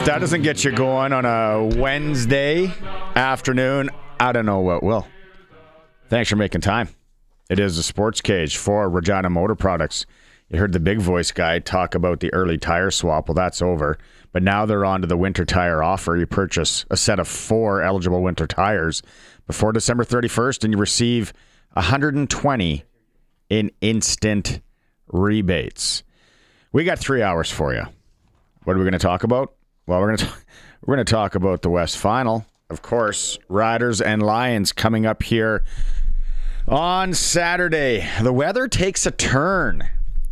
that doesn't get you going on a Wednesday afternoon, I don't know what will. Thanks for making time. It is the SportsCage for Regina Motor Products. You heard the big voice guy talk about the early tire swap. Well, that's over. But now they're on to the winter tire offer. You purchase a set of 4 eligible winter tires before December 31st, and you receive $120 in instant rebates. We got 3 hours for you. What are we going to talk about? Well, we're going to talk about the West Final. Of course, Riders and Lions coming up here on Saturday. The weather takes a turn.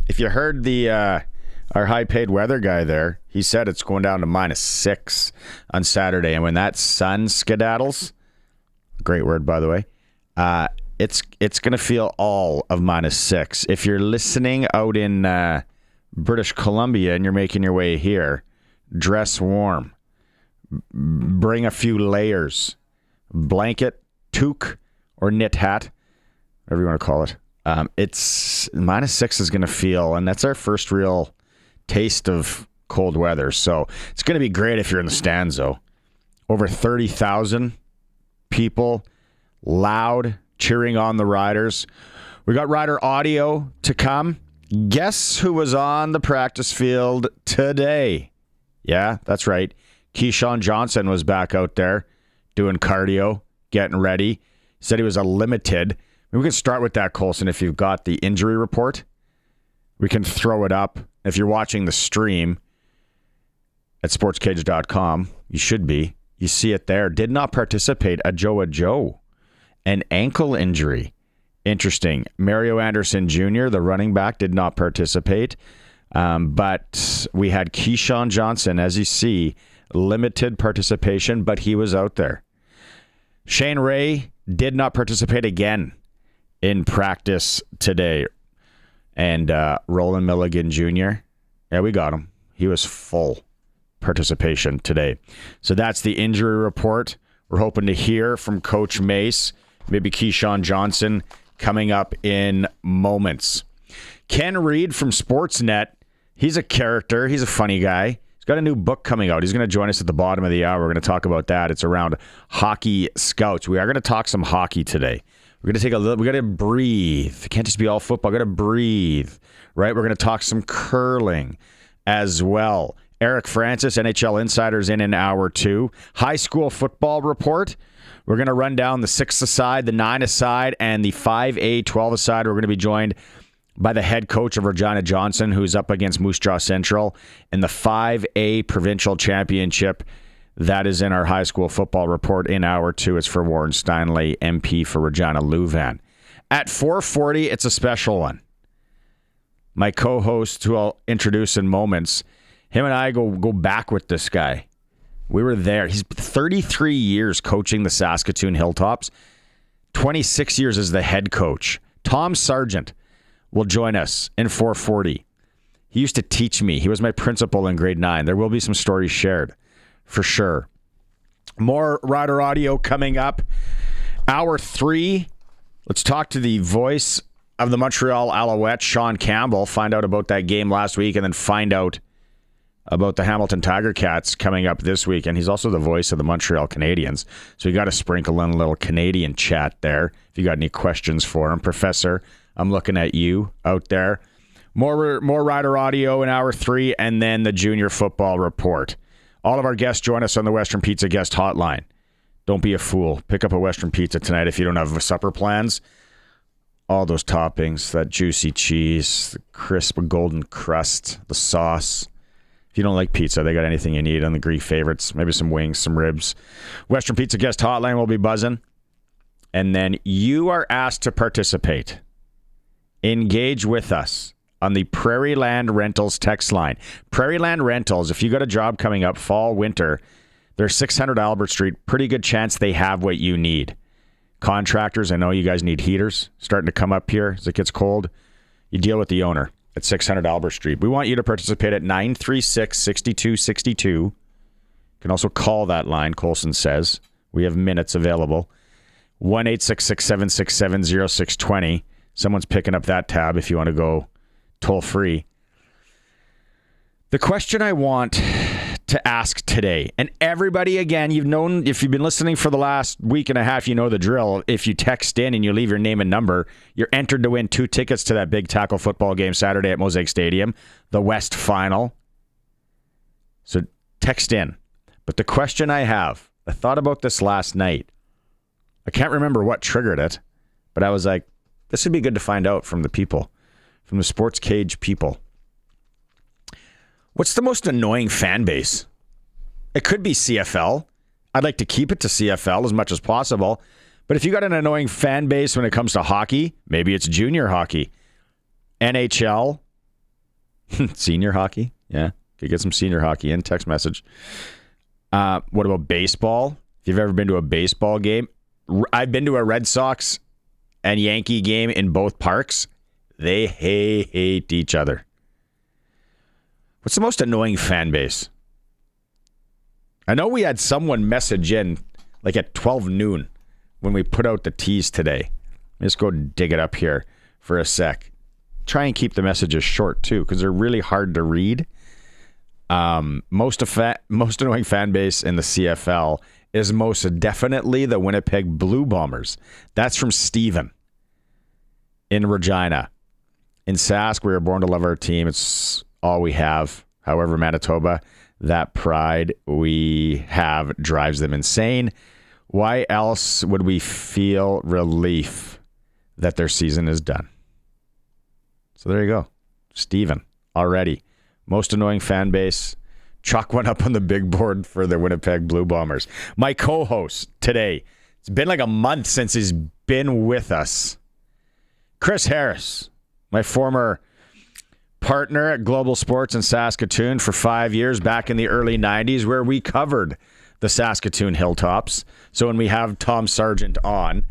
If you heard our high-paid weather guy there, he said it's going down to -6 on Saturday. And when that sun skedaddles, great word, by the way, it's going to feel all of -6. If you're listening out in British Columbia and you're making your way here, dress warm. Bring a few layers. Blanket, toque, or knit hat, whatever you want to call it. It's -6 is going to feel, and that's our first real taste of cold weather. So it's going to be great if you're in the stands, though. Over 30,000 people, loud, cheering on the Riders. We got Rider audio to come. Guess who was on the practice field today? Yeah, that's right. Keyshawn Johnson was back out there doing cardio, getting ready. Said he was a limited. We can start with that, Colson, if you've got the injury report. We can throw it up. If you're watching the stream at sportscage.com, you should be. You see it there. Did not participate. A Joe. An ankle injury. Interesting. Mario Anderson Jr., the running back, did not participate. But we had Keyshawn Johnson, as you see, limited participation, but he was out there. Shane Ray did not participate again in practice today. And Roland Milligan Jr., yeah, we got him. He was full participation today. So that's the injury report. We're hoping to hear from Coach Mace, maybe Keyshawn Johnson, coming up in moments. Ken Reid from Sportsnet, he's a character. He's a funny guy. He's got a new book coming out. He's going to join us at the bottom of the hour. We're going to talk about that. It's around hockey scouts. We are going to talk some hockey today. We're going to take a little, we got to breathe. It can't just be all football. Got to breathe, right? We're going to talk some curling as well. Eric Francis, NHL Insiders, in hour 2. High school football report. We're going to run down the 6-a-side, the 9-a-side, and the 5A, 12-a-side. We're going to be joined by the head coach of Regina Johnson, who's up against Moose Jaw Central in the 5A Provincial Championship. That is in our high school football report in hour 2. It's for Warren Steinley, MP for Regina Louvain. At 4:40, it's a special one. My co-host, who I'll introduce in moments, him and I go back with this guy. We were there. He's 33 years coaching the Saskatoon Hilltops, 26 years as the head coach. Tom Sargeant will join us in 4:40. He used to teach me. He was my principal in grade 9. There will be some stories shared, for sure. More Rider audio coming up. Hour 3, let's talk to the voice of the Montreal Alouettes, Sean Campbell, find out about that game last week, and then find out about the Hamilton Tiger Cats coming up this week. And he's also the voice of the Montreal Canadiens. So you got to sprinkle in a little Canadian chat there if you got any questions for him. Professor, I'm looking at you out there. More Rider audio in hour 3, and then the junior football report. All of our guests join us on the Western Pizza guest hotline. Don't be a fool. Pick up a Western Pizza tonight if you don't have supper plans. All those toppings, that juicy cheese, the crisp golden crust, the sauce. If you don't like pizza, they got anything you need on the Greek favorites. Maybe some wings, some ribs. Western Pizza guest hotline will be buzzing. And then you are asked to participate. Engage with us on the Prairie Land Rentals text line. Prairie Land Rentals, if you got a job coming up, fall, winter, they're 600 Albert Street. Pretty good chance they have what you need. Contractors, I know you guys need heaters starting to come up here as it gets cold. You deal with the owner at 600 Albert Street. We want you to participate at 936-6262. You can also call that line, Colson says. We have minutes available. 1-866-767-0620. Someone's picking up that tab if you want to go toll free. The question I want to ask today. And everybody, again, if you've been listening for the last week and a half, you know the drill. If you text in and you leave your name and number, you're entered to win 2 tickets to that big tackle football game Saturday at Mosaic Stadium, the West Final. So text in. But the question I thought about this last night. I can't remember what triggered it, but I was like, this would be good to find out from the people, from the SportsCage people. What's the most annoying fan base? It could be CFL. I'd like to keep it to CFL as much as possible. But if you got an annoying fan base when it comes to hockey, maybe it's junior hockey. NHL. Senior hockey. Yeah. Could get some senior hockey in. Text message. What about baseball? If you've ever been to a baseball game. I've been to a Red Sox and Yankee game in both parks. They hate each other. What's the most annoying fan base? I know we had someone message in like at 12 noon when we put out the tease today. Let's go dig it up here for a sec. Try and keep the messages short too, because they're really hard to read. Most annoying fan base in the CFL is most definitely the Winnipeg Blue Bombers. That's from Steven in Regina. In Sask, we were born to love our team. It's all we have. However, Manitoba, that pride we have drives them insane. Why else would we feel relief that their season is done? So there you go. Steven, already. Most annoying fan base. Chalk one up on the big board for the Winnipeg Blue Bombers. My co-host today, it's been like a month since he's been with us. Chris Harris, my former partner at Global Sports in Saskatoon for 5 years back in the early 90s, where we covered the Saskatoon Hilltops. So when we have Tom Sargeant on,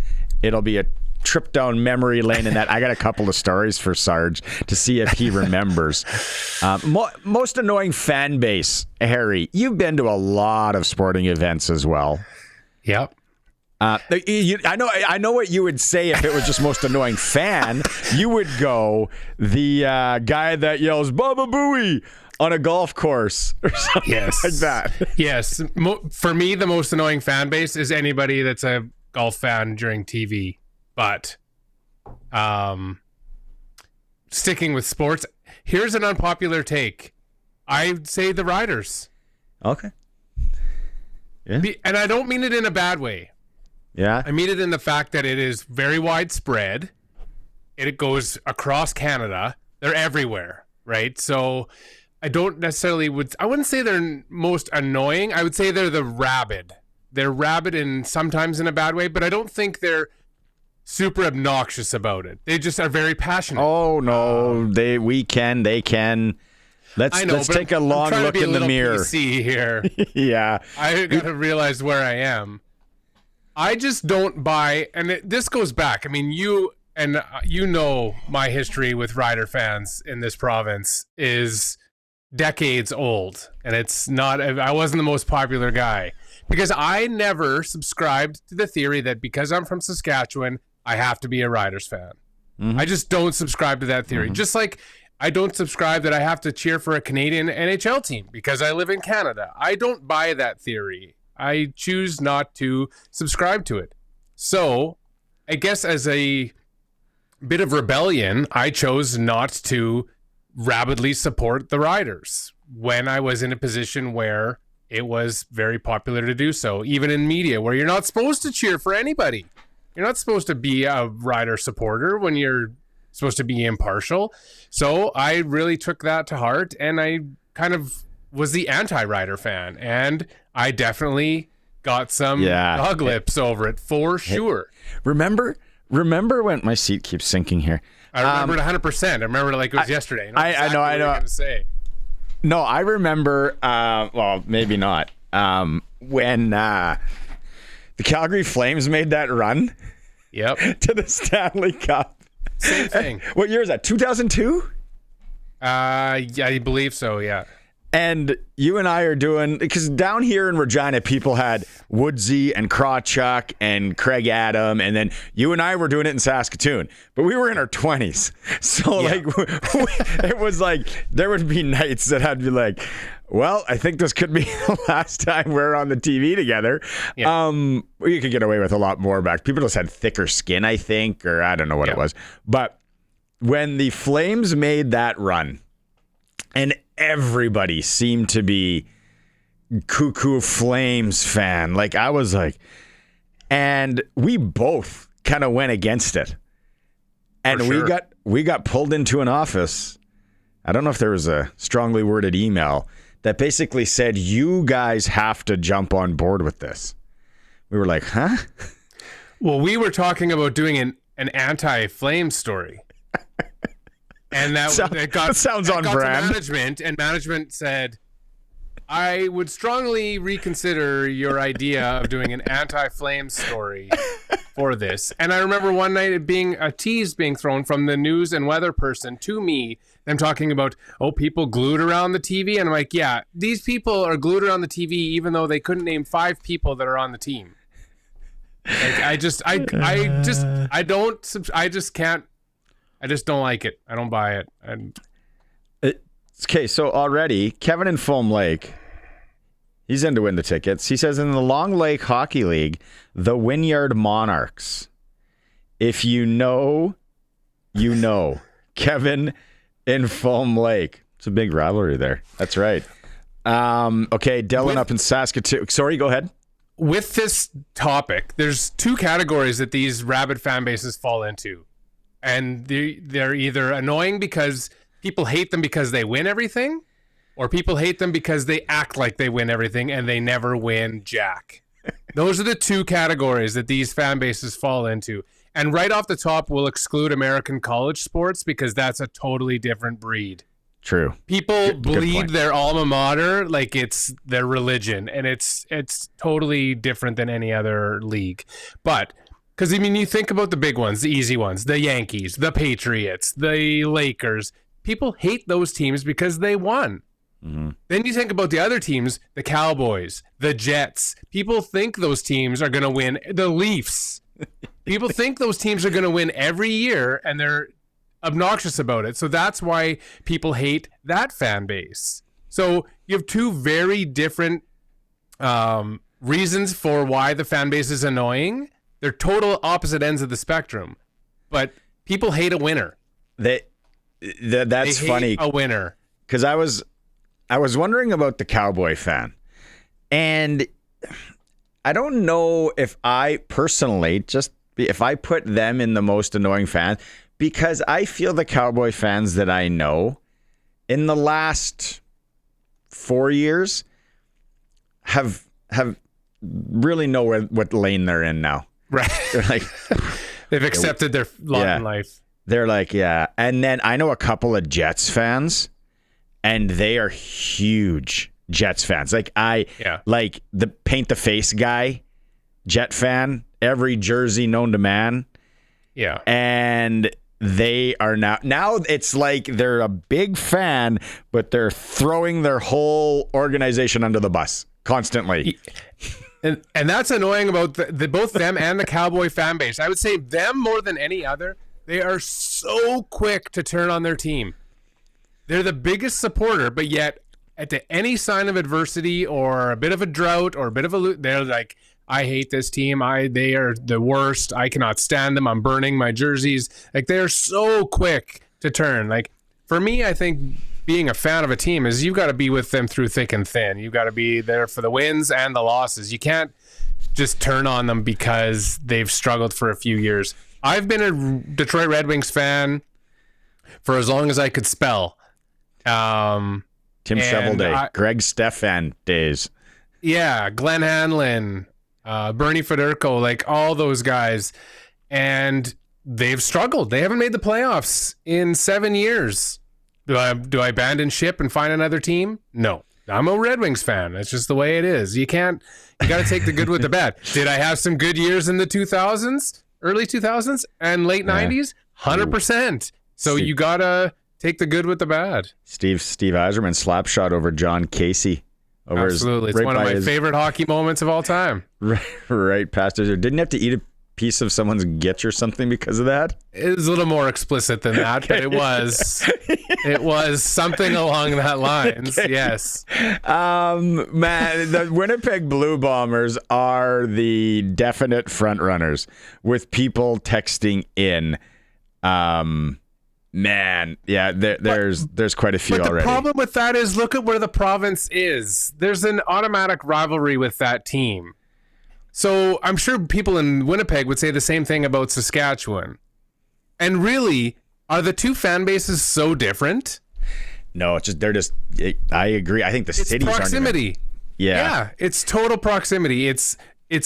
it'll be a trip down memory lane in that. I got a couple of stories for Sarge to see if he remembers. Most annoying fan base, Harry. You've been to a lot of sporting events as well. Yep. I know what you would say if it was just most annoying fan. You would go the guy that yells "Baba Booey" on a golf course or something like that. Yes. For me, the most annoying fan base is anybody that's a golf fan during TV. But sticking with sports, here's an unpopular take. I'd say the Riders. Okay. Yeah. And I don't mean it in a bad way. Yeah. I mean it in the fact that it is very widespread. It goes across Canada. They're everywhere, right? So I don't necessarily I wouldn't say they're most annoying. I would say they're the rabid. They're rabid and sometimes in a bad way, but I don't think they're super obnoxious about it. They just are very passionate. Oh no, they can. Let's take a long look in the mirror. PC here. Yeah, I got to realize where I am. I just don't buy, and this goes back. I mean, you know my history with Rider fans in this province is decades old, and it's not. I wasn't the most popular guy because I never subscribed to the theory that because I'm from Saskatchewan, I have to be a Riders fan. Mm-hmm. I just don't subscribe to that theory. Mm-hmm. Just like I don't subscribe that I have to cheer for a Canadian NHL team because I live in Canada. I don't buy that theory. I choose not to subscribe to it. So I guess as a bit of rebellion, I chose not to rabidly support the Riders when I was in a position where it was very popular to do so, even in media where you're not supposed to cheer for anybody. You're not supposed to be a Rider supporter when you're supposed to be impartial. So I really took that to heart, and I kind of was the anti-Rider fan, and I definitely got some dog lips over it for sure. Remember when my seat keeps sinking here? I remember it 100%. I remember it like it was yesterday. I know. What I say. No, I remember. Well, maybe not. When the Calgary Flames made that run. Yep. To the Stanley Cup. Same thing. What year is that? 2002? Yeah, I believe so. Yeah. And you and I are doing, because down here in Regina, people had Woodsy and Krawchuk and Craig Adam, and then you and I were doing it in Saskatoon, but we were in our 20s. So, it was like, there would be nights that I'd be like, well, I think this could be the last time we're on the TV together. Yeah. You could get away with a lot more back. People just had thicker skin, I think, or I don't know what it was. But when the Flames made that run, and everybody seemed to be cuckoo Flames fan, like I was like, and we both kind of went against it. And we got pulled into an office. I don't know if there was a strongly worded email that basically said, you guys have to jump on board with this. We were like, huh? Well, we were talking about doing an anti-flame story. And that sounds on brand. To management, and management said, I would strongly reconsider your idea of doing an anti-flame story for this. And I remember one night it being a tease being thrown from the news and weather person to me, them talking about, people glued around the TV. And I'm like, yeah, these people are glued around the TV even though they couldn't name 5 people that are on the team. Like, I just don't like it. I don't buy it. Okay, so already, Kevin in Foam Lake, he's in to win the tickets. He says in the Long Lake Hockey League, the Wynyard Monarchs. If you know, you know. Kevin in Foam Lake. It's a big rivalry there. That's right. Okay, Dylan up in Saskatoon. Sorry, go ahead. With this topic, there's 2 categories that these rabid fan bases fall into. And they're either annoying because people hate them because they win everything, or people hate them because they act like they win everything and they never win jack. Those are the 2 categories that these fan bases fall into. And right off the top, we'll exclude American college sports because that's a totally different breed. True. People bleed their alma mater like it's their religion, and it's totally different than any other league. But because, I mean, you think about the big ones, the easy ones, the Yankees, the Patriots, the Lakers. People hate those teams because they won. Mm-hmm. Then you think about the other teams, the Cowboys, the Jets. People think those teams are going to win. The Leafs. People think those teams are going to win every year, and they're obnoxious about it. So that's why people hate that fan base. So you have 2 very different reasons for why the fan base is annoying. They're total opposite ends of the spectrum, but people hate a winner. That's they funny. Hate a winner. Because I was wondering about the Cowboy fan, and I don't know if I personally if I put them in the most annoying fan, because I feel the Cowboy fans that I know in the last 4 years have really know what lane they're in now. Right. They're like, they've accepted their lot in life. They're like, yeah. And then I know a couple of Jets fans, and they are huge Jets fans. Like like the paint the face guy, Jet fan, every jersey known to man. Yeah. And they are now it's like they're a big fan, but they're throwing their whole organization under the bus constantly. And that's annoying about both them and the Cowboy fan base. I would say them more than any other. They are so quick to turn on their team. They're the biggest supporter, but yet at any sign of adversity or a bit of a drought or a bit of they're like, I hate this team. They are the worst. I cannot stand them. I'm burning my jerseys. Like, they are so quick to turn. Like, for me, I think being a fan of a team is you've got to be with them through thick and thin. You've got to be there for the wins and the losses. You can't just turn on them because they've struggled for a few years. I've been a Detroit Red Wings fan for as long as I could spell. Tim Shovelday, Greg Stefan days. Yeah, Glenn Hanlon, Bernie Federko, like all those guys. And they've struggled. They haven't made the playoffs in 7 years. Do I abandon ship and find another team? No. I'm a Red Wings fan. That's just the way it is. You got to take the good with the bad. Did I have some good years in the 2000s, early 2000s and late 90s? 100%. So you got to take the good with the bad. Steve Yzerman slap shot over John Casey. Absolutely. It's one of my favorite hockey moments of all time. Right past his. Didn't have to eat piece of someone's gitch or something because of that? It was a little more explicit than that, but it was something along that lines. Okay. Yes. Man, the Winnipeg Blue Bombers are the definite front runners with people texting in. Man, yeah, there's quite a few already. But the problem with that is, look at where the province is. There's an automatic rivalry with that team. So I'm sure people in Winnipeg would say the same thing about Saskatchewan. And really, are the two fan bases so different? No, I agree. I think the cities proximity. Yeah, it's total proximity. It's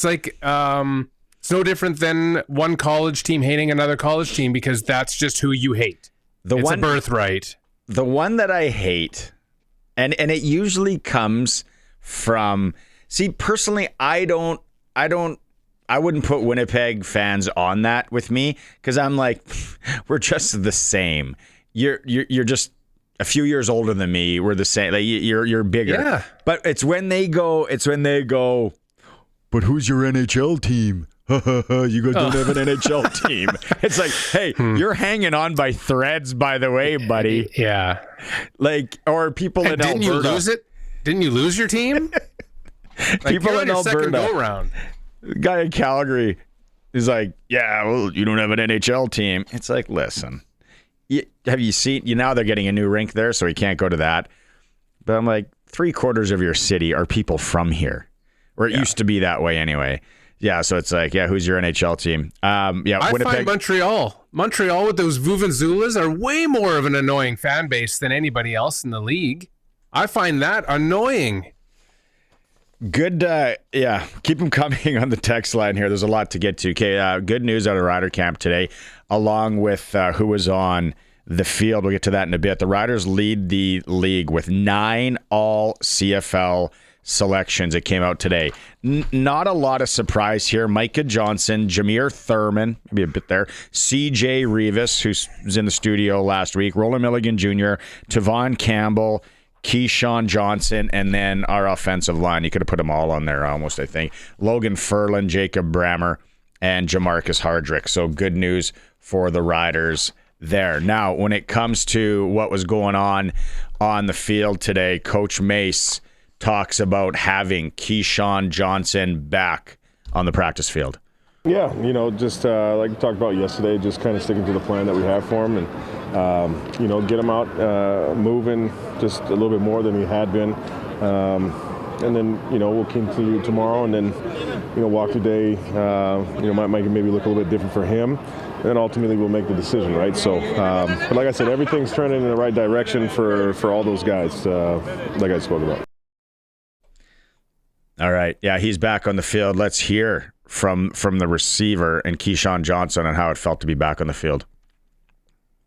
like it's no different than one college team hating another college team because that's just who you hate. It's a birthright. The one that I hate, and it usually comes from. See, personally, I wouldn't put Winnipeg fans on that with me because I'm like, we're just the same. You're just a few years older than me. We're the same. Like you're bigger. Yeah. But it's when they go. But who's your NHL team? You guys don't have an NHL team. It's like, hey, you're hanging on by threads, by the way, buddy. Yeah. Like, or people in Alberta. Didn't you lose it? Didn't you lose your team? People in Alberta. Second go round. Guy in Calgary is like, yeah, well, you don't have an NHL team. It's like, listen, have you seen? Now they're getting a new rink there, so he can't go to that. But I'm like, 3/4 of your city are people from here, or it used to be that way anyway. Yeah, so it's like, who's your NHL team? I Winnipeg. Find Montreal with those Vuvenzuelas are way more of an annoying fan base than anybody else in the league. I find that annoying. Good, keep them coming on the text line here. There's a lot to get to. Okay, good news out of Rider Camp today, along with who was on the field. We'll get to that in a bit. The Riders lead the league with 9 all-CFL selections. It came out today. Not a lot of surprise here. Micah Johnson, Jameer Thurman, maybe a bit there. CJ Rivas, who was in the studio last week. Roland Milligan Jr., Tavon Campbell, Keyshawn Johnson, and then our offensive line. You could have put them all on there almost, I think. Logan Ferland, Jacob Brammer, and Jamarcus Hardrick. So good news for the Riders there. Now, when it comes to what was going on the field today, Coach Mace talks about having Keyshawn Johnson back on the practice field. Yeah, just like we talked about yesterday, just kind of sticking to the plan that we have for him and, get him out moving just a little bit more than we had been. And then, we'll continue tomorrow and then, walk today, might make it maybe look a little bit different for him. And then ultimately we'll make the decision, right? So, but like I said, everything's trending in the right direction for all those guys, like I spoke about. All right. Yeah, he's back on the field. Let's hear from the receiver and Keyshawn Johnson on how it felt to be back on the field.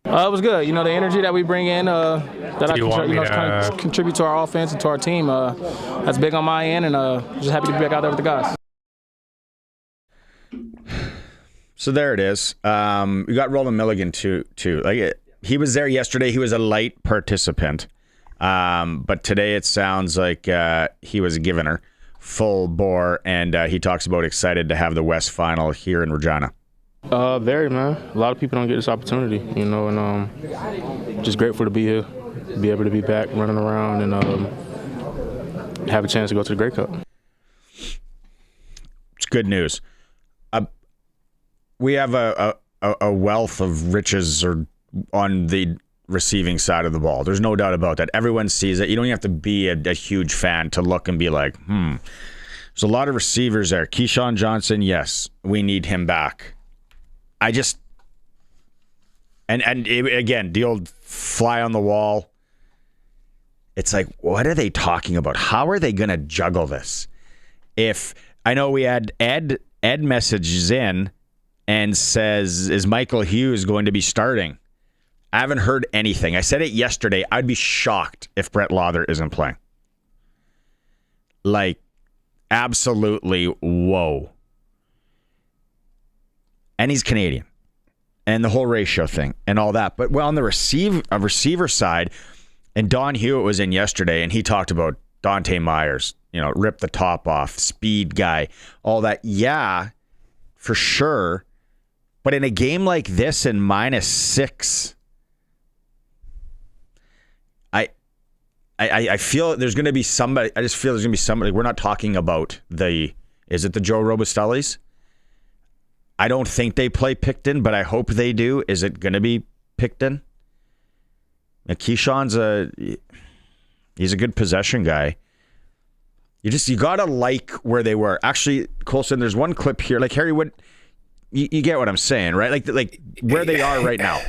It was good. The energy that we bring in, kind of contribute to our offense and to our team. That's big on my end, and just happy to be back out there with the guys. So there it is. We got Roland Milligan too. He was there yesterday. He was a light participant, but today it sounds like he was a givener. Full bore, and he talks about excited to have the West Final here in Regina. Very, man. A lot of people don't get this opportunity, and just grateful to be here, be able to be back running around and have a chance to go to the Grey Cup. It's good news. We have a wealth of riches on the receiving side of the ball. There's no doubt about that. Everyone sees it. You don't even have to be a huge fan to look and be like, There's a lot of receivers there. Keyshawn Johnson, yes, we need him back. Again, the old fly on the wall. It's like, what are they talking about? How are they going to juggle this? If I know we had Ed messages in and says, is Michael Hughes going to be starting? I haven't heard anything. I said it yesterday. I'd be shocked if Brett Lawther isn't playing. Like, absolutely, whoa. And he's Canadian. And the whole ratio thing and all that. But on the receiver side, and Don Hewitt was in yesterday, and he talked about Dante Myers, rip the top off, speed guy, all that. Yeah, for sure. But in a game like this in -6, I feel there's going to be somebody. I just feel there's going to be somebody. We're not talking about is it the Joe Robustellis? I don't think they play Picton, but I hope they do. Is it going to be Picton? And Keyshawn's he's a good possession guy. You gotta like where they were. Actually, Colson, there's one clip here. Like Harry Wood, you get what I'm saying, right? Like where they are right now.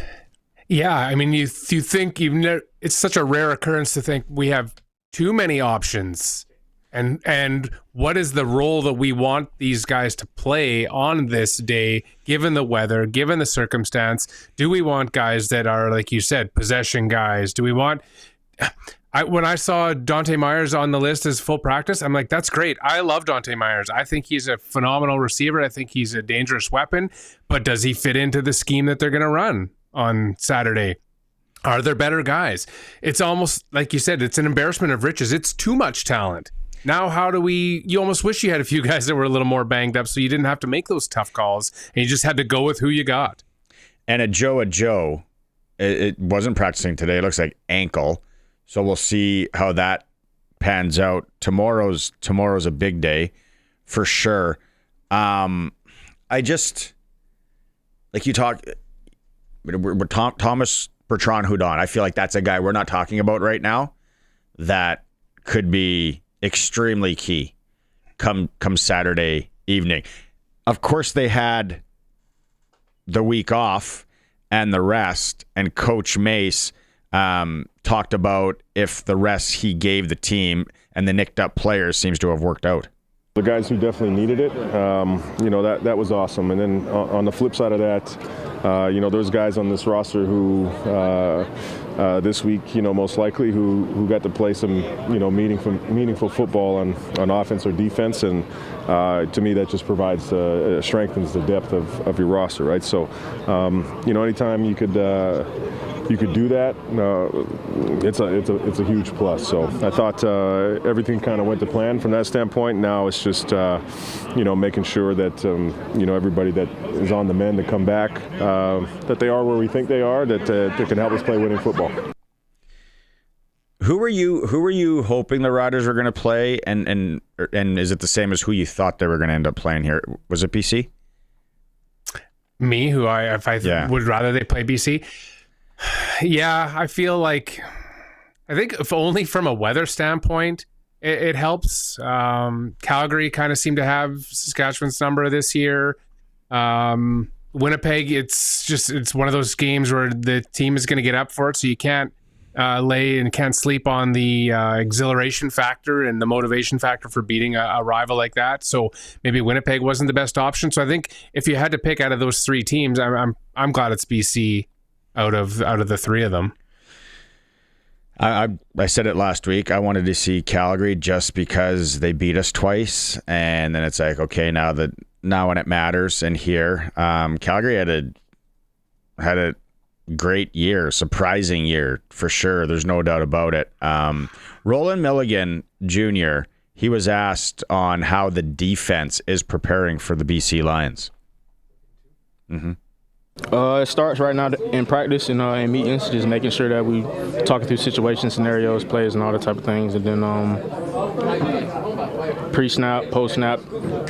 Yeah, I mean, you think it's such a rare occurrence to think we have too many options, and what is the role that we want these guys to play on this day, given the weather, given the circumstance? Do we want guys that are, like you said, possession guys? Do we want? When I saw Dante Myers on the list as full practice, I'm like, that's great. I love Dante Myers. I think he's a phenomenal receiver. I think he's a dangerous weapon. But does he fit into the scheme that they're going to run on Saturday? Are there better guys? It's almost, like you said, it's an embarrassment of riches. It's too much talent. Now, you almost wish you had a few guys that were a little more banged up so you didn't have to make those tough calls and you just had to go with who you got. And a Joe, it wasn't practicing today. It looks like ankle. So we'll see how that pans out. Tomorrow's a big day for sure. I just, like you talk, we're Thomas Bertrand Houdon. I feel like that's a guy we're not talking about right now that could be extremely key come Saturday evening. Of course, they had the week off and the rest, and Coach Mace talked about if the rest he gave the team and the nicked up players seems to have worked out. The guys who definitely needed it, that was awesome. And then on the flip side of that, there's guys on this roster who this week, most likely who got to play some, meaningful football on offense or defense. And to me, that just provides, strengthens the depth of your roster, right? So, anytime you could do that, it's a huge plus. So I thought everything kind of went to plan from that standpoint. Now it's just making sure that everybody that is on the mend to come back, that they are where we think they are, that they can help us play winning football. Who were you hoping the Riders were going to play, and is it the same as who you thought they were going to end up playing here? Was it BC? Me, if I would rather they play BC. Yeah, I think if only from a weather standpoint, it helps. Calgary kind of seemed to have Saskatchewan's number this year. Winnipeg, it's one of those games where the team is going to get up for it, so you can't lay and can't sleep on the exhilaration factor and the motivation factor for beating a rival like that. So maybe Winnipeg wasn't the best option. So I think if you had to pick out of those three teams, I'm glad it's BC. Out of the three of them. I said it last week. I wanted to see Calgary just because they beat us twice, and then it's like, okay, now when it matters, and here, Calgary had a great year, surprising year for sure. There's no doubt about it. Roland Milligan Jr., he was asked on how the defense is preparing for the BC Lions. Mm-hmm. It starts right now in practice and in meetings, just making sure that we talking through situations, scenarios, plays, and all that type of things. And then pre-snap, post-snap,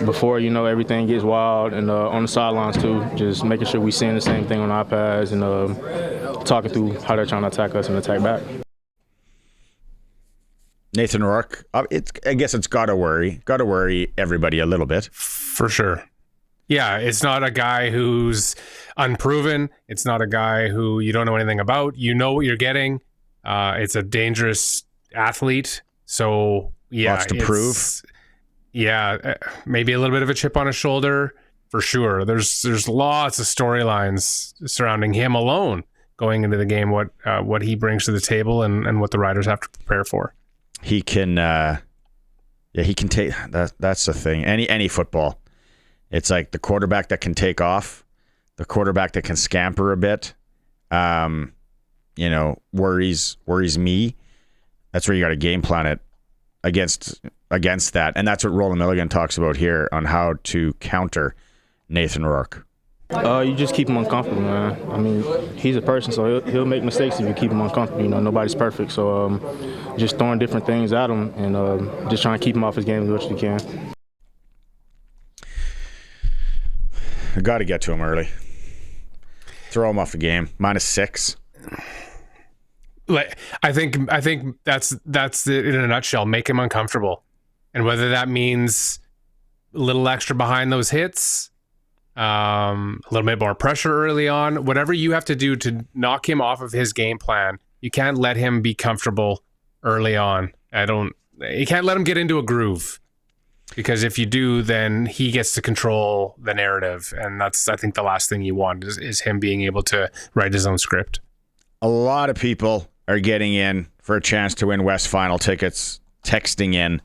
before everything gets wild, and on the sidelines too, just making sure we seeing the same thing on iPads and talking through how they're trying to attack us and attack back. Nathan Rourke, I guess it's got to worry everybody a little bit. For sure. Yeah, it's not a guy who's unproven. It's not a guy who you don't know anything about. You know what you're getting. It's a dangerous athlete. So, yeah. Lots to prove. Yeah, maybe a little bit of a chip on his shoulder, for sure. There's lots of storylines surrounding him alone going into the game, what he brings to the table and what the Riders have to prepare for. He can he can take that. That's the thing. Any football. It's like the quarterback that can take off, the quarterback that can scamper a bit, worries me. That's where you got to game plan it against that. And that's what Roland Milligan talks about here on how to counter Nathan Rourke? You just keep him uncomfortable, man. I mean, he's a person, so he'll make mistakes if you keep him uncomfortable. You know, nobody's perfect, so just throwing different things at him and just trying to keep him off his game as much as you can. I got to get to him early. Throw him off the game. -6. Like, I think that's it in a nutshell. Make him uncomfortable, and whether that means a little extra behind those hits, a little bit more pressure early on, whatever you have to do to knock him off of his game plan. You can't let him be comfortable early on. You can't let him get into a groove, because if you do, then he gets to control the narrative, and that's, I think, the last thing you want is him being able to write his own script. A lot of people are getting in for a chance to win West Final tickets, texting in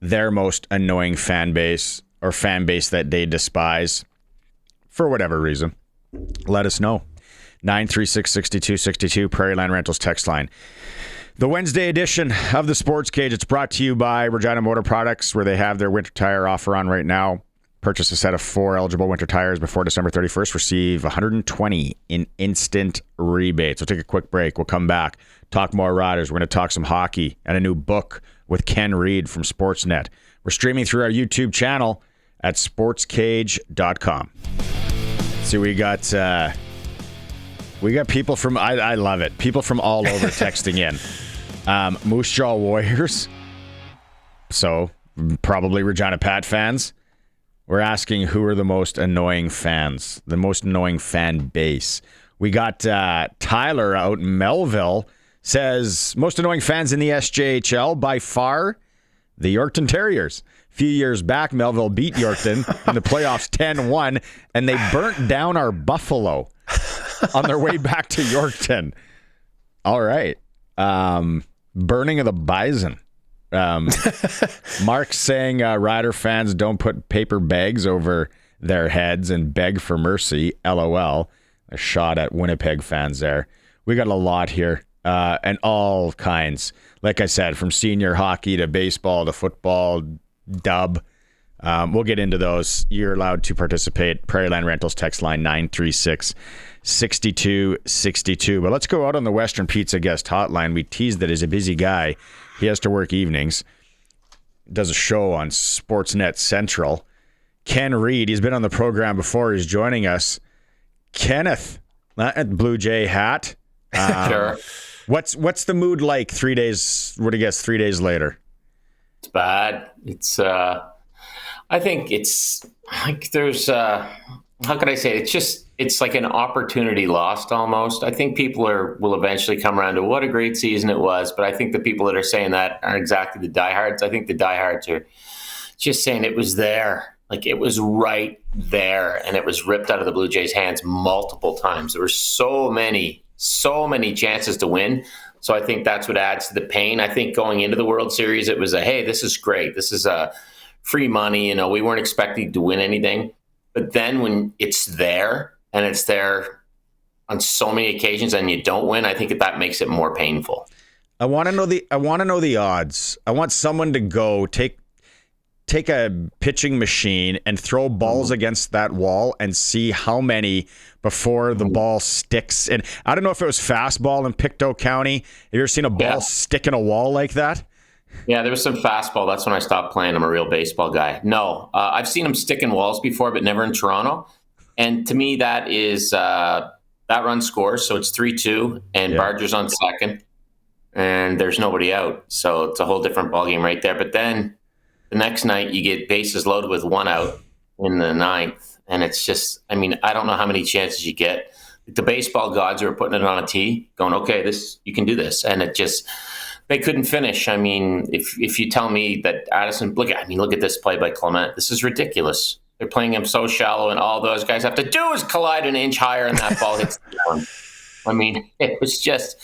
their most annoying fan base or fan base that they despise for whatever reason. Let us know. 936-6262, Prairie Land Rentals text line. The Wednesday edition of the Sports Cage, it's brought to you by Regina Motor Products, where they have their winter tire offer on right now. Purchase a set of 4 eligible winter tires before December 31st. Receive $120 in instant rebates. We'll take a quick break. We'll come back, talk more Riders. We're going to talk some hockey and a new book with Ken Reid from Sportsnet. We're streaming through our YouTube channel at sportscage.com. See, we got people from, I love it, people from all over texting in. Moose Jaw Warriors, so probably Regina Pat fans. We're asking who are the most annoying fans, the most annoying fan base. We got Tyler out in Melville, says most annoying fans in the SJHL, by far, the Yorkton Terriers. A few years back, Melville beat Yorkton in the playoffs 10-1, and they burnt down our Buffalo on their way back to Yorkton. All right. Burning of the Bison. Mark's saying Rider fans don't put paper bags over their heads and beg for mercy. LOL. A shot at Winnipeg fans there. We got a lot here, and all kinds. Like I said, from senior hockey to baseball to football, dub. We'll get into those. You're allowed to participate. Prairie Land Rentals text line 936-6262. But let's go out on the Western Pizza guest hotline. We teased that he's a busy guy. He has to work evenings. Does a show on Sportsnet Central. Ken Reid, he's been on the program before. He's joining us. Kenneth, at Blue Jay hat. Sure. What's the mood like 3 days? What do you guess? 3 days later. It's bad. It's. I think it's like there's. How can I say it? It's like an opportunity lost almost. I think people will eventually come around to what a great season it was, but I think the people that are saying that aren't exactly the diehards. I think the diehards are just saying it was there. Like it was right there, and it was ripped out of the Blue Jays' hands multiple times. There were so many chances to win. So I think that's what adds to the pain. I think going into the World Series, it was hey, this is great. This is free money. You know, we weren't expecting to win anything. But then when it's there, and it's there on so many occasions, and you don't win, I think that makes it more painful. I want to know the odds. I want someone to go take a pitching machine and throw balls against that wall and see how many before the ball sticks. And I don't know if it was fastball in Pictou County. Have you ever seen a ball stick in a wall like that? Yeah, there was some fastball. That's when I stopped playing. I'm a real baseball guy. No, I've seen them stick in walls before, but never in Toronto. And to me, that is that run scores. So it's 3-2, and Barger's on second, and there's nobody out. So it's a whole different ballgame right there. But then the next night, you get bases loaded with 1 out in the 9th, and it's just, I mean, I don't know how many chances you get. The baseball gods are putting it on a tee, going, okay, you can do this, and it just. They couldn't finish. I mean, if you tell me that Addison, look at this play by Clement. This is ridiculous. They're playing him so shallow, and all those guys have to do is collide an inch higher, and that ball hits the ground. I mean, it's just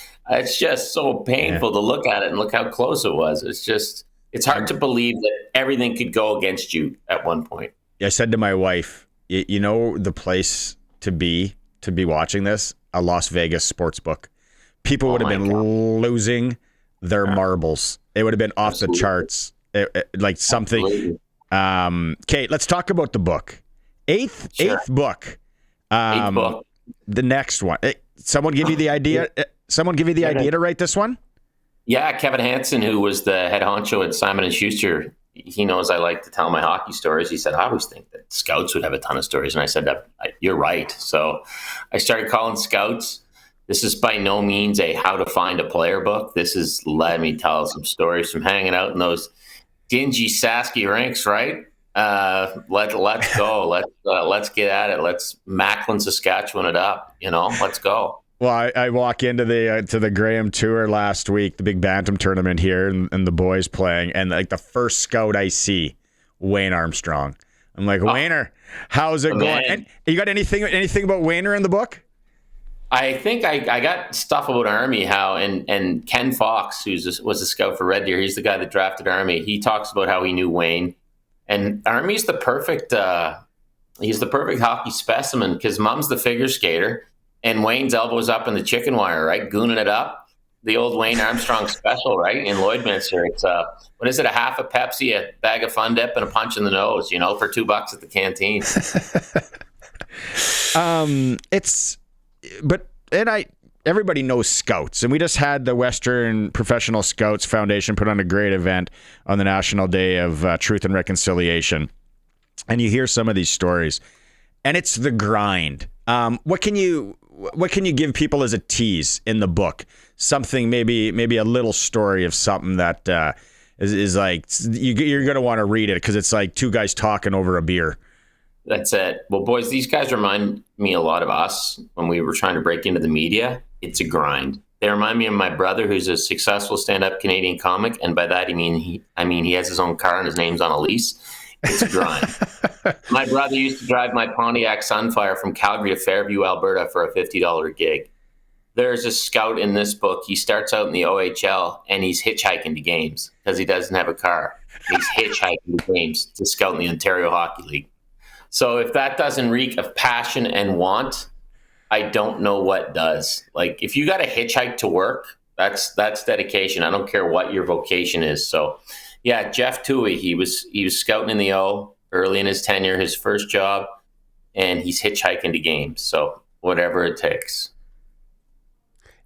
so painful to look at it and look how close it was. It's hard to believe that everything could go against you at one point. I said to my wife, you know, the place to be watching this, a Las Vegas sports book. People would have been losing their marbles. It would have been off the charts. Like something. Kate, let's talk about the book. Eighth book. Eighth book. The next one. Someone give you the idea. Someone give you the idea to write this one. Yeah, Kevin Hansen, who was the head honcho at Simon & Schuster, he knows I like to tell my hockey stories. He said, I always think that scouts would have a ton of stories. And I said, you're right. So I started calling scouts. This is by no means a how to find a player book. This is, let me tell some stories from hanging out in those dingy Sasky rinks, right? Let's go. Let's get at it. Let's Macklin, Saskatchewan it up. Let's go. Well, I walk into the Graham Tour last week, the big bantam tournament here, and the boys playing, and like the first scout I see, Wayne Armstrong. I'm like, Wayner, how's it going? And you got anything about Wayner in the book? I think I got stuff about Army, and Ken Fox, who was a scout for Red Deer, he's the guy that drafted Army. He talks about how he knew Wayne, and Army's the perfect. He's the perfect hockey specimen because Mom's the figure skater. And Wayne's elbows up in the chicken wire, right? Gooning it up. The old Wayne Armstrong special, right? In Lloydminster. It's, what is it? A half a Pepsi, a bag of Fun Dip, and a punch in the nose, for $2 at the canteen. Everybody knows scouts. And we just had the Western Professional Scouts Foundation put on a great event on the National Day of Truth and Reconciliation. And you hear some of these stories. And it's the grind. What can you give people as a tease in the book? Something, maybe a little story of something that is like you're going to want to read it because it's like two guys talking over a beer. That's it. Well, boys, these guys remind me a lot of us when we were trying to break into the media. It's a grind. They remind me of my brother, who's a successful stand-up Canadian comic, and by that I mean he has his own car and his name's on a lease. It's a grind. My brother used to drive my Pontiac Sunfire from Calgary to Fairview, Alberta for a $50 gig. There's a scout in this book. He starts out in the OHL and he's hitchhiking to games because he doesn't have a car. He's hitchhiking to games to scout in the Ontario Hockey League. So if that doesn't reek of passion and want, I don't know what does. Like if you got to hitchhike to work, that's dedication. I don't care what your vocation is. So yeah, Jeff Toohey, he was scouting in the O early in his tenure, his first job, and he's hitchhiking to games. So whatever it takes.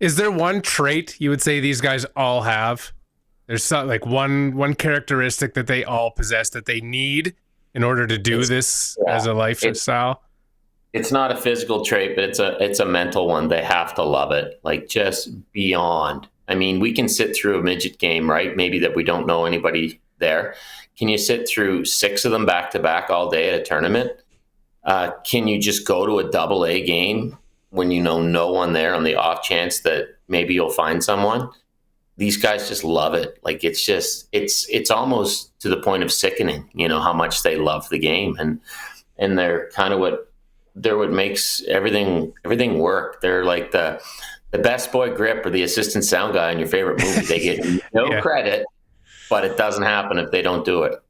Is there one trait you would say these guys all have? There's some, like one characteristic that they all possess that they need in order to do this as a lifestyle? It's not a physical trait, but it's a mental one. They have to love it, like just beyond. I mean, we can sit through a midget game, right? Maybe that we don't know anybody there. Can you sit through 6 of them back to back all day at a tournament? Can you just go to a AA game when you know no one there on the off chance that maybe you'll find someone? These guys just love it. Like it's almost to the point of sickening, how much they love the game, and they're kind of what makes everything work. They're like the best boy grip or the assistant sound guy in your favorite movie. They get no credit, but it doesn't happen if they don't do it.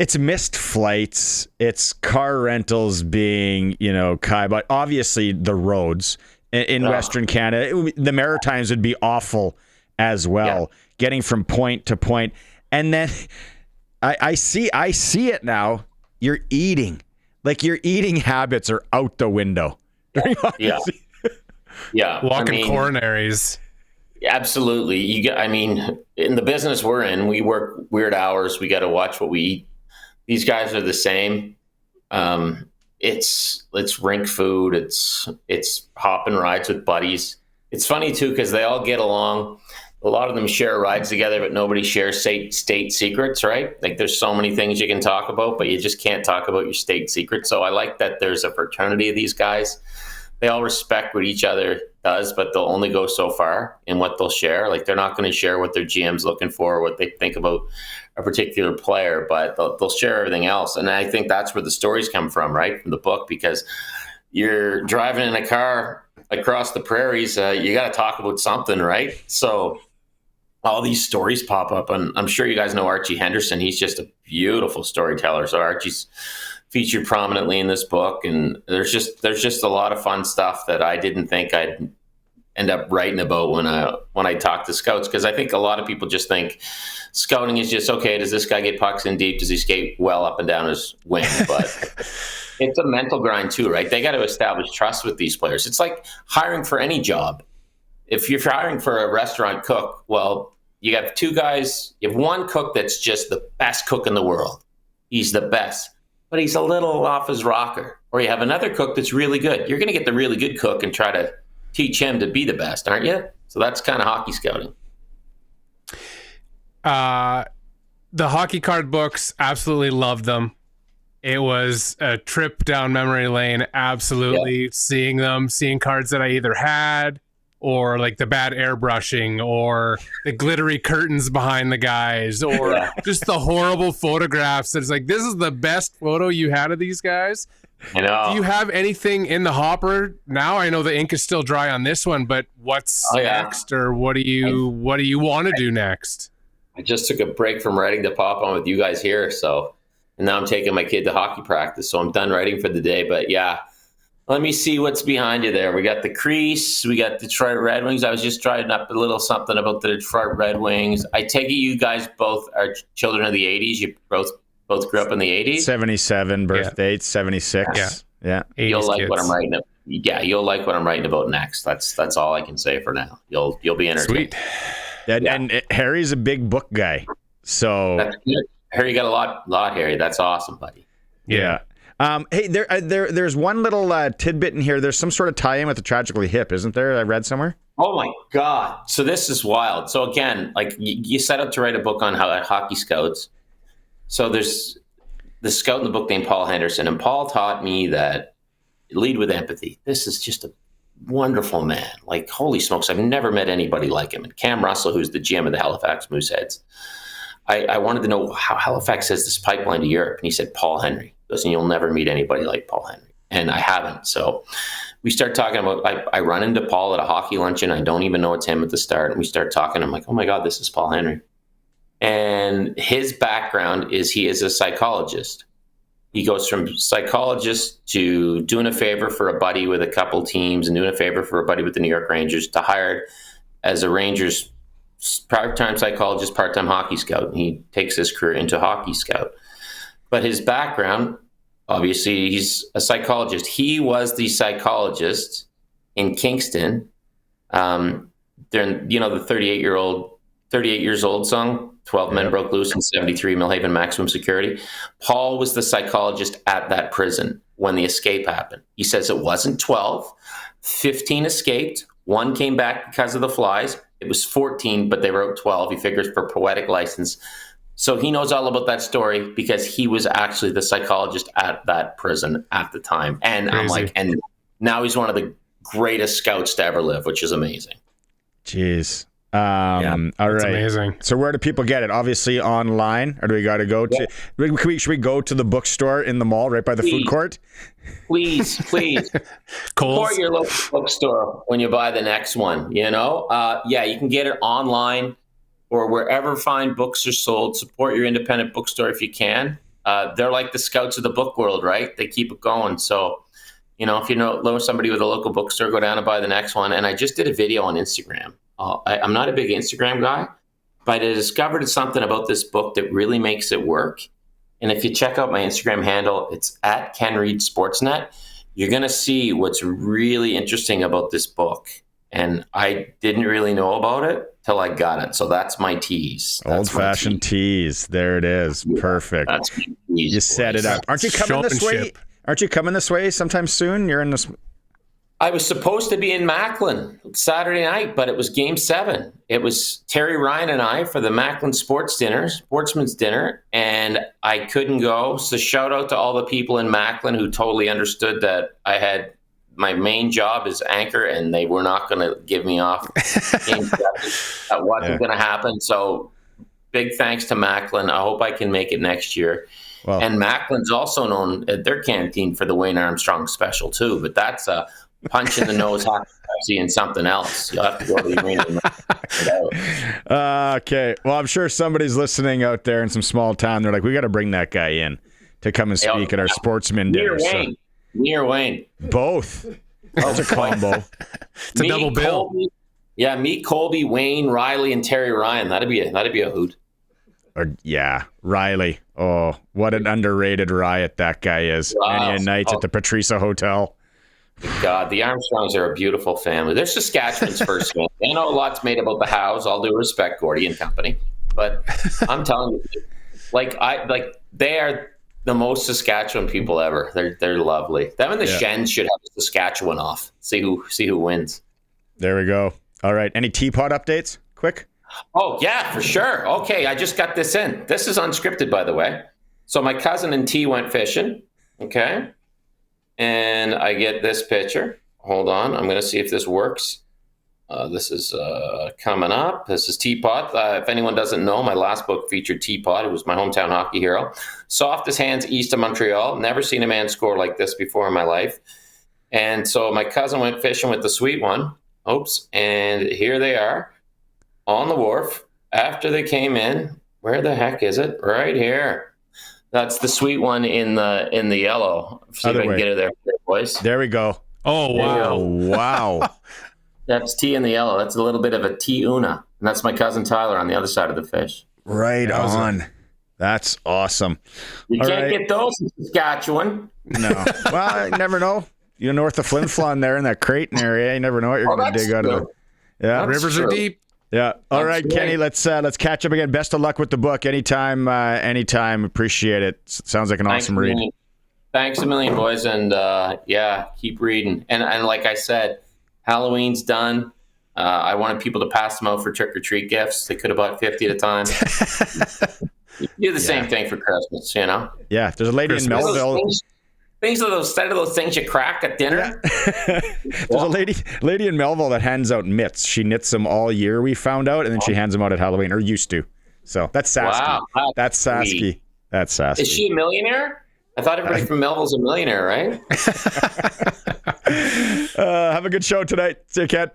It's missed flights. It's car rentals being, but obviously the roads in Western Canada, the Maritimes would be awful as well, getting from point to point. And then I see it now. You're eating. Like your eating habits are out the window. Yeah. Walking coronaries. Absolutely. In the business we're in, we work weird hours. We got to watch what we eat. These guys are the same. It's rink food. It's hopping rides with buddies. It's funny too, because they all get along. A lot of them share rides together, but nobody shares state secrets, right? Like there's so many things you can talk about, but you just can't talk about your state secrets. So I like that there's a fraternity of these guys. They all respect what each other does, but they'll only go so far in what they'll share. Like they're not going to share what their GM's looking for, or what they think about a particular player, but they'll share everything else. And I think that's where the stories come from, right? From the book, because you're driving in a car across the prairies, you got to talk about something, right? So all these stories pop up, and I'm sure you guys know Archie Henderson. He's just a beautiful storyteller. So Archie's featured prominently in this book, and there's just a lot of fun stuff that I didn't think I'd end up writing about when I talk to scouts, because I think a lot of people just think scouting is just, okay, does this guy get pucks in deep? Does he skate well up and down his wing? But it's a mental grind too, right? They got to establish trust with these players. It's like hiring for any job. If you're hiring for a restaurant cook, well, you have two guys. You have one cook that's just the best cook in the world. He's the best, but he's a little off his rocker. Or you have another cook that's really good. You're going to get the really good cook and try to teach him to be the best, aren't you? So that's kind of hockey scouting. The hockey card books, absolutely loved them. It was a trip down memory lane, absolutely. Seeing cards that I either had, or like the bad airbrushing, or the glittery curtains behind the guys, or just the horrible photographs. It's like, this is the best photo you had of these guys. I know. Do you have anything in the hopper now? I know the ink is still dry on this one, but what's next, or what do you want to do next? I just took a break from writing to pop on with you guys here, and now I'm taking my kid to hockey practice, so I'm done writing for the day. But yeah, let me see what's behind you there. We got the crease, we got Detroit Red Wings. I was just trying up a little something about the Detroit Red Wings. I take it you guys both are children of the 80s. You both grew up in the 80s. 77 birth dates, 76. Yeah. You'll like kids. what I'm writing. Yeah, you'll like what I'm writing about next. That's all I can say for now. You'll be entertained. Sweet. And Harry's a big book guy, so That's good. Harry, you got a lot, Harry. That's awesome, buddy. Yeah. Hey, there's one little tidbit in here. There's some sort of tie-in with the Tragically Hip, isn't there? I read somewhere. Oh my God! So this is wild. So again, like you set up to write a book on hockey scouts. So there's the scout in the book named Paul Henderson, and Paul taught me that lead with empathy. This is just a wonderful man. Like, holy smokes, I've never met anybody like him. And Cam Russell, who's the GM of the Halifax Mooseheads, I wanted to know how Halifax has this pipeline to Europe. And he said, Paul Henry. He goes, and you'll never meet anybody like Paul Henry. And I haven't. So we start talking about, I run into Paul at a hockey luncheon. I don't even know it's him at the start. And we start talking. I'm like, oh my God, this is Paul Henry. And his background is he is a psychologist. He goes from psychologist to doing a favor for a buddy with a couple teams and doing a favor for a buddy with the New York Rangers to hired as a Rangers part-time psychologist, part-time hockey scout. He takes his career into hockey scout. But his background, obviously, he's a psychologist. He was the psychologist in Kingston during, the 38 years old song, 12 men broke loose in 73, Millhaven maximum security. Paul was the psychologist at that prison when the escape happened. He says it wasn't 12, 15 escaped, one came back because of the flies. It was 14, but they wrote 12. He figures for poetic license. So he knows all about that story because he was actually the psychologist at that prison at the time. And Crazy. I'm like, and now he's one of the greatest scouts to ever live, which is amazing. Jeez. All right. Amazing. So where do people get it? Obviously online, or do we got to go to? Should we go to the bookstore in the mall right by the food court? Please. Support your local bookstore when you buy the next one. You can get it online or wherever fine books are sold. Support your independent bookstore if you can. They're like the scouts of the book world, right? They keep it going. So, if you know somebody with a local bookstore, go down and buy the next one. And I just did a video on Instagram. I'm not a big Instagram guy, but I discovered something about this book that really makes it work. And if you check out my Instagram handle, it's at Ken Reid Sportsnet. You're going to see what's really interesting about this book. And I didn't really know about it till I got it. So that's my tease. Old-fashioned tease. There it is. Yeah, perfect. That's my tease, you set it up. Aren't you coming this way? Aren't you coming this way sometime soon? You're in this. I was supposed to be in Macklin Saturday night, but it was Game 7. It was Terry Ryan and I for the Macklin Sportsman's Dinner, and I couldn't go. So shout out to all the people in Macklin who totally understood that I had my main job as anchor, and they were not going to give me off Game 7. That wasn't going to happen. So big thanks to Macklin. I hope I can make it next year. Well, and Macklin's also known at their canteen for the Wayne Armstrong special too, but that's a punch in the nose, Pepsi, and something else. You'll have to go to the arena. Okay. Well, I'm sure somebody's listening out there in some small town. They're like, we got to bring that guy in to come and speak at our sportsman dinner. Me or Wayne. Both. That's a combo. It's a double bill. Meet Colby, Wayne, Riley, and Terry Ryan. That'd be a hoot. Yeah, Riley. Oh, what an underrated riot that guy is. Wow. Many nights at the Patricia Hotel. God, the Armstrongs are a beautiful family. They're Saskatchewan's first family. I know a lot's made about the Hows. All due respect, Gordy and company, but I'm telling you, they are the most Saskatchewan people ever. They're lovely. Them and the Shens should have Saskatchewan off. See who wins. There we go. All right. Any teapot updates? Quick. Oh yeah, for sure. Okay, I just got this in. This is unscripted, by the way. So my cousin and T went fishing. Okay. And I get this picture. Hold on. I'm going to see if this works. This is coming up. This is Teapot. If anyone doesn't know, my last book featured Teapot. It was my hometown hockey hero. Soft as hands east of Montreal. Never seen a man score like this before in my life. And so my cousin went fishing with the sweet one. Oops. And here they are on the wharf after they came in. Where the heck is it? Right here. That's the sweet one in the yellow. See if I can get it there, boys. There we go. Oh, wow. Wow. That's T in the yellow. That's a little bit of a T una. And that's my cousin Tyler on the other side of the fish. Right on. That's awesome. You can't get those in Saskatchewan. No. Well, I never know. You're north of Flin Flon there in that Creighton area. You never know what you're going to dig out of there. Yeah. Rivers are deep. Yeah. All right, Kenny, let's catch up again. Best of luck with the book. Anytime. Appreciate it. Sounds like an awesome read. Thanks a million, boys. And keep reading. And like I said, Halloween's done. I wanted people to pass them out for trick-or-treat gifts. They could have bought 50 at a time. Do the same thing for Christmas, you know? Yeah. There's a lady in Melville. Things are those things you crack at dinner. Yeah. There's a lady in Melville that hands out mitts. She knits them all year, we found out, and then she hands them out at Halloween, or used to. So that's Sasky. Wow, that's Sasky. That's Sasky. Is she a millionaire? I thought everybody from Melville's a millionaire, right? Have a good show tonight. See you, Ken.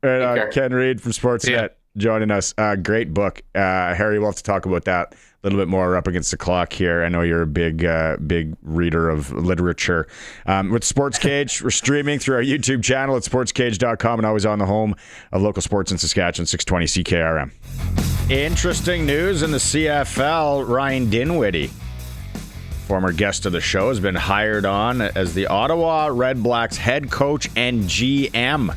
Right, Ken Reid from Sportsnet joining us. Great book. Harry, we'll have to talk about that a little bit more up against the clock here. I know you're a big reader of literature. With SportsCage, we're streaming through our YouTube channel at sportscage.com and always on the home of local sports in Saskatchewan, 620 CKRM. Interesting news in the CFL. Ryan Dinwiddie, former guest of the show, has been hired on as the Ottawa Red Blacks head coach and GM.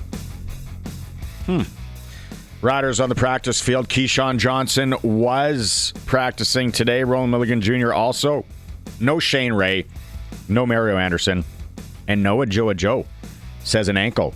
Riders on the practice field. Keyshawn Johnson was practicing today. Roland Milligan Jr. also. No Shane Ray. No Mario Anderson. And no Ajoa Joe. Says an ankle.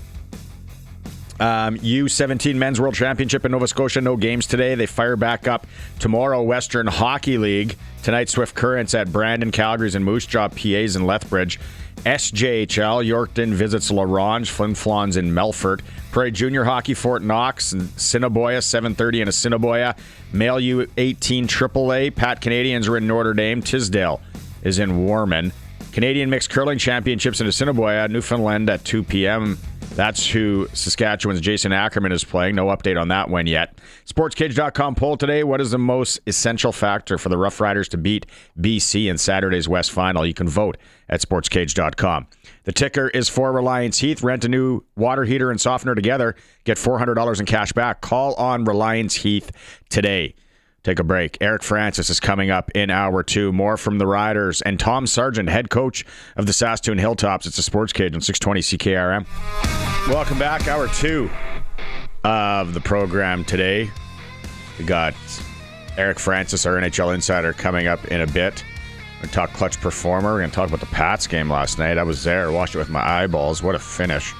U17 Men's World Championship in Nova Scotia. No games today. They fire back up tomorrow. Western Hockey League. Tonight, Swift Currents at Brandon, Calgary's, and Moose Jaw, PA's in Lethbridge. SJHL, Yorkton visits La Ronge, Flin Flons in Melfort. Prairie Junior Hockey, Fort Knox, and Assiniboia, 7:30 in Assiniboia. Male U18 AAA, Pat Canadians are in Notre Dame. Tisdale is in Warman. Canadian Mixed Curling Championships in Assiniboia, Newfoundland at 2 p.m. That's who Saskatchewan's Jason Ackerman is playing. No update on that one yet. SportsCage.com poll today. What is the most essential factor for the Rough Riders to beat BC in Saturday's West Final? You can vote at SportsCage.com. The ticker is for Reliance Heath. Rent a new water heater and softener together. Get $400 in cash back. Call on Reliance Heath today. Take a break. Eric Francis is coming up in hour 2. More from the Riders. And Tom Sargeant, head coach of the Saskatoon Hilltops. It's a Sports Cage on 620 CKRM. Welcome back. Hour 2 of the program today. We got Eric Francis, our NHL insider, coming up in a bit. We're going to talk clutch performer. We're going to talk about the Pats game last night. I was there. Watched it with my eyeballs. What a finish.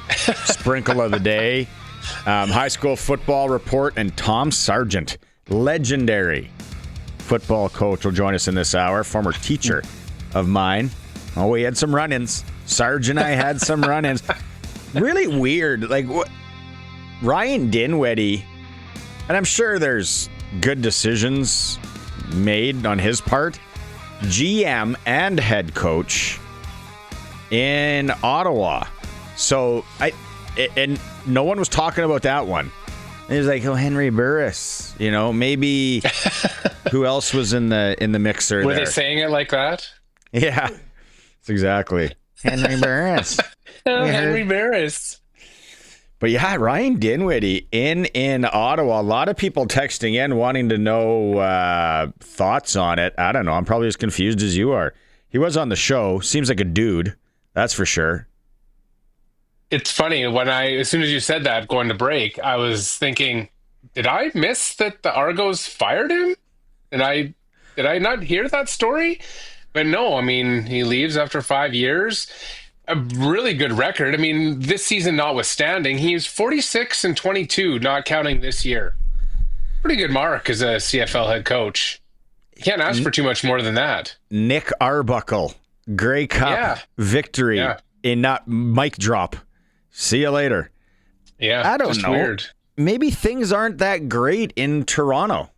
Sprinkle of the day. High school football report. And Tom Sargeant, legendary football coach, will join us in this hour. Former teacher of mine. Oh, we had some run-ins. Sarge and I had some run-ins. Really weird. Like, Ryan Dinwiddie, and I'm sure there's good decisions made on his part, GM and head coach in Ottawa. So, and no one was talking about that one. It was like, Henry Burris, maybe who else was in the mixer? Were they saying it like that? Yeah, that's exactly Henry Burris. Henry Burris. But yeah, Ryan Dinwiddie in Ottawa. A lot of people texting in wanting to know thoughts on it. I don't know. I'm probably as confused as you are. He was on the show. Seems like a dude. That's for sure. It's funny as soon as you said that going to break, I was thinking, did I miss that the Argos fired him? Did I not hear that story? But no, I mean, he leaves after 5 years. A really good record. I mean, this season notwithstanding, he's 46-22, not counting this year. Pretty good mark as a CFL head coach. You can't ask for too much more than that. Nick Arbuckle, Grey Cup victory in not mic drop. See you later. Yeah, I don't know. Weird. Maybe things aren't that great in Toronto.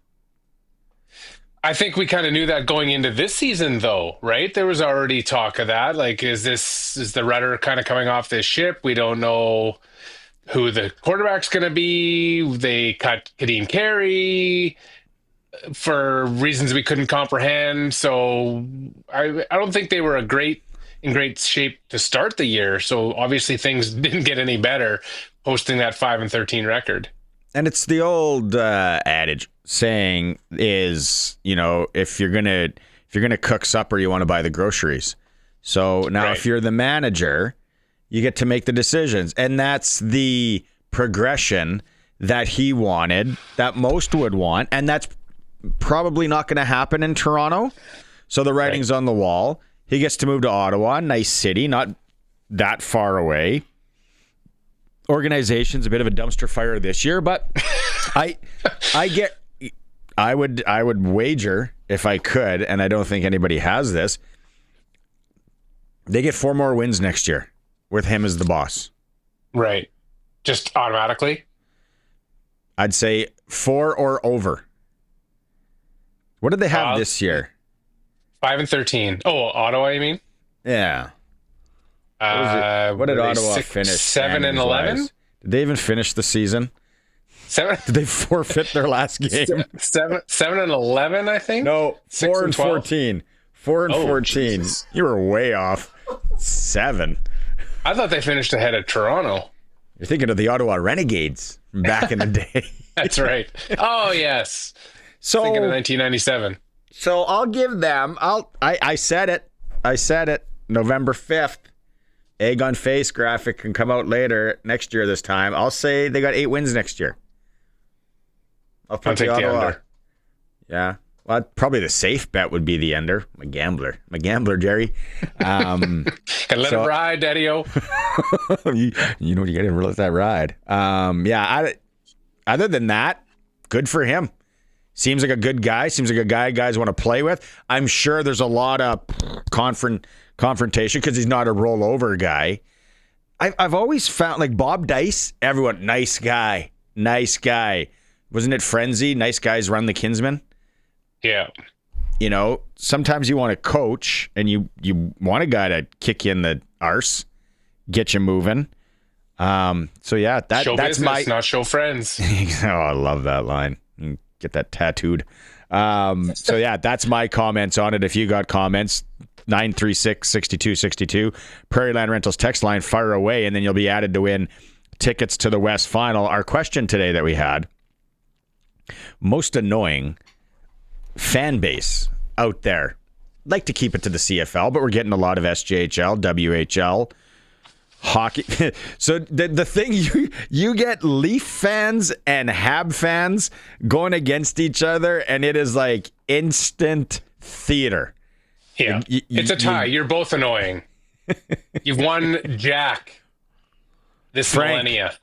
I think we kind of knew that going into this season, though, right? There was already talk of that. Like, is the rudder kind of coming off this ship? We don't know who the quarterback's going to be. They cut Kadeem Carey for reasons we couldn't comprehend. So I don't think they were in great shape to start the year. So obviously things didn't get any better posting that 5-13 record. And it's the old adage saying is, if you're gonna cook supper, you want to buy the groceries. So now if you're the manager, you get to make the decisions. And that's the progression that he wanted, that most would want. And that's probably not going to happen in Toronto. So the writing's on the wall. He gets to move to Ottawa, nice city, not that far away. Organization's a bit of a dumpster fire this year, but I would wager, if I could, and I don't think anybody has this, they get 4 more wins next year with him as the boss. Right. Just automatically? I'd say 4 or over. What did they have this year? 5-13. Oh, Ottawa, you mean? Yeah. What did Ottawa finish? 7-11? Did they even finish the season? 7? Did they forfeit their last game? 7-11, I think. No, 4-14. 4-14. Jesus. You were way off. 7. I thought they finished ahead of Toronto. You're thinking of the Ottawa Renegades from back in the day. That's right. Oh yes. So thinking of 1997. So I'll give them. I said it. November 5th. Egg on face graphic can come out later next year this time. I'll say they got 8 wins next year. I'll take the under. Yeah. Well, probably the safe bet would be the under. I'm a gambler, Jerry. Can let it ride, Daddy-O. you know what, you got to let that ride. Other than that, good for him. Seems like a good guy. Seems like a guy guys want to play with. I'm sure there's a lot of confrontation because he's not a rollover guy. I've always found, like, Bob Dice, everyone, nice guy. Wasn't it Frenzy? Nice guys run the Kinsmen. Yeah. Sometimes you want to coach and you want a guy to kick you in the arse, get you moving. Show that's business, not show friends. Oh, I love that line. Get that tattooed. That's my comments on it. If you got comments, 936-6262, Prairie Land Rentals text line, fire away, and then you'll be added to win tickets to the West Final. Our question today that we had, most annoying fan base out there. Like to keep it to the CFL, but we're getting a lot of SJHL, WHL, hockey. So the thing, you get Leaf fans and Hab fans going against each other, and it is like instant theater. Yeah, it's a tie. You're both annoying. You've won Jack this millennia.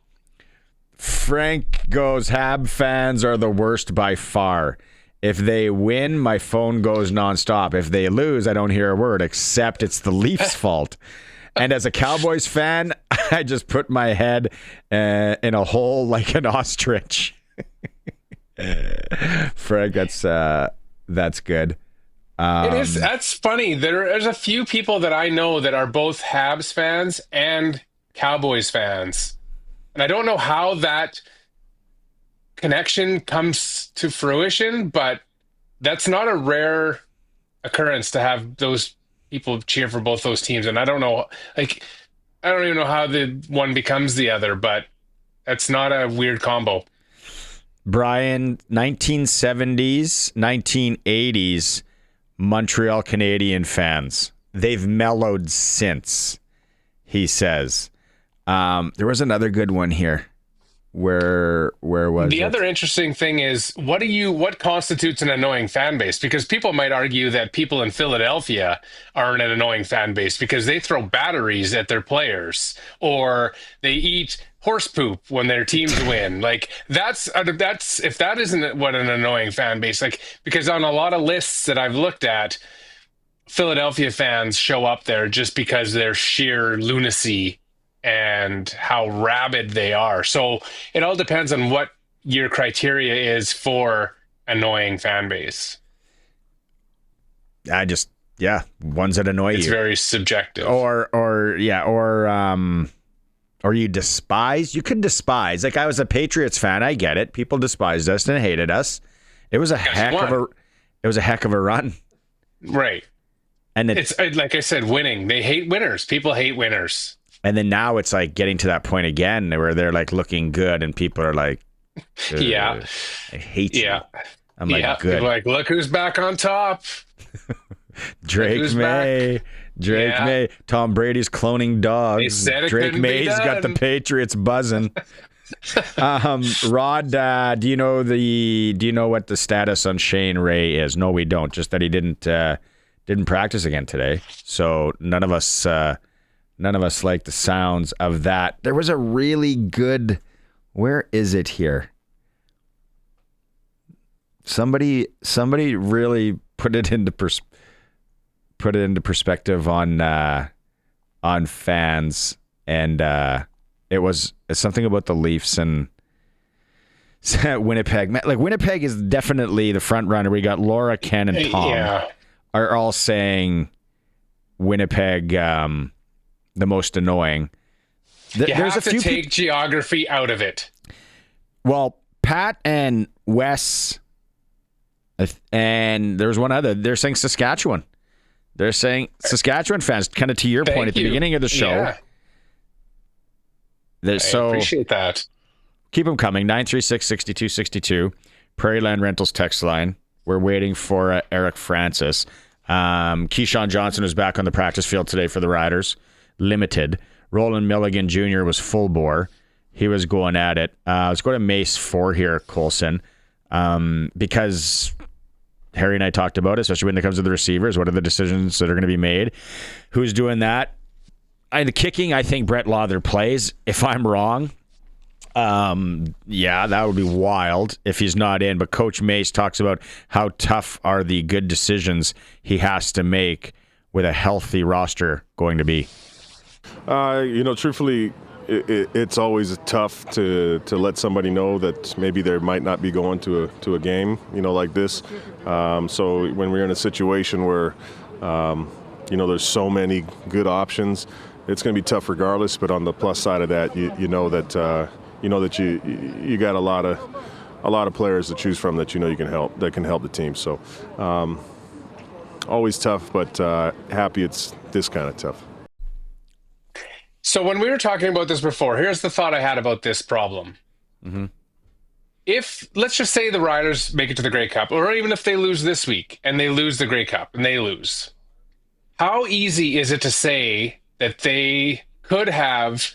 Frank goes, Hab fans are the worst by far. If they win, my phone goes nonstop. If they lose, I don't hear a word, except it's the Leafs' fault. And as a Cowboys fan, I just put my head in a hole like an ostrich. Frank, that's good. It is. That's funny. There's a few people that I know that are both Habs fans and Cowboys fans. And I don't know how that connection comes to fruition, but that's not a rare occurrence to have those people cheer for both those teams. And I don't know, I don't even know how the one becomes the other, but That's not a weird combo. Brian, 1970s, 1980s, Montreal Canadian fans. They've mellowed since, he says. There was another good one here. Where was the it? other interesting thing is what constitutes an annoying fan base? Because people might argue that people in Philadelphia aren't an annoying fan base because they throw batteries at their players or they eat horse poop when their teams win. Like that's if that isn't what an annoying fan base, like, because on a lot of lists that I've looked at, Philadelphia fans show up there just because their sheer lunacy and how rabid they are. So it all depends on what your criteria is for annoying fan base. Ones that annoy It's you. very subjective. Or you despise. You could despise. Like, I was a Patriots fan. I get it. People despised us and hated us. It was a heck of a run. Right. And it's like I said, winning. They hate winners. People hate winners. And then now it's like getting to that point again where they're like looking good and people are like, yeah, I hate you. Yeah. I'm like, yeah. good. People are like, look who's back on top. Drake May. May. Tom Brady's cloning dogs. They said it Drake couldn't be May's got the done. Patriots buzzing. Rod, do you know what the status on Shane Ray is? No, we don't. Just that he didn't practice again today. So none of us like the sounds of that. There was a really good. Where is it here? Somebody really put it into perspective on fans, and it's something about the Leafs and Winnipeg. Like, Winnipeg is definitely the front runner. We got Laura, Ken, and Tom are all saying Winnipeg the most annoying. There's have to take geography out of it. Well, Pat and Wes, and there's one other. They're saying Saskatchewan. They're saying Saskatchewan fans, kind of to your point at the beginning of the show. I appreciate that. Keep them coming. 936-6262. Prairieland Rentals text line. We're waiting for Eric Francis. Keyshawn Johnson was back on the practice field today for the Riders. Limited. Roland Milligan Jr. was full bore. He was going at it. Let's go to Mace 4 here, Colson, because Harry and I talked about it, especially when it comes to the receivers. What are the decisions that are going to be made? Who's doing that? The kicking, I think Brett Lauther plays. If I'm wrong, that would be wild if he's not in. But Coach Mace talks about how tough are the good decisions he has to make with a healthy roster going to be. Truthfully, it's always tough to let somebody know that maybe they might not be going to a game, like this. So when we're in a situation where, there's so many good options, it's going to be tough regardless. But on the plus side of that, you know that got a lot of players to choose from that you can help the team. So always tough, but happy it's this kind of tough. So when we were talking about this before, here's the thought I had about this problem. Mm-hmm. If, let's just say the Riders make it to the Grey Cup, or even if they lose this week and they lose the Grey Cup and they lose, how easy is it to say that they could have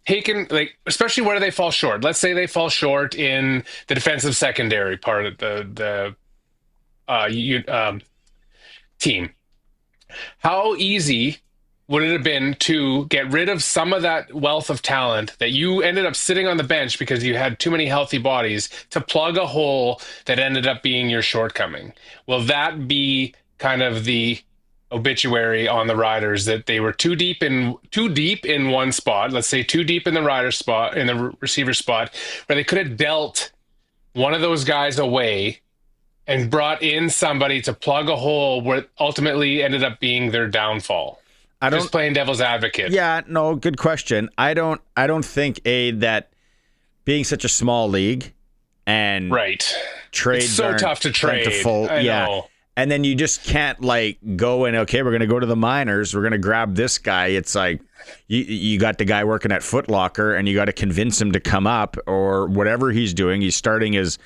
taken, like, especially where they fall short? Let's say they fall short in the defensive secondary part of the team. How easy would it have been to get rid of some of that wealth of talent that you ended up sitting on the bench because you had too many healthy bodies to plug a hole that ended up being your shortcoming? Will that be kind of the obituary on the Riders, that they were too deep in one spot, let's say too deep in the Rider spot, in the receiver spot, where they could have dealt one of those guys away and brought in somebody to plug a hole where ultimately ended up being their downfall? Just playing devil's advocate. Yeah, no, good question. I don't think that being such a small league and right, trades it's so tough to trade. Plentiful, I know. And then you just can't like go and, okay, we're going to go to the minors. We're going to grab this guy. It's like you got the guy working at Foot Locker and you got to convince him to come up or whatever he's doing. He's starting his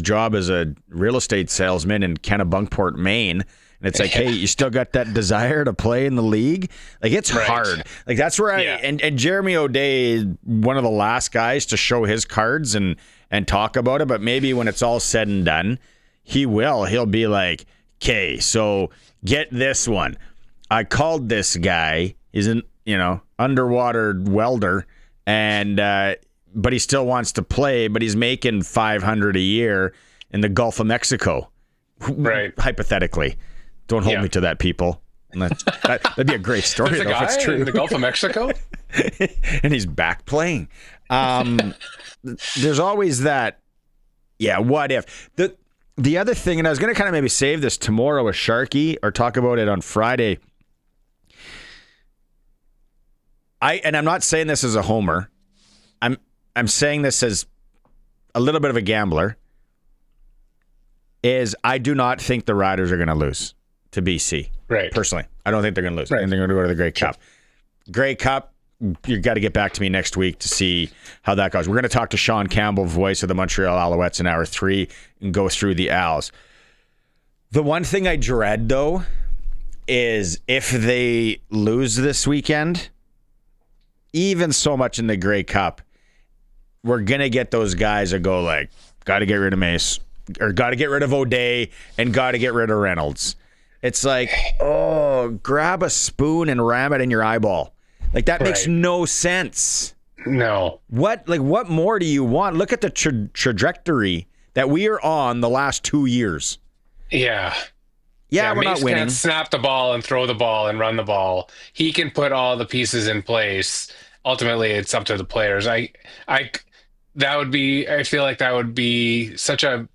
job as a real estate salesman in Kennebunkport, Maine. And it's like, hey, you still got that desire to play in the league? Like, it's hard. Like, that's where and Jeremy O'Day is one of the last guys to show his cards and talk about it. But maybe when it's all said and done, he'll be like, okay, so get this one. I called this guy. He's an underwater welder, and but he still wants to play, but he's making $500 a year in the Gulf of Mexico. Right. Hypothetically. Don't hold me to that, people. That'd be a great story There's a guy if it's true. in the Gulf of Mexico? And he's back playing. There's always that, what if? The other thing, and I was going to kind of maybe save this tomorrow with Sharky or talk about it on Friday. I'm not saying this as a homer. I'm saying this as a little bit of a gambler. Is I do not think the Riders are going to lose to BC. Right. Personally, I don't think they're going to lose. Right. I think they're going to go to the Grey Cup. Grey Cup, you got to get back to me next week to see how that goes. We're going to talk to Sean Campbell, voice of the Montreal Alouettes, in hour 3 and go through the Als. The one thing I dread, though, is if they lose this weekend, even so much in the Grey Cup, we're going to get those guys that go like, got to get rid of Mace, or got to get rid of O'Day, and got to get rid of Reynolds. It's like, grab a spoon and ram it in your eyeball. Like, that makes no sense. No. What more do you want? Look at the trajectory that we are on the last 2 years. Yeah. Yeah, we're Mace not winning. Can't snap the ball and throw the ball and run the ball. He can put all the pieces in place. Ultimately, it's up to the players. I feel like that would be such a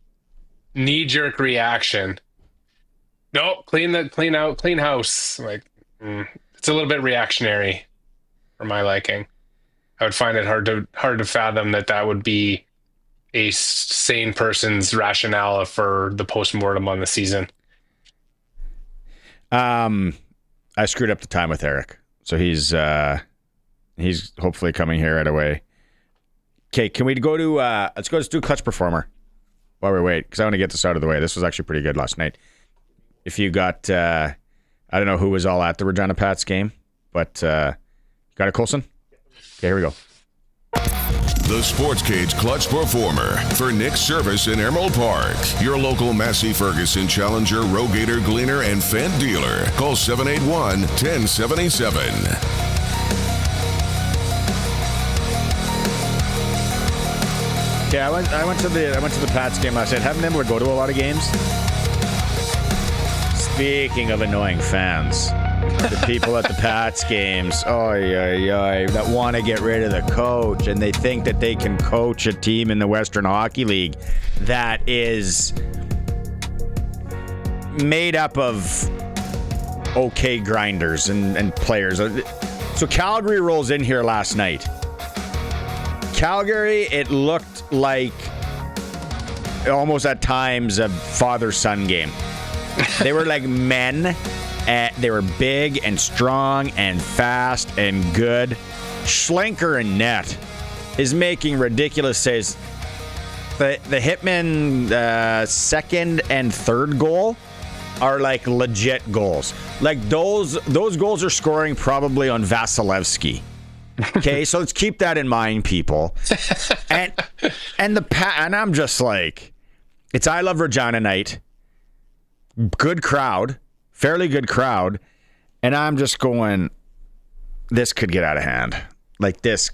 knee-jerk reaction. No, clean house. Like, it's a little bit reactionary for my liking. I would find it hard to fathom that would be a sane person's rationale for the postmortem on the season. I screwed up the time with Eric, so he's hopefully coming here right away. Okay, can we go to let's do Clutch Performer while we wait, because I want to get this out of the way. This was actually pretty good last night. If you got, I don't know who was all at the Regina Pats game, but got it, Colson? Okay, here we go. The SportsCage Clutch Performer for Nick's Service in Emerald Park. Your local Massey Ferguson Challenger, Rogator, Gleaner, and Fendt dealer. Call 781-1077. Okay, I went to the Pats game last night. Haven't been able to go to a lot of games. Speaking of annoying fans, the people at the Pats games, that want to get rid of the coach, and they think that they can coach a team in the Western Hockey League that is made up of okay grinders and players. So Calgary rolls in here last night. Calgary, it looked like almost at times a father-son game. They were like men. They were big and strong and fast and good. Schlenker in net is making ridiculous saves. The Hitman second and third goal are like legit goals. Like those goals are scoring probably on Vasilevsky. Okay, so let's keep that in mind, people. And I'm just like, it's I Love Regina night. Good crowd, fairly good crowd, and I'm just going, this could get out of hand. Like this,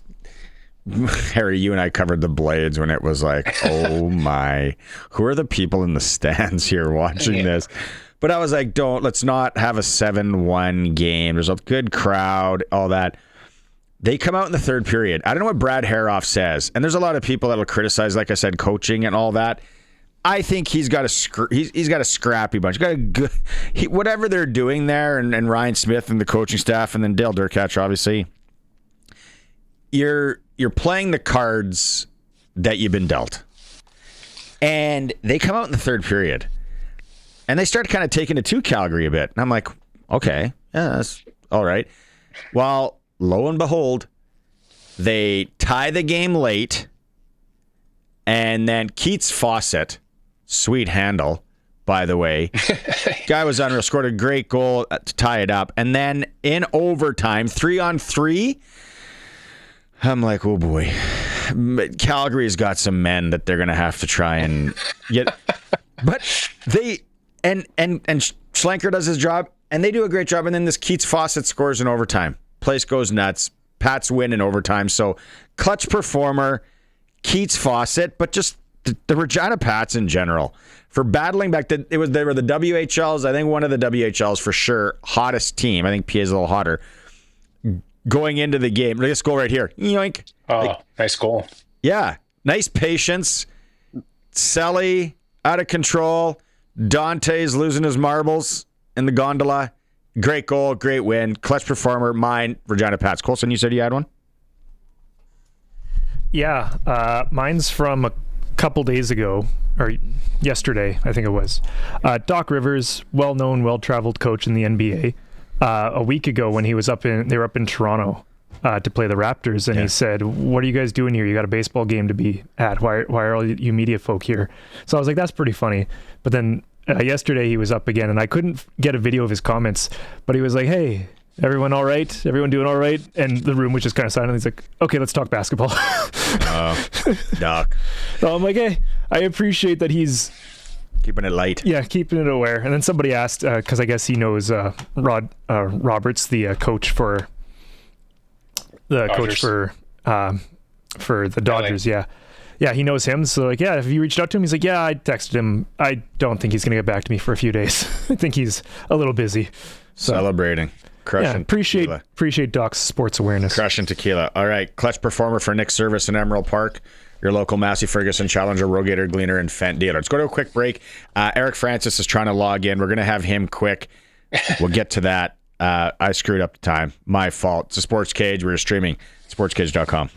Harry, you and I covered the Blades when it was like, oh my, who are the people in the stands here watching this? But I was like, let's not have a 7-1 game. There's a good crowd, all that. They come out in the third period. I don't know what Brad Haroff says, and there's a lot of people that'll criticize, like I said, coaching and all that. I think he's got a scrappy bunch. Got a good whatever they're doing there, and Ryan Smith and the coaching staff, and then Dale Durkatch, obviously. You're playing the cards that you've been dealt, and they come out in the third period, And they start kind of taking it to Calgary a bit. And I'm like, okay, yeah, that's all right. Well, lo and behold, they tie the game late. And then Keats Fawcett, sweet handle, by the way. Guy was unreal, scored a great goal to tie it up. And then in overtime, 3-on-3, I'm like, oh boy. Calgary's got some men that they're going to have to try and get. But they, and Schlenker does his job, and they do a great job. And then this Keats Fawcett scores in overtime. Place goes nuts. Pats win in overtime. So clutch performer, Keats Fawcett, but just the Regina Pats in general for battling back. They were the WHLs. I think one of the WHLs for sure hottest team. I think PA's a little hotter going into the game. Look at this goal right here. Yoink. Oh, nice goal. Yeah, nice patience. Selly out of control. Dante's losing his marbles in the gondola. Great goal, great win. Clutch performer. Mine, Regina Pats. Colson, you said you had one. Yeah, mine's from a couple days ago, or yesterday, I think it was. Doc Rivers, well-known, well-traveled coach in the NBA. A week ago when they were up in Toronto to play the Raptors, and he said, "What are you guys doing here? You got a baseball game to be at. Why are all you media folk here?" So I was like, that's pretty funny. But then yesterday he was up again, and I couldn't get a video of his comments, but he was like, "Hey, everyone all right? Everyone doing all right?" And the room was just kind of silent. He's like, "Okay, let's talk basketball." Doc. So I'm like, hey, I appreciate that he's keeping it light. Yeah, keeping it aware. And then somebody asked, because I guess he knows Roberts, the coach for the Dodgers. Yeah, he knows him. So like, yeah, have you reached out to him? He's like, yeah, I texted him. I don't think he's gonna get back to me for a few days. I think he's a little busy. So, celebrating. Crushing. Yeah, appreciate Doc's sports awareness. Crushing tequila. All right, clutch performer for Nick Service in Emerald Park. Your local Massey Ferguson Challenger, Rogator, Gleaner, and Fent dealer. Let's go to a quick break. Eric Francis is trying to log in. We're going to have him quick. We'll get to that. I screwed up the time. My fault. It's a Sports Cage. We're streaming sportscage.com.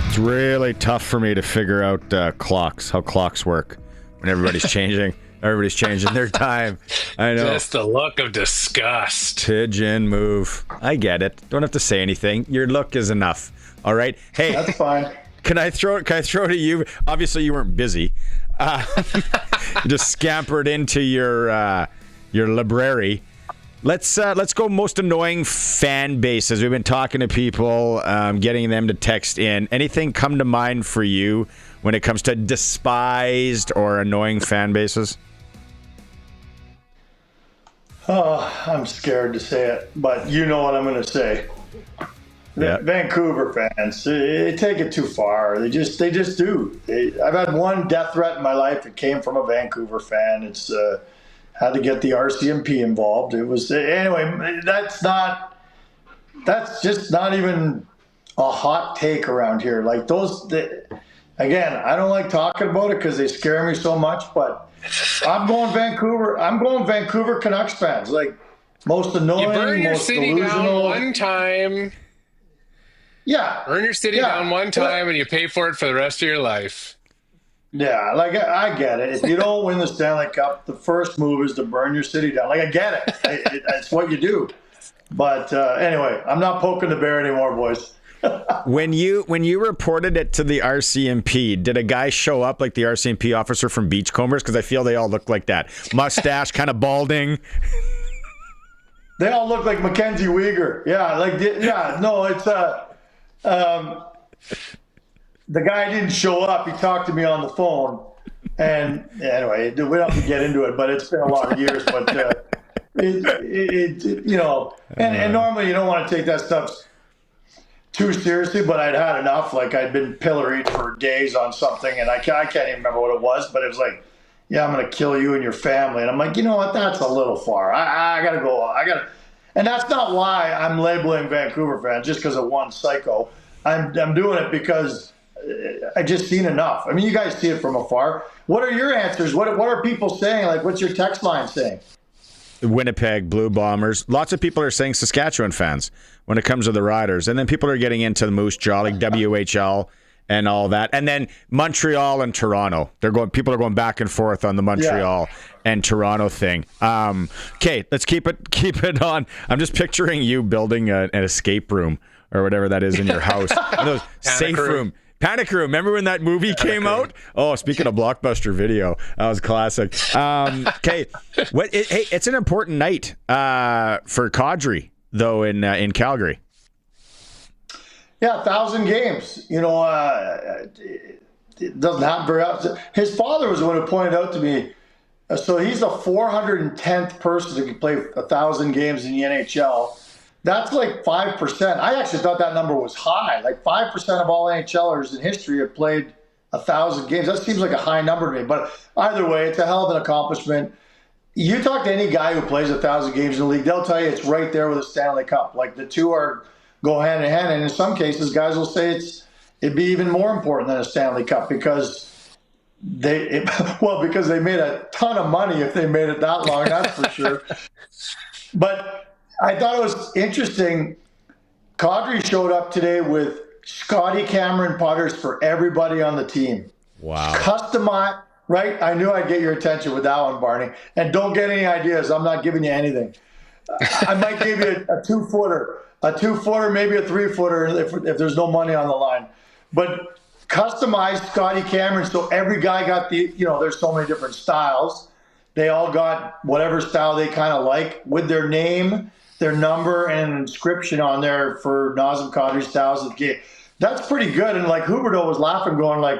It's really tough for me to figure out clocks, how clocks work when everybody's changing. Everybody's changing their time. I know. Just the look of disgust. Pigeon move. I get it. Don't have to say anything. Your look is enough. All right. Hey, that's fine. Can I throw it to you? Obviously, you weren't busy. Just scampered into your library. Let's go most annoying fan bases. We've been talking to people, getting them to text in. Anything come to mind for you when it comes to despised or annoying fan bases? Oh, I'm scared to say it, but you know what I'm going to say. Yeah. Vancouver fans, they take it too far. They just do. I've had one death threat in my life. It came from a Vancouver fan. It's had to get the RCMP involved. It was anyway. That's just not even a hot take around here. Like those. Again, I don't like talking about it because they scare me so much. But I'm going Vancouver. I'm going Vancouver Canucks fans. Like most annoying, you burn your most city delusional. Down one time. Yeah. Burn your city down one time and you pay for it for the rest of your life. Yeah, like I get it. If you don't win the Stanley Cup, the first move is to burn your city down. Like I get it. It's what you do. But anyway, I'm not poking the bear anymore, boys. When you reported it to the RCMP, did a guy show up like the RCMP officer from Beachcombers? Because I feel they all look like that. Mustache, kind of balding. They all look like Mackenzie Weegar. The guy didn't show up. He talked to me on the phone. And anyway, we don't have to get into it, but it's been a lot of years. But, and normally you don't want to take that stuff too seriously, but I'd had enough. Like I'd been pilloried for days on something, and I can't even remember what it was, but it was like, yeah, I'm going to kill you and your family. And I'm like, you know what? That's a little far. I got to go. And that's not why I'm labeling Vancouver fans just because of one psycho. I'm doing it because I just seen enough. I mean, you guys see it from afar. What are your answers? What are people saying? Like, what's your text line saying? Winnipeg Blue Bombers. Lots of people are saying Saskatchewan fans when it comes to the Riders. And then people are getting into the Moose Jaw, like WHL and all that. And then Montreal and Toronto. People are going back and forth on the Montreal and Toronto thing. Okay, let's keep it on. I'm just picturing you building an escape room or whatever that is in your house. Safe room. Panic Room. Remember when that movie came out? Oh, speaking of Blockbuster Video, that was classic. Okay, it's an important night for Kadri, though, in Calgary. Yeah, 1,000 games. You know, it doesn't happen very often. His father was the one who pointed out to me. So he's the 410th person to play 1,000 games in the NHL. That's like 5%. I actually thought that number was high. Like 5% of all NHLers in history have played 1,000 games. That seems like a high number to me. But either way, it's a hell of an accomplishment. You talk to any guy who plays 1,000 games in the league, they'll tell you it's right there with a Stanley Cup. Like the two go hand in hand. And in some cases, guys will say it'd be even more important than a Stanley Cup because they made a ton of money if they made it that long, that's for sure. But I thought it was interesting. Kadri showed up today with Scotty Cameron putters for everybody on the team. Wow. Customized, right? I knew I'd get your attention with that one, Barney. And don't get any ideas. I'm not giving you anything. I might give you a 2-footer, maybe a 3-footer if there's no money on the line. But customized Scotty Cameron, so every guy got there's so many different styles. They all got whatever style they kind of like with their name, their number, and an inscription on there for Nazem Kadri's styles of the game. That's pretty good. And like Huberdeau was laughing, going like,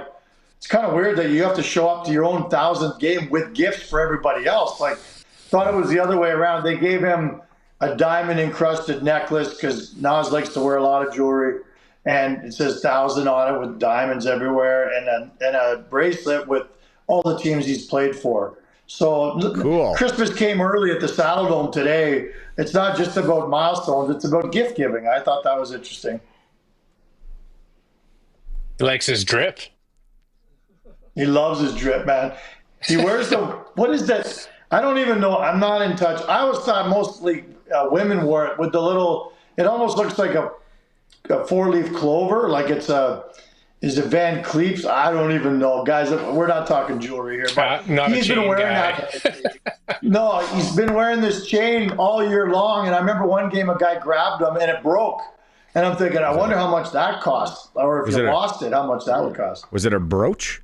it's kind of weird that you have to show up to your own 1,000th game with gifts for everybody else. Like, thought it was the other way around. They gave him a diamond-encrusted necklace because Naz likes to wear a lot of jewelry. And it says 1,000 on it with diamonds everywhere, and a bracelet with all the teams he's played for. So cool. Christmas came early at the Saddle Dome today. It's not just about milestones, it's about gift giving. I thought that was interesting. He likes his drip. He loves his drip, man. He wears what is that? I don't even know. I'm not in touch. I always thought mostly women wore it with the little, it almost looks like a 4-leaf clover, like is it Van Cleef's? I don't even know, guys. We're not talking jewelry here, but he's been wearing that. No, he's been wearing this chain all year long. And I remember one game a guy grabbed him and it broke. And I'm thinking, I wonder how much that cost, or if you lost it, how much that would cost. Was it a brooch?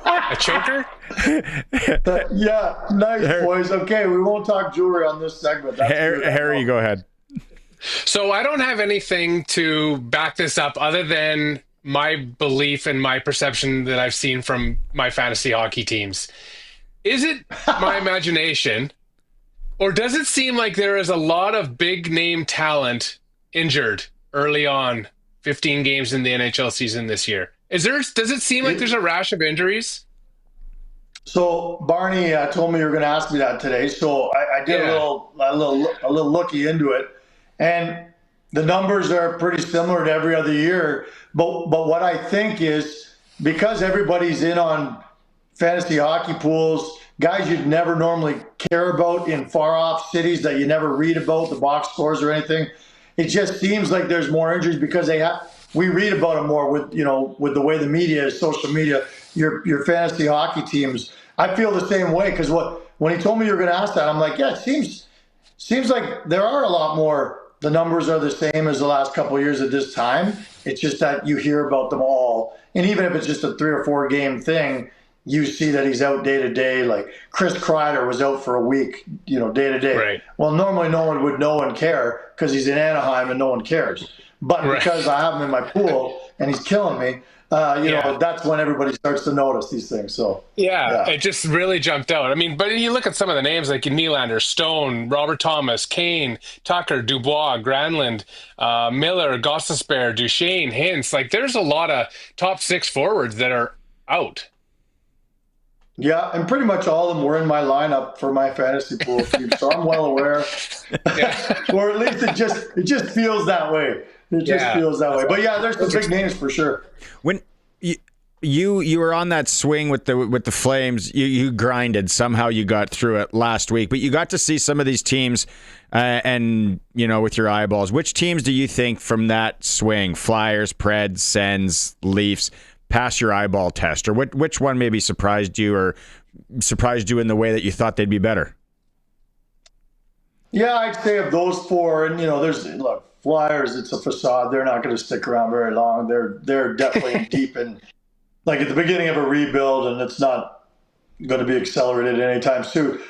A choker? Yeah, nice, boys. Okay, we won't talk jewelry on this segment. Harry, go ahead. So I don't have anything to back this up other than my belief and my perception that I've seen from my fantasy hockey teams. Is it my imagination, or does it seem like there is a lot of big name talent injured early on, 15 games in the NHL season this year? Does it seem like there's a rash of injuries? So Barney told me you were going to ask me that today. So I did a little looky into it. And the numbers are pretty similar to every other year. But what I think is, because everybody's in on fantasy hockey pools, guys you'd never normally care about in far-off cities that you never read about, the box scores or anything, it just seems like there's more injuries because we read about them more with the way the media is, social media, your fantasy hockey teams. I feel the same way because when he told me you were going to ask that, I'm like, yeah, it seems like there are a lot more. The numbers are the same as the last couple of years at this time. It's just that you hear about them all. And even if it's just a 3 or 4 game thing, you see that he's out day to day. Like Chris Kreider was out for a week, day to day. Right. Well, normally no one would know and care because he's in Anaheim and no one cares. But because I have him in my pool and he's killing me, that's when everybody starts to notice these things. So it just really jumped out. I mean, but you look at some of the names like Nylander, Stone, Robert Thomas, Kane, Tucker, Dubois, Granlund, Miller, Gostisbehere, Duchesne, Hintz. Like there's a lot of top 6 forwards that are out. Yeah, and pretty much all of them were in my lineup for my fantasy pool team, so I'm well aware. Or at least it just feels that way. It just feels that way. But yeah, there's some big names for sure. When you were on that swing with the Flames, you grinded. Somehow you got through it last week, but you got to see some of these teams And, with your eyeballs, which teams do you think from that swing, Flyers, Preds, Sens, Leafs, pass your eyeball test? Or which one maybe surprised you in the way that you thought they'd be better? Yeah, I'd say of those four, and Flyers, it's a facade. They're not going to stick around very long. They're definitely deep in, at the beginning of a rebuild, and it's not going to be accelerated anytime soon.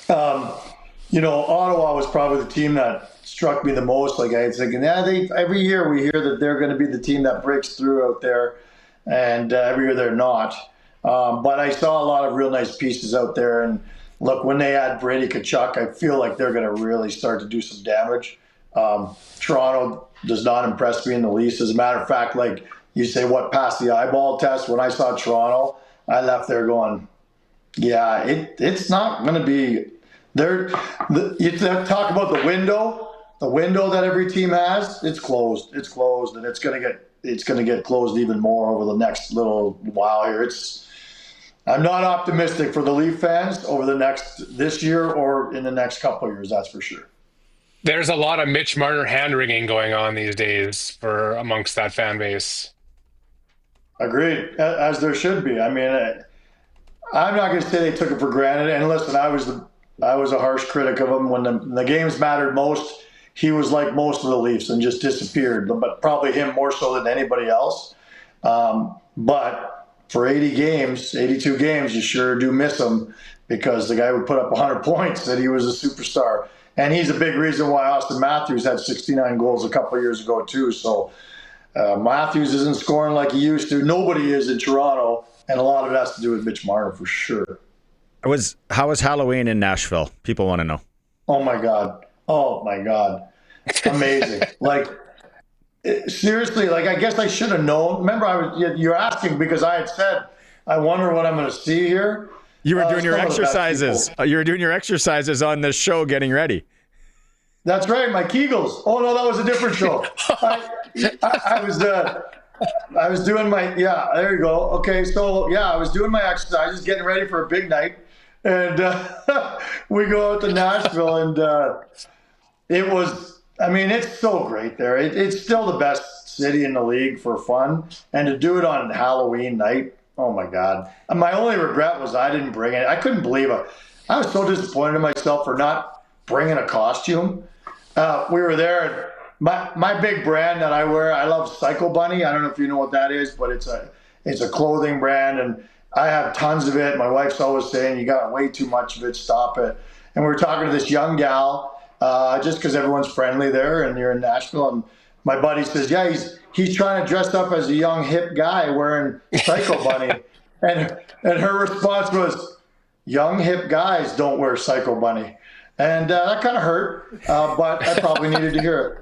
Ottawa was probably the team that struck me the most. I was thinking, every year we hear that they're going to be the team that breaks through out there, and every year they're not. But I saw a lot of real nice pieces out there, and look, when they add Brady Tkachuk, I feel like they're going to really start to do some damage. Toronto does not impress me in the least. As a matter of fact, like you say, what passed the eyeball test? When I saw Toronto, I left there going, yeah, it's not going to be there. You talk about the window that every team has. It's closed, and it's going to get closed even more over the next little while here. I'm not optimistic for the Leaf fans over this year or in the next couple of years. That's for sure. There's a lot of Mitch Marner hand-wringing going on these days amongst that fan base. Agreed, as there should be. I mean, I'm not going to say they took it for granted. And listen, I was a harsh critic of him when the games mattered most. He was like most of the Leafs and just disappeared, but probably him more so than anybody else. But for 82 games, you sure do miss him, because the guy would put up 100 points, that he was a superstar. And he's a big reason why Austin Matthews had 69 goals a couple of years ago, too. So Matthews isn't scoring like he used to. Nobody is in Toronto. And a lot of it has to do with Mitch Marner, for sure. How was Halloween in Nashville? People want to know. Oh, my God. Amazing. Seriously, I guess I should have known. Remember, you're asking because I had said, I wonder what I'm going to see here. You were doing your exercises. You were doing your exercises on this show, getting ready. That's right, my Kegels. Oh no, that was a different show. I was doing my there you go. Okay, so I was doing my exercises, getting ready for a big night, and we go out to Nashville, and it was. I mean, it's so great there. It's still the best city in the league for fun, and to do it on Halloween night. Oh my God! My only regret was I didn't bring it. I couldn't believe it. I was so disappointed in myself for not bringing a costume. We were there. My big brand that I wear, I love Psycho Bunny. I don't know if you know what that is, but it's a clothing brand, and I have tons of it. My wife's always saying, "You got way too much of it. Stop it." And we were talking to this young gal, just because everyone's friendly there, and you're in Nashville, and my buddy says, "Yeah, he's trying to dress up as a young hip guy wearing Psycho Bunny," and her response was, "Young hip guys don't wear Psycho Bunny," and that kind of hurt, but I probably needed to hear it.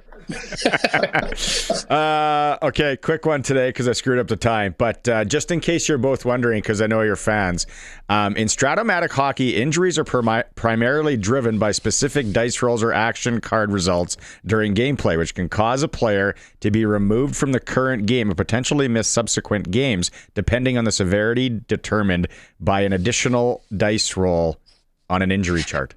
Okay, quick one today because I screwed up the time. But just in case you're both wondering, because I know you're fans, in Stratomatic hockey, injuries are primarily driven by specific dice rolls or action card results during gameplay, which can cause a player to be removed from the current game and potentially miss subsequent games, depending on the severity determined by an additional dice roll on an injury chart.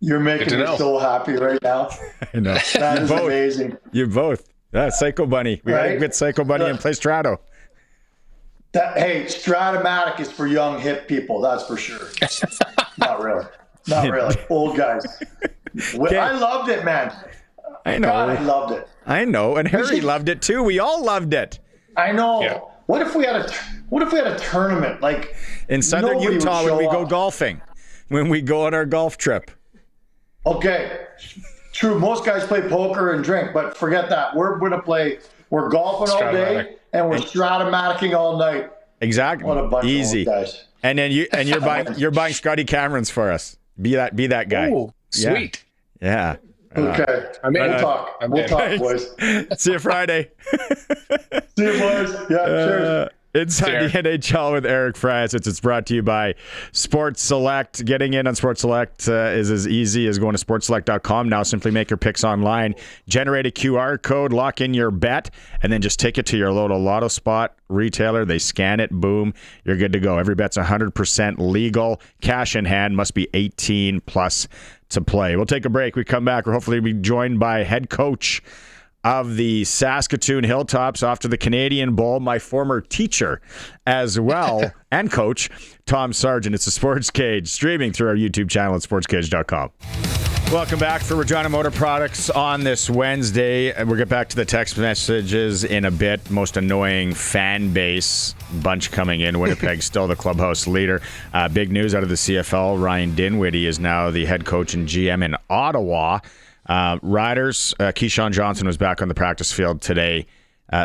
You're making me so happy right now. I know. That is amazing. You both. Psycho Bunny. We got to get Psycho Bunny and play Strato. Hey, Stratomatic is for young, hip people. That's for sure. Not really. Old guys. I loved it, man. I know. God, I loved it. I know. And Harry loved it, too. We all loved it. I know. Yeah. What if we had a tournament? In southern Utah when we go golfing. When we go on our golf trip. Okay, true. Most guys play poker and drink, but forget that. We're going to play. We're golfing all day, and we're Stratomaticing all night. Exactly. What a bunch Easy. of old guys. And then you're buying Scotty Camerons for us. Be that guy. Ooh, sweet. Yeah. Okay. We'll talk. We'll talk, boys. See you Friday. See you, boys. Yeah. Cheers. Inside the NHL with Eric Francis. It's brought to you by Sports Select. Getting in on Sports Select is as easy as going to sportselect.com. Now simply make your picks online, generate a QR code, lock in your bet, and then just take it to your local lotto spot retailer. They scan it, boom, you're good to go. Every bet's 100% legal. Cash in hand, must be 18 plus to play. We'll take a break. We come back. We'll hopefully be joined by head coach of the Saskatoon Hilltops after the Canadian Bowl, my former teacher as well, and coach, Tom Sargeant. It's the Sports Cage, streaming through our YouTube channel at sportscage.com. Welcome back for Regina Motor Products on this Wednesday. We'll get back to the text messages in a bit. Most annoying fan base bunch coming in. Winnipeg still the clubhouse leader. Big news out of the CFL. Ryan Dinwiddie is now the head coach and GM in Ottawa. Riders, Keyshawn Johnson was back on the practice field today.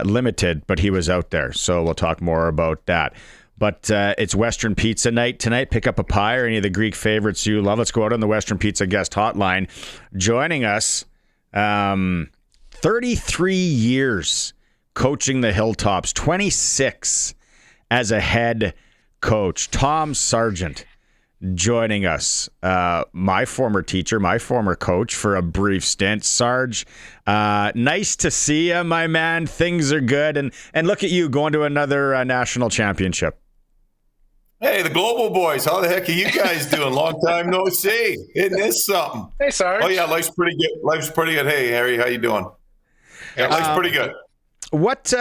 Limited, but he was out there. So we'll talk more about that. But it's Western Pizza night tonight. Pick up a pie or any of the Greek favorites you love. Let's go out on the Western Pizza guest hotline. Joining us, 33 years coaching the Hilltops, 26 as a head coach. Tom Sargeant joining us. My former teacher, my former coach for a brief stint. Sarge, nice to see you, my man. Things are good. And look at you going to another national championship. Hey, the Global Boys. How the heck are you guys doing? Long time no see. Isn't this something? Hey, Sarge. Oh, yeah, life's pretty good. Life's pretty good. Hey, Harry, how you doing? Yeah, life's pretty good. What,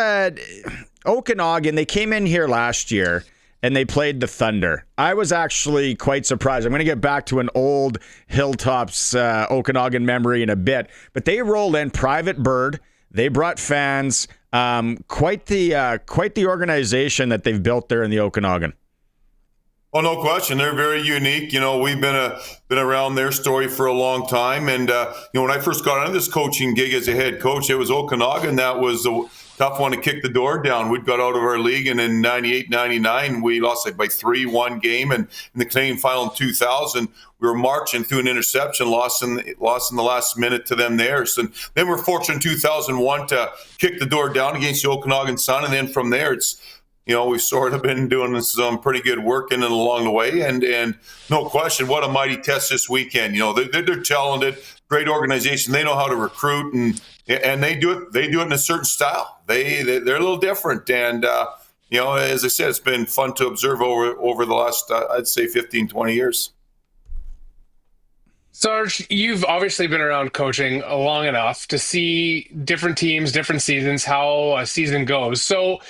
Okanagan, they came in here last year and they played the Thunder. I was actually quite surprised. I'm going to get back to an old Hilltops Okanagan memory in a bit, but they rolled in Private Bird. They brought fans. Quite the organization that they've built there in the Okanagan. Oh, no question. They're very unique. You know, we've been around their story for a long time. And, when I first got into this coaching gig as a head coach, it was Okanagan. That was a tough one to kick the door down. We'd got out of our league, and in 98, 99, we lost by 3-1 game. And in the Canadian final in 2000, we were marching through an interception, lost in the last minute to them there. So then we're fortunate in 2001 to kick the door down against the Okanagan Sun. And then from there, it's, we've sort of been doing some pretty good work in and along the way, and no question, what a mighty test this weekend. They're talented, great organization. They know how to recruit, and they do it. They do it in a certain style. They're a little different, and as I said, it's been fun to observe over the last I'd say 15, 20 years. Sarge, you've obviously been around coaching long enough to see different teams, different seasons, how a season goes. So,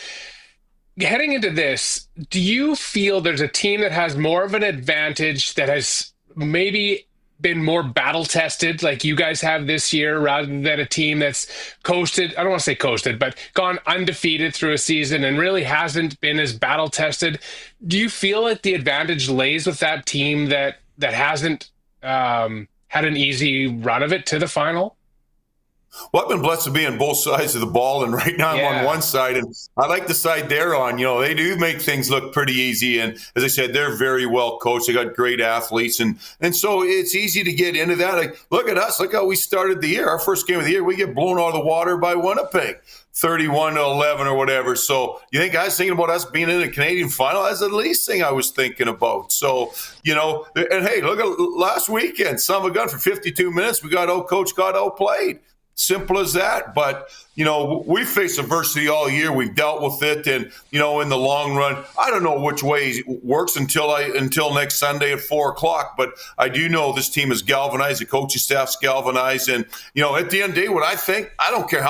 heading into this, do you feel there's a team that has more of an advantage, that has maybe been more battle tested like you guys have this year, rather than a team that's coasted? I don't want to say coasted, but gone undefeated through a season and really hasn't been as battle tested. Do you feel like the advantage lays with that team that hasn't had an easy run of it to the final? Well, I've been blessed to be on both sides of the ball, and right now I'm on one side, and I like the side they're on. They do make things look pretty easy, and as I said, they're very well coached. They got great athletes, and so it's easy to get into that. Like, look at us. Look how we started the year. Our first game of the year, we get blown out of the water by Winnipeg, 31-11 or whatever. So you think I was thinking about us being in a Canadian final? That's the least thing I was thinking about. So, and hey, look at last weekend. Son of a gun, for 52 minutes, we got outcoached, got outplayed. Simple as that. But, we faced adversity all year. We've dealt with it. And, in the long run, I don't know which way it works until next Sunday at 4:00. But I do know this team is galvanized. The coaching staff's galvanized. And, at the end of the day, what I think, I don't care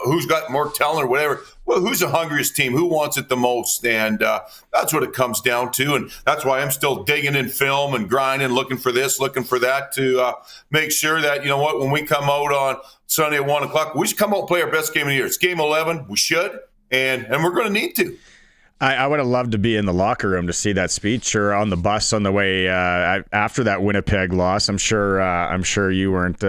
who's got more talent or whatever. Well, who's the hungriest team? Who wants it the most? And that's what it comes down to. And that's why I'm still digging in film and grinding, looking for this, looking for that, to make sure that, when we come out on Sunday at 1:00, we should come out and play our best game of the year. It's game 11. We should, and we're going to need to. I would have loved to be in the locker room to see that speech, or on the bus on the way after that Winnipeg loss. I'm sure you weren't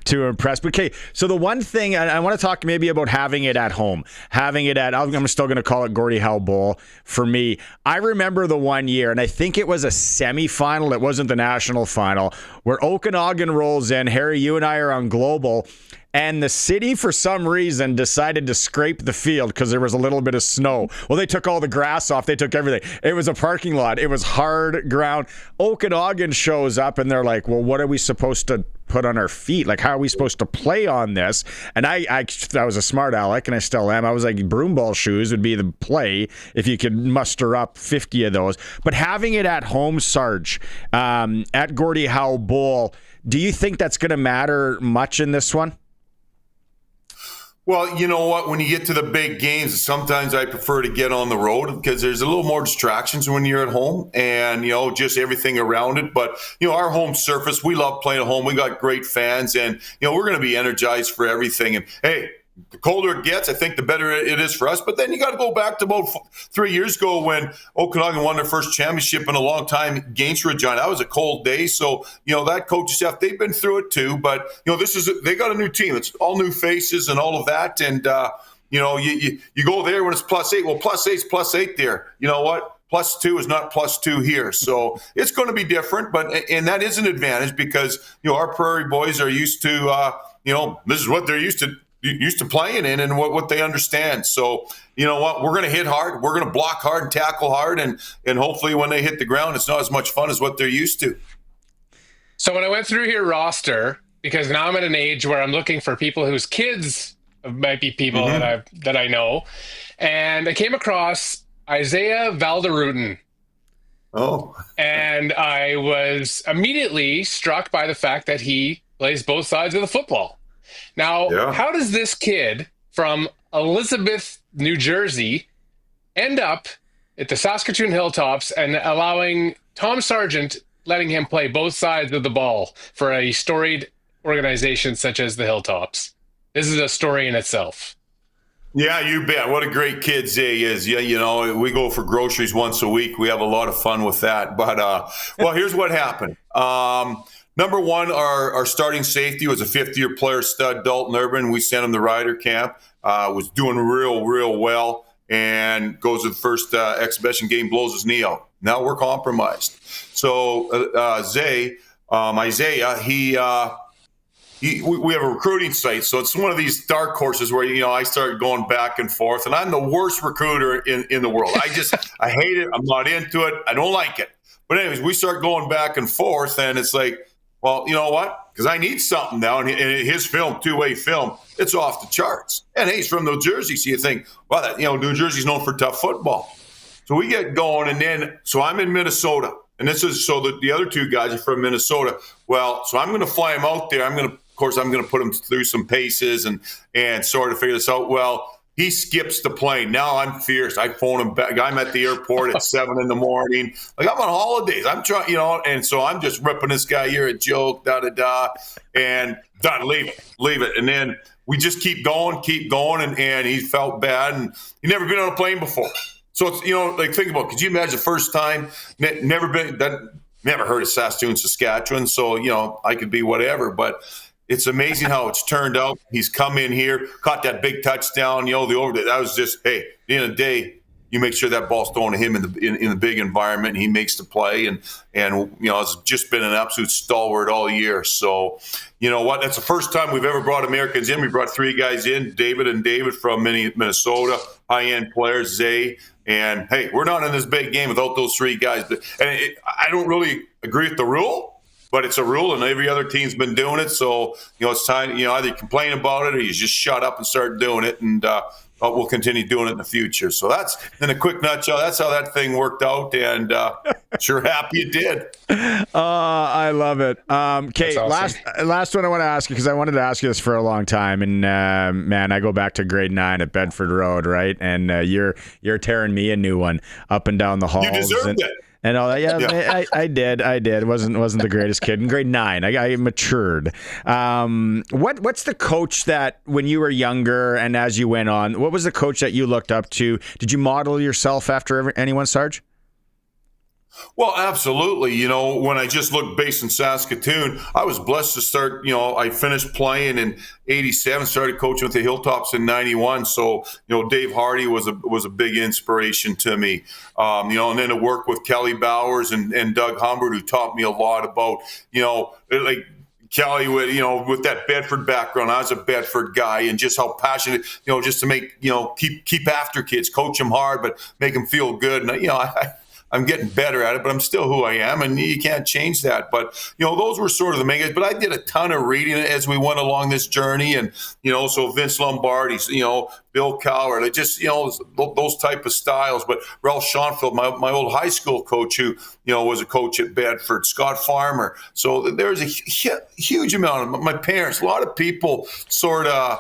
too impressed. But okay, so the one thing I want to talk maybe about having it at home, I'm still going to call it Gordie Howe Bowl for me. I remember the one year, and I think it was a semifinal. It wasn't the national final, where Okanagan rolls in. Harry, you and I are on Global. And the city, for some reason, decided to scrape the field because there was a little bit of snow. Well, they took all the grass off. They took everything. It was a parking lot. It was hard ground. Okanagan shows up, and they're like, well, what are we supposed to put on our feet? Like, how are we supposed to play on this? And I was a smart aleck, and I still am. I was like, broom ball shoes would be the play if you could muster up 50 of those. But having it at home, Sarge, at Gordie Howe Bowl, Do you think that's going to matter much in this one? Well, you know what? When you get to the big games, sometimes I prefer to get on the road because there's a little more distractions when you're at home and, just everything around it. But, our home surface, we love playing at home. We got great fans and, we're going to be energized for everything. And, hey, the colder it gets, I think the better it is for us. But then you got to go back to about 3 years ago when Okanagan won their first championship in a long time against Regina. That was a cold day. So, that coaching staff, they've been through it too. But, they got a new team. It's all new faces and all of that. And, you go there when it's +8. Well, +8 is +8 there. You know what? +2 is not +2 here. So it's going to be different. And that is an advantage because, our Prairie boys are used to, this is what they're used to playing in and what they understand. So, you know what? We're going to hit hard. We're going to block hard and tackle hard. And hopefully when they hit the ground, it's not as much fun as what they're used to. So when I went through your roster, because now I'm at an age where I'm looking for people whose kids might be people that I know. And I came across Isaiah Valderruten. Oh. And I was immediately struck by the fact that he plays both sides of the football. Now, How does this kid from Elizabeth, New Jersey, end up at the Saskatoon Hilltops and allowing Tom Sargeant letting him play both sides of the ball for a storied organization such as the Hilltops? This is a story in itself. Yeah, you bet. What a great kid Zay is. Yeah, we go for groceries once a week. We have a lot of fun with that. But, well, here's what happened. Number one, our starting safety was a fifth-year player, stud, Dalton Urban. We sent him to Ryder Camp. Was doing real well, and goes to the first exhibition game, blows his knee out. Now we're compromised. So Isaiah, we have a recruiting site, so it's one of these dark horses where I start going back and forth, and I'm the worst recruiter in the world. I hate it. I'm not into it. I don't like it. But anyways, we start going back and forth, and it's like, well, you know what? Because I need something now. And his film, two-way film, it's off the charts. And hey, he's from New Jersey, so you think, well, New Jersey's known for tough football. So we get going, and then, so I'm in Minnesota. And this is, so the other two guys are from Minnesota. Well, so I'm going to fly him out there. I'm going to put him through some paces and sort of figure this out. Well, he skips the plane. Now I'm fierce. I phone him back. I'm at the airport at 7 a.m. Like, I'm on holidays. I'm trying, and so I'm just ripping this guy here a joke, and done. Leave it. And then we just keep going, and he felt bad, and he'd never been on a plane before. So it's, think about it. Could you imagine the first time, never heard of Saskatoon, Saskatchewan, so, I could be whatever, but it's amazing how it's turned out. He's come in here, caught that big touchdown, that was just, hey, at the end of the day, you make sure that ball's thrown to him in the big environment, and he makes the play, and it's just been an absolute stalwart all year. So, you know what? That's the first time we've ever brought Americans in. We brought three guys in, David from Minnesota, high-end players, Zay, and hey, we're not in this big game without those three guys. I don't really agree with the rule, but it's a rule, and every other team's been doing it. So, it's time, either complain about it or you just shut up and start doing it, and we'll continue doing it in the future. So that's, in a quick nutshell, that's how that thing worked out, and sure happy it did. I love it. Okay, awesome. last one I want to ask you, because I wanted to ask you this for a long time, and man, I go back to grade 9 at Bedford Road, right? And you're tearing me a new one up and down the halls. You deserved it. And all that, yeah. I did. Wasn't the greatest kid in grade 9. I matured. What's the coach that, when you were younger and as you went on, what was the coach that you looked up to? Did you model yourself after anyone, Sarge? Well, absolutely. When I just looked based in Saskatoon, I was blessed to start, I finished playing in 87, started coaching with the Hilltops in 91. So, Dave Hardy was a big inspiration to me. And then to work with Kelly Bowers and Doug Humbert, who taught me a lot about, like Kelly with that Bedford background. I was a Bedford guy, and just how passionate, just to make, keep after kids, coach them hard, but make them feel good. And, I'm getting better at it, but I'm still who I am, and you can't change that. But, those were sort of the main guys. But I did a ton of reading as we went along this journey. And, so Vince Lombardi, Bill Cowher, just, those type of styles. But Ralph Schoenfeld, my old high school coach who, was a coach at Bedford, Scott Farmer. So there's a huge amount of my parents, a lot of people sort of,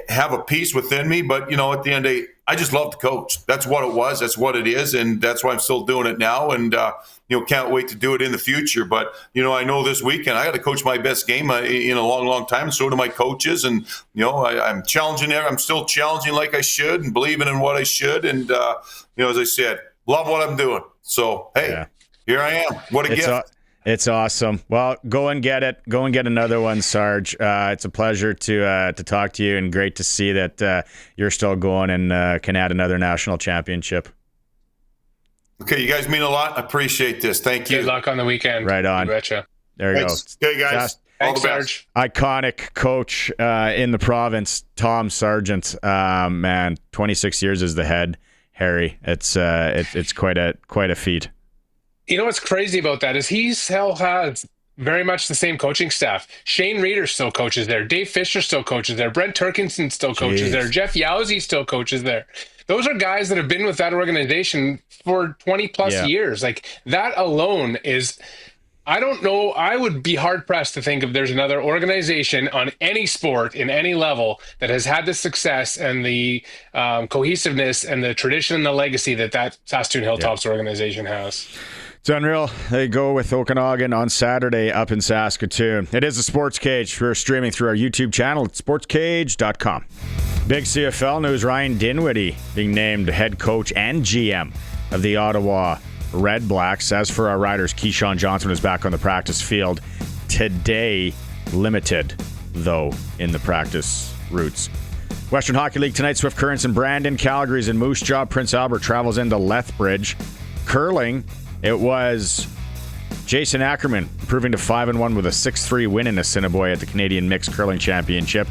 have a piece within me. But, at the end of the day, I just love to coach. That's what it was. That's what it is. And that's why I'm still doing it now. And, can't wait to do it in the future. But, I know this weekend I got to coach my best game in a long, long time. And so do my coaches. And, I'm challenging there. I'm still challenging like I should and believing in what I should. And, as I said, love what I'm doing. So, hey, Here I am. What a gift. It's awesome. Well, go and get it. Go and get another one, Sarge. It's a pleasure to talk to you, and great to see that you're still going and can add another national championship. Okay, you guys mean a lot. I appreciate this. Thank you. Good luck on the weekend. Right on. You betcha. There you go. Okay, guys. Thanks, Sarge. Iconic coach in the province, Tom Sargeant. Man, 26 years as the head, Harry. It's quite a feat. You know what's crazy about that is he still has very much the same coaching staff. Shane Reeder still coaches there. Dave Fisher still coaches there. Brent Turkinson still coaches there. Jeff Yowsey still coaches there. Those are guys that have been with that organization for 20 plus years. Like, that alone is, I don't know, I would be hard pressed to think if there's another organization on any sport in any level that has had the success and the cohesiveness and the tradition and the legacy that Saskatoon Hilltops organization has. It's unreal. They go with Okanagan on Saturday up in Saskatoon. It is the Sports Cage. We're streaming through our YouTube channel at sportscage.com. Big CFL news, Ryan Dinwiddie being named head coach and GM of the Ottawa Red Blacks. As for our Riders, Keyshawn Johnson is back on the practice field today. Limited, though, in the practice routes. Western Hockey League tonight, Swift Currents in Brandon. Calgary's in Moose Jaw. Prince Albert travels into Lethbridge. Curling, it was Jason Ackerman improving to 5-1 with a 6-3 win in Assiniboia at the Canadian Mixed Curling Championship.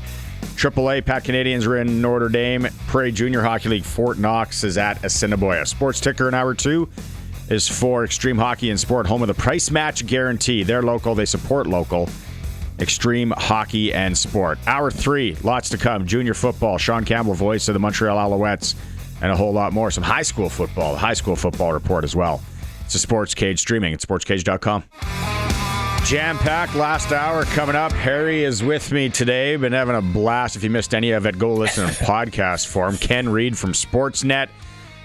AAA, Pat Canadians are in Notre Dame. Prairie Junior Hockey League, Fort Knox is at Assiniboia. Sports Ticker in Hour 2 is for Extreme Hockey and Sport, home of the price match guarantee. They're local, they support local. Extreme Hockey and Sport. Hour 3, lots to come. Junior football, Sean Campbell, voice of the Montreal Alouettes, and a whole lot more. Some high school football, the high school football report as well. It's a Sports Cage streaming at sportscage.com. Jam-packed last hour coming up. Harry is with me today. Been having a blast. If you missed any of it, go listen in podcast form. Ken Reid from Sportsnet,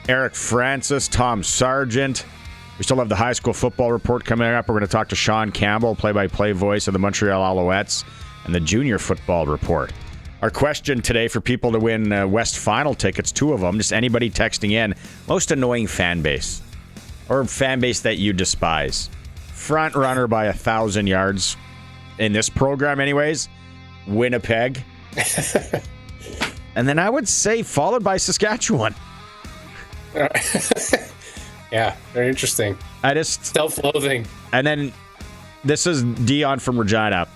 Eric Francis, Tom Sargeant. We still have the high school football report coming up. We're going to talk to Sean Campbell, play-by-play voice of the Montreal Alouettes, and the junior football report. Our question today for people to win West Final tickets, 2 of them, just anybody texting in, most annoying fan base or fan base that you despise. Front runner by 1,000 yards in this program anyways, Winnipeg. And then I would say followed by Saskatchewan. Yeah, very interesting. I just self-loathing. And then this is Dion from Regina.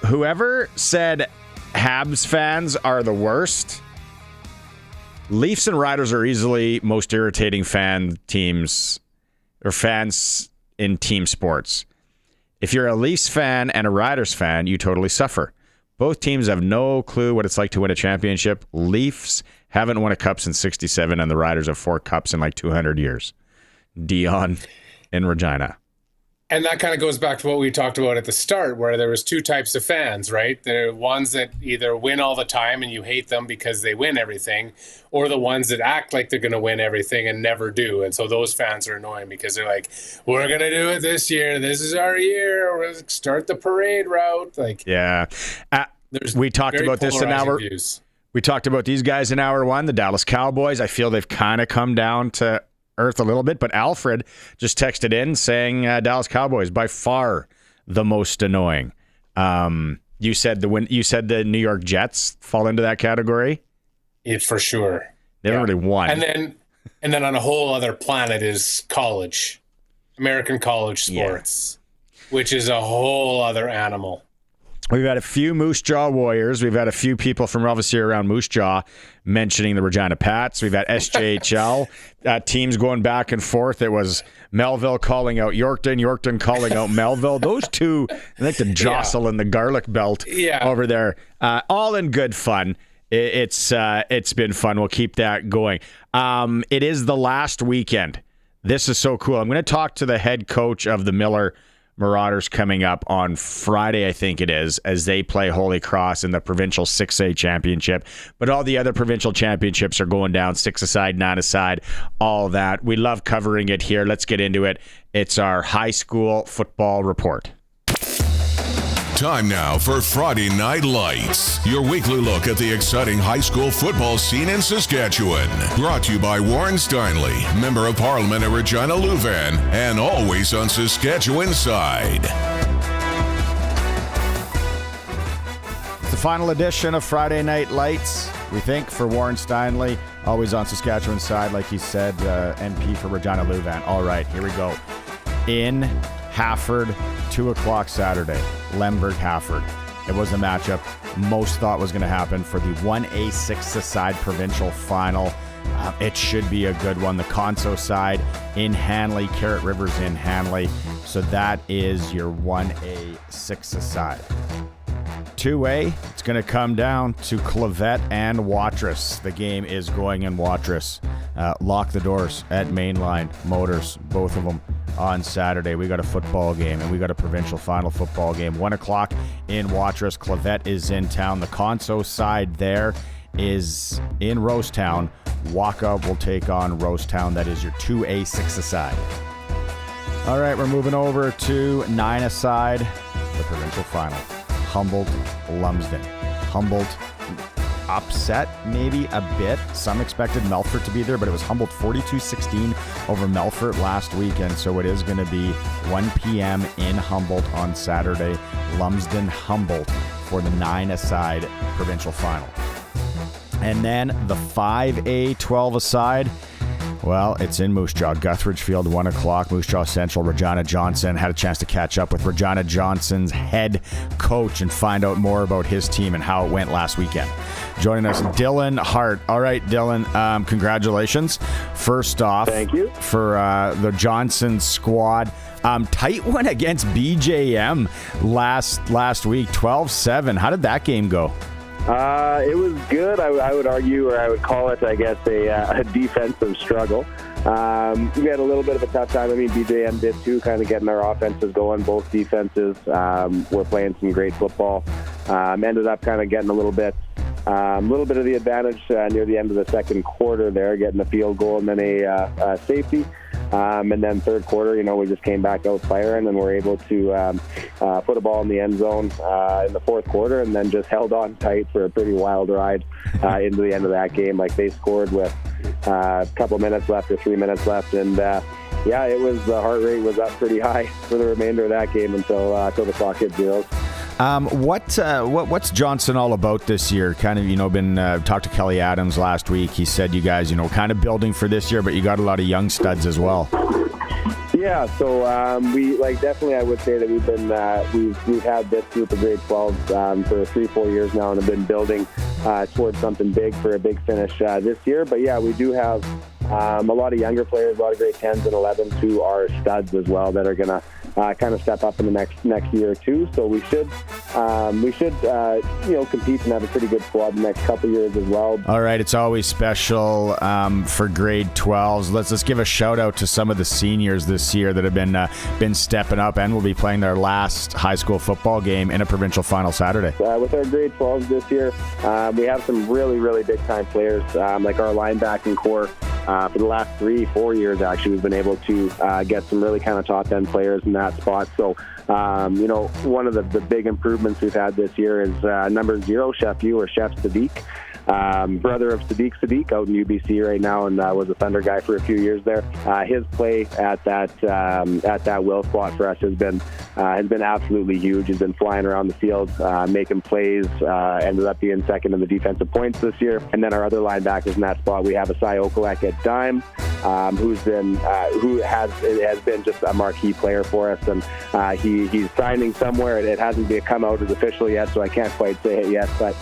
Whoever said Habs fans are the worst, Leafs and Riders are easily most irritating fan teams or fans in team sports. If you're a Leafs fan and a Riders fan, you totally suffer. Both teams have no clue what it's like to win a championship. Leafs haven't won a cup since 67, and the Riders have 4 cups in like 200 years. Dion in Regina. And that kind of goes back to what we talked about at the start, where there was 2 types of fans, right? There are ones that either win all the time and you hate them because they win everything, or the ones that act like they're going to win everything and never do. And so those fans are annoying because they're like, we're going to do it this year. This is our year. We're going to start the parade route. Like, yeah. We talked about this in hour. We talked about these guys in hour 1, the Dallas Cowboys. I feel they've kind of come down to earth a little bit, but Alfred just texted in saying Dallas Cowboys by far the most annoying. You said the New York Jets fall into that category. Yeah, for sure. They haven't really won. And then on a whole other planet is college, American college sports, which is a whole other animal. We've had a few Moose Jaw Warriors. We've had a few people from Ravasier around Moose Jaw mentioning the Regina Pats. We've had SJHL teams going back and forth. It was Melville calling out Yorkton, Yorkton calling out Melville. Those two, I think the jostle and the garlic belt over there, all in good fun. It's been fun. We'll keep that going. It is the last weekend. This is so cool. I'm going to talk to the head coach of the Miller Marauders coming up on Friday, I think it is, as they play Holy Cross in the provincial 6A championship. But all the other provincial championships are going down, 6-a-side, 9-a-side, all that. We love covering it here. Let's get into it. It's our high school football report. Time now for Friday Night Lights, your weekly look at the exciting high school football scene in Saskatchewan. Brought to you by Warren Steinley, Member of Parliament at Regina Louvain, and always on Saskatchewan side. It's the final edition of Friday Night Lights, we think, for Warren Steinley, always on Saskatchewan side, like he said, MP for Regina Louvain. All right, here we go. In Hafford, 2 o'clock Saturday, Lemberg-Hafford. It was a matchup most thought was going to happen for the 1A 6-a-side provincial final. It should be a good one. The Conso side in Hanley, Carrot Rivers in Hanley. So that is your 1A 6-a-side. 2A, it's going to come down to Clavette and Watrous. The game is going in Watrous. Lock the doors at Mainline Motors, both of them on Saturday. We got a football game and we got a provincial final football game. 1 o'clock in Watrous. Clavette is in town. The Conso side there is in Rosetown. Waka will take on Rosetown. That is your 2A 6-a-side. All right, we're moving over to 9-a-side, the provincial final. Humboldt, Lumsden. Humboldt upset maybe a bit. Some expected Melfort to be there, but it was Humboldt 42-16 over Melfort last weekend. So it is going to be 1 p.m. in Humboldt on Saturday. Lumsden, Humboldt for the 9-a-side provincial final. And then the 5A 12-a-side. Well, it's in Moose Jaw. Guthridge Field, 1 o'clock. Moose Jaw Central. Regina Johnson had a chance to catch up with Regina Johnson's head coach and find out more about his team and how it went last weekend. Joining us, Dylan Hart. All right, Dylan, congratulations. First off, thank you for the Johnson squad. Tight one against BJM last week, 12-7. How did that game go? It was good. I would argue, or I would call it, I guess, a defensive struggle. We had a little bit of a tough time. I mean, BJM did too, kind of getting our offenses going. Both defenses were playing some great football. Ended up kind of getting a little bit of the advantage near the end of the second quarter there, getting a field goal and then a safety. And then third quarter, we just came back out firing and were able to put a ball in the end zone in the fourth quarter, and then just held on tight for a pretty wild ride into the end of that game. Like, they scored with a couple minutes left or 3 minutes left, and it was, the heart rate was up pretty high for the remainder of that game until the clock hit zeros. What's Johnson all about this year? Kind of, been talked to Kelly Adams last week. He said you guys, kind of building for this year, but you got a lot of young studs as well. Yeah, so we definitely, I would say that we've been we've had this group of grade 12s for 3-4 years now, and have been building towards something big for a big finish this year. But yeah, we do have a lot of younger players, a lot of grade 10s and 11s who are studs as well, that are going to kind of step up in the next year or two. So we should compete and have a pretty good squad the next couple years as well. All right, it's always special for grade 12s. Let's give a shout out to some of the seniors this year that have been stepping up and will be playing their last high school football game in a provincial final Saturday. With our grade 12s this year, we have some really, really big time players, like our linebacking core. For the last 3-4 years, actually, we've been able to get some really kind of top end players in that spot. So, one of the big improvements we've had this year is number 0, Chef U, or Chef Sadiq. Brother of Sadiq out in UBC right now, and was a Thunder guy for a few years there. His play at that will spot for us has been absolutely huge. He's been flying around the field, making plays. Ended up being second in the defensive points this year. And then our other linebackers in that spot, we have Asai Okolek at dime. who has been just a marquee player for us, and he's signing somewhere. It hasn't come out as official yet, so I can't quite say it yet, but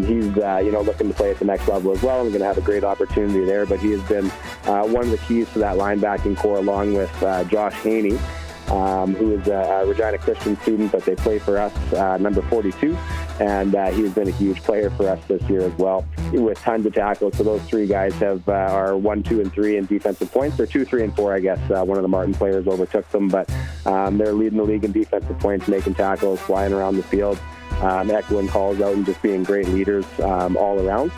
he's looking to play at the next level as well, and we're going to have a great opportunity there. But he has been one of the keys to that linebacking core, along with Josh Haney, who is a Regina Christian student, but they play for us, number 42, and he has been a huge player for us this year as well, with tons of tackles. So those three guys are 1, 2, and 3 in defensive points. They're 2, 3, and 4, I guess. One of the Martin players overtook them, but they're leading the league in defensive points, making tackles, flying around the field, echoing calls out, and just being great leaders all around.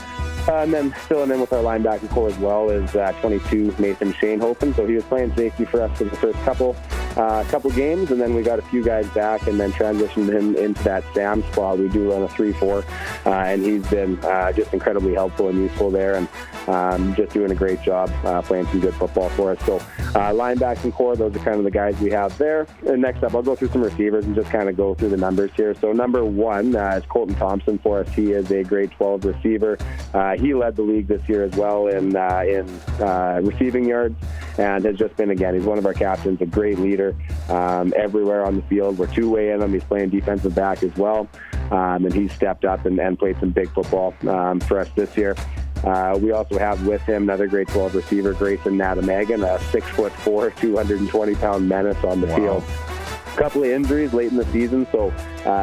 And then filling in with our linebacker core as well is 22 Nathan Shynkaruk. So he was playing safety for us for the first couple games, and then we got a few guys back and then transitioned him into that Sam spot. We do run a 3-4, and he's been just incredibly helpful and useful there, and just doing a great job playing some good football for us. So linebacking core, those are kind of the guys we have there. And next up, I'll go through some receivers and just kind of go through the numbers here. So number 1 is Colton Thompson for us. He is a grade 12 receiver. He led the league this year as well in receiving yards, and has just been, again, he's one of our captains, a great leader everywhere on the field. We're two-way in him. He's playing defensive back as well, and he's stepped up and played some big football for us this year. We also have with him another grade 12 receiver, Grayson Natamagan, a 6'4", 220-pound menace on the field. Couple of injuries late in the season, so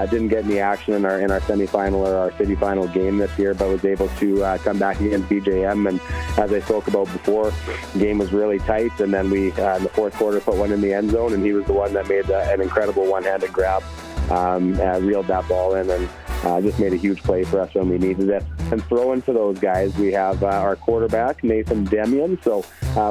didn't get any action in our semifinal or our city final game this year, but was able to come back against BJM. And as I spoke about before, the game was really tight, and then we in the fourth quarter put one in the end zone, and he was the one that made an incredible one-handed grab, reeled that ball in, and just made a huge play for us when we needed it. And throwing for those guys, we have our quarterback, Nathan Demian. So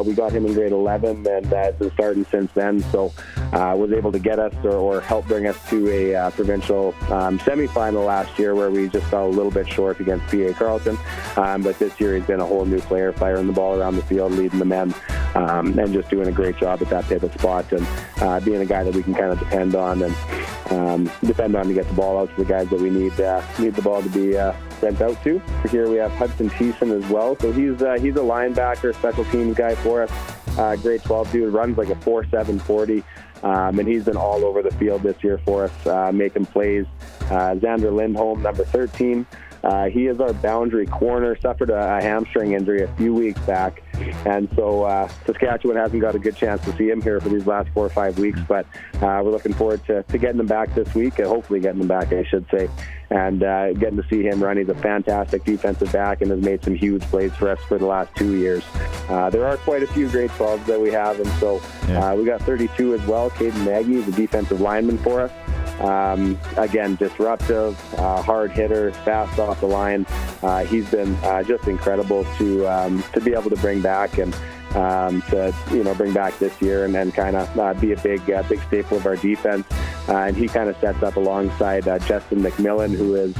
we got him in grade 11 and has been starting since then. So was able to get us or help bring us to a provincial semifinal last year, where we just fell a little bit short against PA Carleton. But this year he's been a whole new player, firing the ball around the field, leading the men, and just doing a great job at that pivot spot, and being a guy that we can kind of depend on to get the ball out to the guys that we need the ball to be sent out to. Here we have Hudson Thiessen as well. So he's a linebacker, special teams guy for us. Grade 12 dude, runs like a 4.7 40. And he's been all over the field this year for us, making plays. Xander Lindholm, number 13. He is our boundary corner, suffered a hamstring injury a few weeks back. And so Saskatchewan hasn't got a good chance to see him here for these last 4 or 5 weeks. But we're looking forward to getting him back this week, hopefully getting him back, I should say, and getting to see him run. He's a fantastic defensive back and has made some huge plays for us for the last 2 years. There are quite a few grade 12s that we have, and so we got 32 as well. Caden Nagy is a defensive lineman for us. Again, disruptive, hard hitter, fast off the line. He's been just incredible to be able to bring back and to bring back this year and kind of be a big staple of our defense. And he kind of sets up alongside Justin McMillan, who is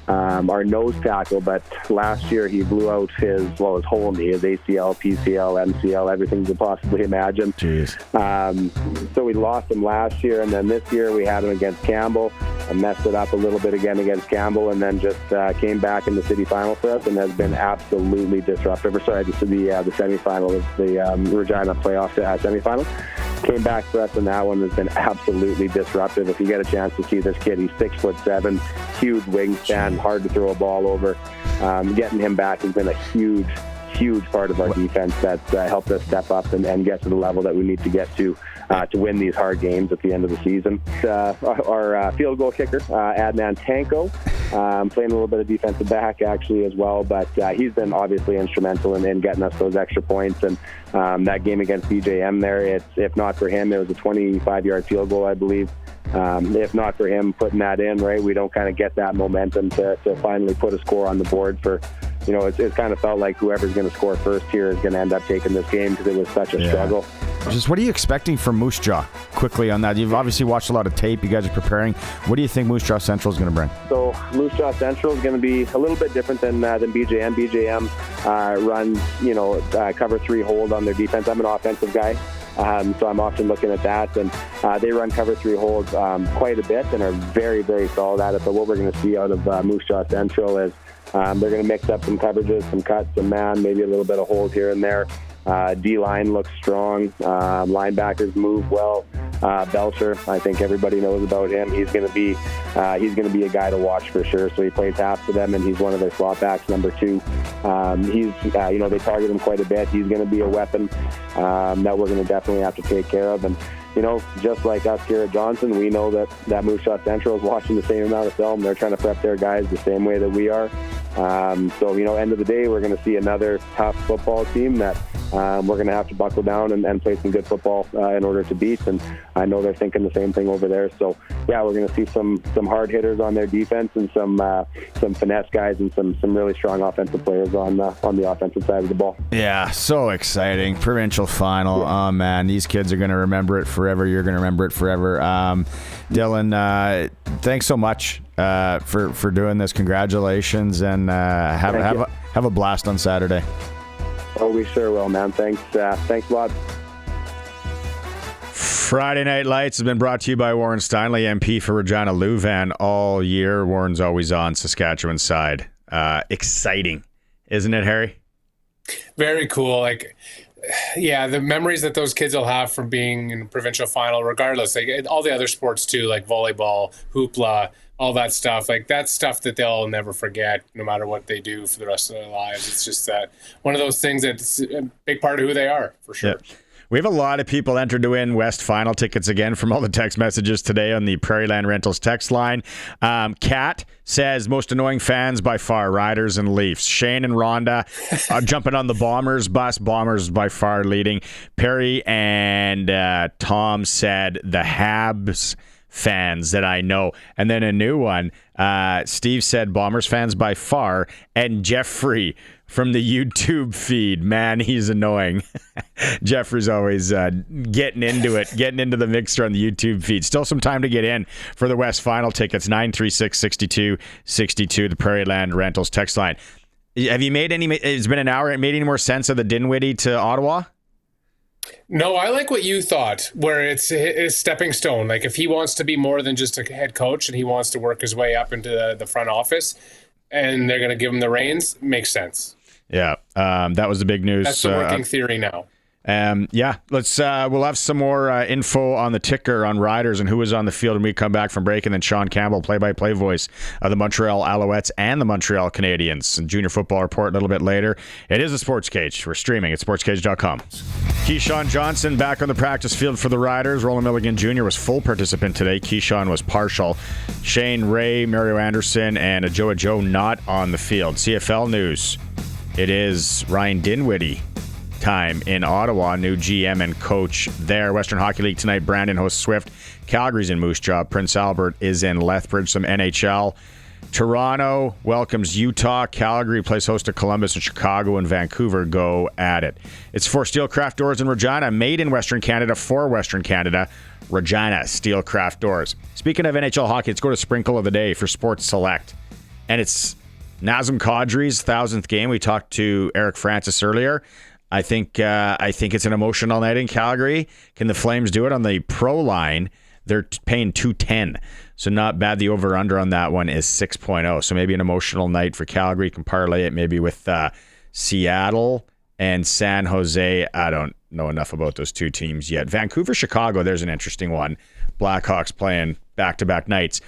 our nose tackle. But last year he blew out his whole knee, his ACL, PCL, MCL, everything you could possibly imagine. Jeez. So we lost him last year, and then this year we had him against Campbell. I messed it up a little bit again against Campbell, and then just came back in the city final for us and has been absolutely disruptive. The semifinal of the Regina playoff semifinal. Came back for us in that one, has been absolutely disruptive. If you get a chance to see this kid, he's 6'7", huge wingspan, hard to throw a ball over. Getting him back has been a huge part of our defense that's helped us step up and get to the level that we need to get to win these hard games at the end of the season. Our field goal kicker, Adnan Tanko, playing a little bit of defensive back actually as well, but he's been obviously instrumental in getting us those extra points. And that game against BJM there, if not for him, it was a 25-yard field goal, I believe. If not for him putting that in, right, we don't kind of get that momentum to finally put a score on the board for, it's kind of felt like whoever's going to score first here is going to end up taking this game because it was such a struggle. Just what are you expecting from Moose Jaw quickly on that? You've obviously watched a lot of tape. You guys are preparing. What do you think Moose Jaw Central is going to bring? So Moose Jaw Central is going to be a little bit different than BJM. BJM runs, cover 3 hold on their defense. I'm an offensive guy. So I'm often looking at that, and they run cover 3 holds quite a bit and are very, very solid at it. But what we're going to see out of Moose Jaw Central is they're going to mix up some coverages, some cuts, some man, maybe a little bit of hold here and there. D-line looks strong. Linebackers move well. Belcher, I think everybody knows about him. He's going to be a guy to watch for sure. So he plays half for them, and he's one of their slot backs, number 2. They target him quite a bit. He's going to be a weapon that we're going to definitely have to take care of. And just like us here at Johnson, we know that Moose Shot Central is watching the same amount of film. They're trying to prep their guys the same way that we are. End of the day, we're going to see another tough football team that we're going to have to buckle down and play some good football in order to beat. And I know they're thinking the same thing over there. So, yeah, we're going to see some hard hitters on their defense and some finesse guys and some really strong offensive players on the offensive side of the ball. Yeah, so exciting. Provincial final. Oh, man, these kids are going to remember it forever. You're going to remember it forever. Dylan, thanks so much for doing this. Congratulations, and have a blast on Saturday. Oh, we sure will, man. Thanks a lot. Friday Night Lights has been brought to you by Warren Steinley, MP for Regina Louvain all year. Warren's always on Saskatchewan's side. Exciting, isn't it, Harry? Very cool. The memories that those kids will have from being in provincial final, regardless, all the other sports too, like volleyball, hoopla, all that stuff. That's stuff that they'll never forget, no matter what they do for the rest of their lives. It's just that one of those things that's a big part of who they are, for sure. Yep. We have a lot of people entered to win West Final tickets again from all the text messages today on the Prairieland Rentals text line. Kat says, most annoying fans by far, Riders and Leafs. Shane and Rhonda jumping on the Bombers bus. Bombers by far leading. Perry and Tom said the Habs fans that I know. And then a new one, Steve said Bombers fans by far. And Jeffrey from the YouTube feed, man, he's annoying. Jeffrey's always getting into it, getting into the mixer on the YouTube feed. Still some time to get in for the West Final tickets. 936-6262, the Prairieland Rentals text line. Have you made any? It's been an hour. Made any more sense of the Dinwiddie to Ottawa? No, I like what you thought, where it's a stepping stone. If he wants to be more than just a head coach and he wants to work his way up into the front office, and they're going to give him the reins, makes sense. Yeah, that was the big news. That's the working theory now. Let's we'll have some more info on the ticker on Riders and who was on the field when we come back from break, and then Sean Campbell, play-by-play voice of the Montreal Alouettes and the Montreal Canadiens, and Junior Football Report a little bit later. It is a Sports Cage. We're streaming at sportscage.com. Keyshawn Johnson back on the practice field for the Riders. Roland Milligan Jr. was full participant today. Keyshawn was partial. Shane Ray, Mario Anderson, and Ajoa Joe not on the field. CFL news. It is Ryan Dinwiddie time in Ottawa, new GM and coach there. Western Hockey League tonight, Brandon hosts Swift. Calgary's in Moose Jaw. Prince Albert is in Lethbridge. Some NHL. Toronto welcomes Utah. Calgary plays host to Columbus, and Chicago and Vancouver go at it. It's for Steelcraft Doors in Regina, made in Western Canada for Western Canada. Regina Steelcraft Doors. Speaking of NHL hockey, let's go to Sprinkle of the Day for Sports Select. And it's Nazem Kadri's 1,000th game. We talked to Eric Francis earlier. I think it's an emotional night in Calgary. Can the Flames do it on the pro line? They're paying $210, so not bad. The over/under on that one is 6.0. So maybe an emotional night for Calgary. You can parlay it maybe with Seattle and San Jose. I don't know enough about those two teams yet. Vancouver, Chicago. There's an interesting one. Blackhawks playing back-to-back nights.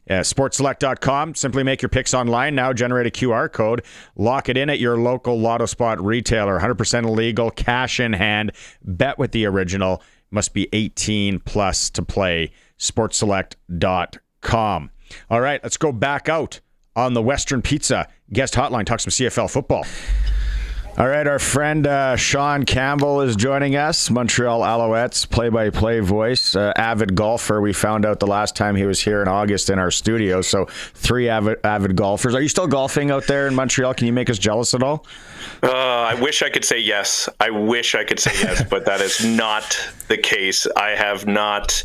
SportsSelect.com. Simply make your picks online now. Generate a QR code. Lock it in at your local Lotto Spot retailer. 100% illegal. Cash in hand. Bet with the original. Must be 18 plus to play. SportsSelect.com. All right, let's go back out on the Western Pizza guest hotline. Talk some CFL football. All right, our friend Sean Campbell is joining us. Montreal Alouettes play-by-play voice, avid golfer. We found out the last time he was here in August in our studio. So 3 avid golfers. Are you still golfing out there in Montreal? Can you make us jealous at all? I wish I could say yes. But that is not the case. I have not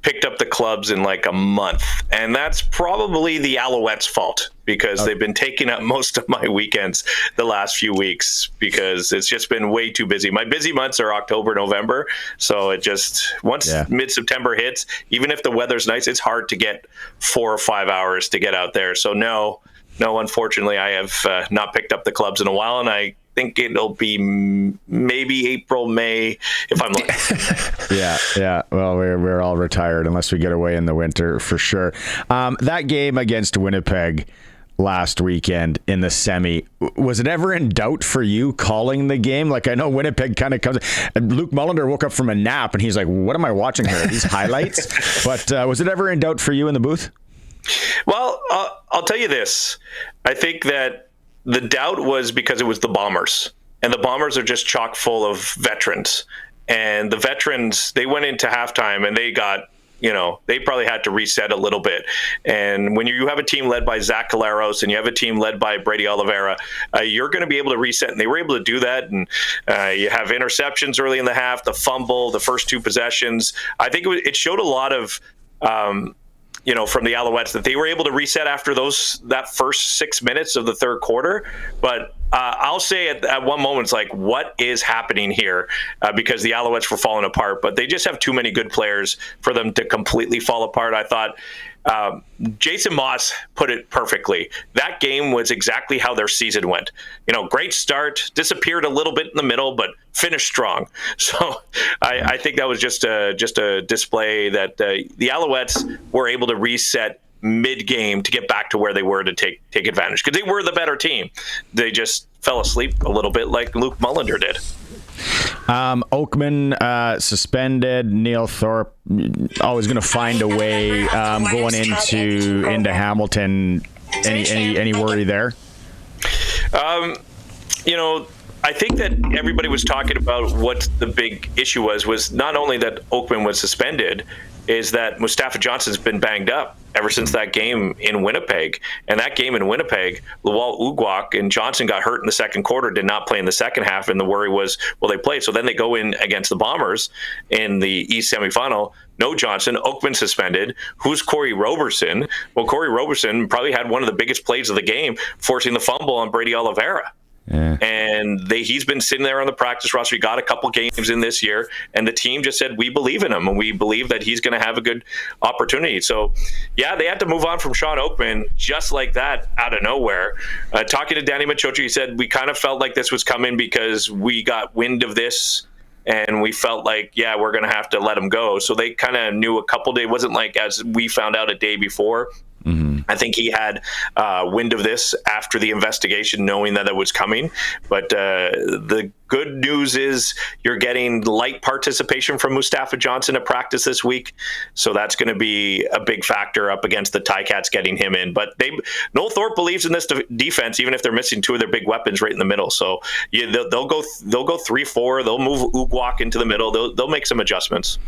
picked up the clubs in like a month, and that's probably the Alouettes' fault, because they've been taking up most of my weekends the last few weeks because it's just been way too busy. My busy months are October, November. So it just, once mid-September hits, even if the weather's nice, it's hard to get 4 or 5 hours to get out there. So no, unfortunately, I have not picked up the clubs in a while, and I think it'll be maybe April, May, if I'm lucky. Yeah. Well, we're all retired unless we get away in the winter for sure. That game against Winnipeg last weekend in the semi, was it ever in doubt for you calling the game? Like, I know Winnipeg kind of comes, and Luke Mullender woke up from a nap and he's like, what am I watching here? These highlights? But was it ever in doubt for you in the booth? Well, I'll tell you this. I think that the doubt was because it was the Bombers, and the Bombers are just chock full of veterans. And the veterans, they went into halftime and they got, they probably had to reset a little bit. And when you have a team led by Zach Caleros and you have a team led by Brady Oliveira, you're going to be able to reset. And they were able to do that. And you have interceptions early in the half, the fumble, the first two possessions. I think it showed a lot of, from the Alouettes that they were able to reset after that first 6 minutes of the third quarter. But I'll say at one moment, it's like, what is happening here? Because the Alouettes were falling apart, but they just have too many good players for them to completely fall apart. I thought Jason Moss put it perfectly. That game was exactly how their season went. Great start, disappeared a little bit in the middle, but finished strong. So I think that was just a display that the Alouettes were able to reset mid-game to get back to where they were to take advantage, because they were the better team. They just fell asleep a little bit like Luke Mullender did. Oakman suspended. Neil Thorpe always going to find a way going into Hamilton. Any worry there? I think that everybody was talking about what the big issue was not only that Oakman was suspended, is that Mustafa Johnson's been banged up ever since that game in Winnipeg. And that game in Winnipeg, Lawal Ugwak and Johnson got hurt in the second quarter, did not play in the second half, and the worry was, will they play? So then they go in against the Bombers in the East semifinal. No Johnson, Oakman suspended. Who's Corey Roberson? Well, Corey Roberson probably had one of the biggest plays of the game, forcing the fumble on Brady Oliveira. Yeah. And he's been sitting there on the practice roster. He got a couple games in this year, and the team just said, we believe in him, and we believe that he's going to have a good opportunity. So, yeah, they had to move on from Sean Oakman just like that out of nowhere. Talking to Danny Machocha, he said, we kind of felt like this was coming because we got wind of this, and we felt like, yeah, we're going to have to let him go. So they kind of knew a couple days. It wasn't like as we found out a day before. Mm-hmm. I think he had wind of this after the investigation, knowing that it was coming. But the good news is you're getting light participation from Mustafa Johnson at practice this week. So that's going to be a big factor up against the Ticats getting him in. But Noel Thorpe believes in this defense, even if they're missing two of their big weapons right in the middle. So they'll go 3-4. They'll move Ugwak into the middle. They'll make some adjustments.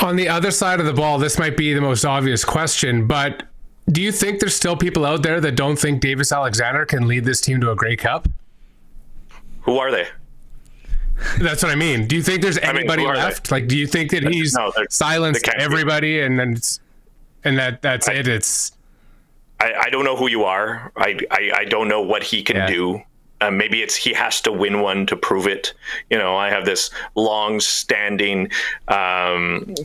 On the other side of the ball, this might be the most obvious question, but do you think there's still people out there that don't think Davis Alexander can lead this team to a Grey Cup? Who are they? That's what I mean. Do you think there's anybody left? Like, do you think that he's silenced everybody and that's it? It's I don't know who you are. I don't know what he can do. Maybe it's he has to win one to prove it. I have this long-standing, on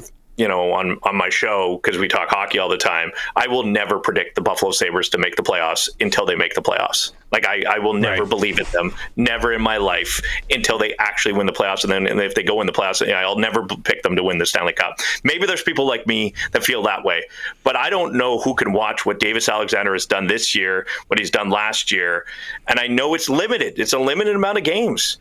my show, because we talk hockey all the time. I will never predict the Buffalo Sabres to make the playoffs until they make the playoffs. Like I will never believe in them, never in my life, until they actually win the playoffs. And then if they go in the playoffs, I'll never pick them to win the Stanley Cup. Maybe there's people like me that feel that way, but I don't know who can watch what Davis Alexander has done this year, what he's done last year. And I know it's limited. It's a limited amount of games,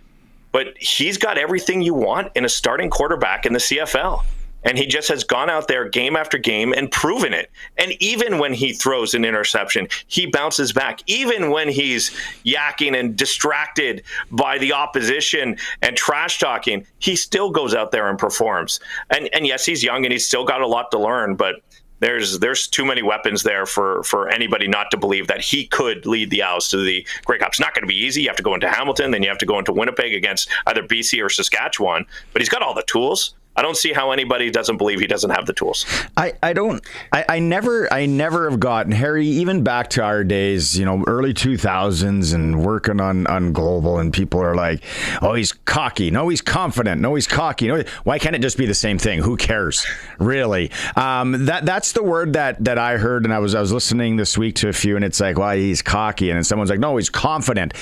but he's got everything you want in a starting quarterback in the CFL. And he just has gone out there game after game and proven it. And even when he throws an interception, he bounces back. Even when he's yakking and distracted by the opposition and trash talking, he still goes out there and performs. And yes, he's young and he's still got a lot to learn, but there's too many weapons there for anybody not to believe that he could lead the Owls to the Grey Cup. It's not going to be easy. You have to go into Hamilton, then you have to go into Winnipeg against either BC or Saskatchewan, but he's got all the tools. I don't see how anybody doesn't believe he doesn't have the tools. I never have gotten, Harry, even back to our days, early 2000s and working on Global, and people are like, oh, he's cocky. No, he's confident. No, he's cocky. No, why can't it just be the same thing? Who cares? Really? That's the word that I heard, and I was listening this week to a few, and it's like, well, he's cocky. And then someone's like, no, he's confident.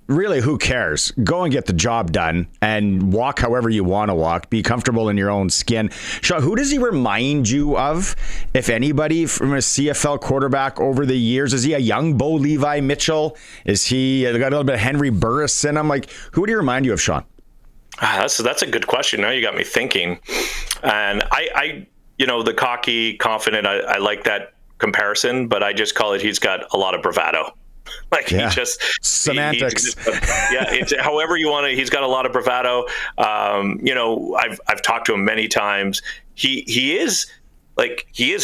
Really, who cares? Go and get the job done and walk however you want to walk. Be comfortable in your own skin. Sean, who does he remind you of, if anybody, from a CFL quarterback over the years? Is he a young Bo Levi Mitchell? Is he got a little bit of Henry Burris in him? Like, who would he remind you of, Sean? That's a good question. Now you got me thinking. And I the cocky, confident, I like that comparison, but I just call it he's got a lot of bravado. He just semantics. However you want to. He's got a lot of bravado. I've talked to him many times. He is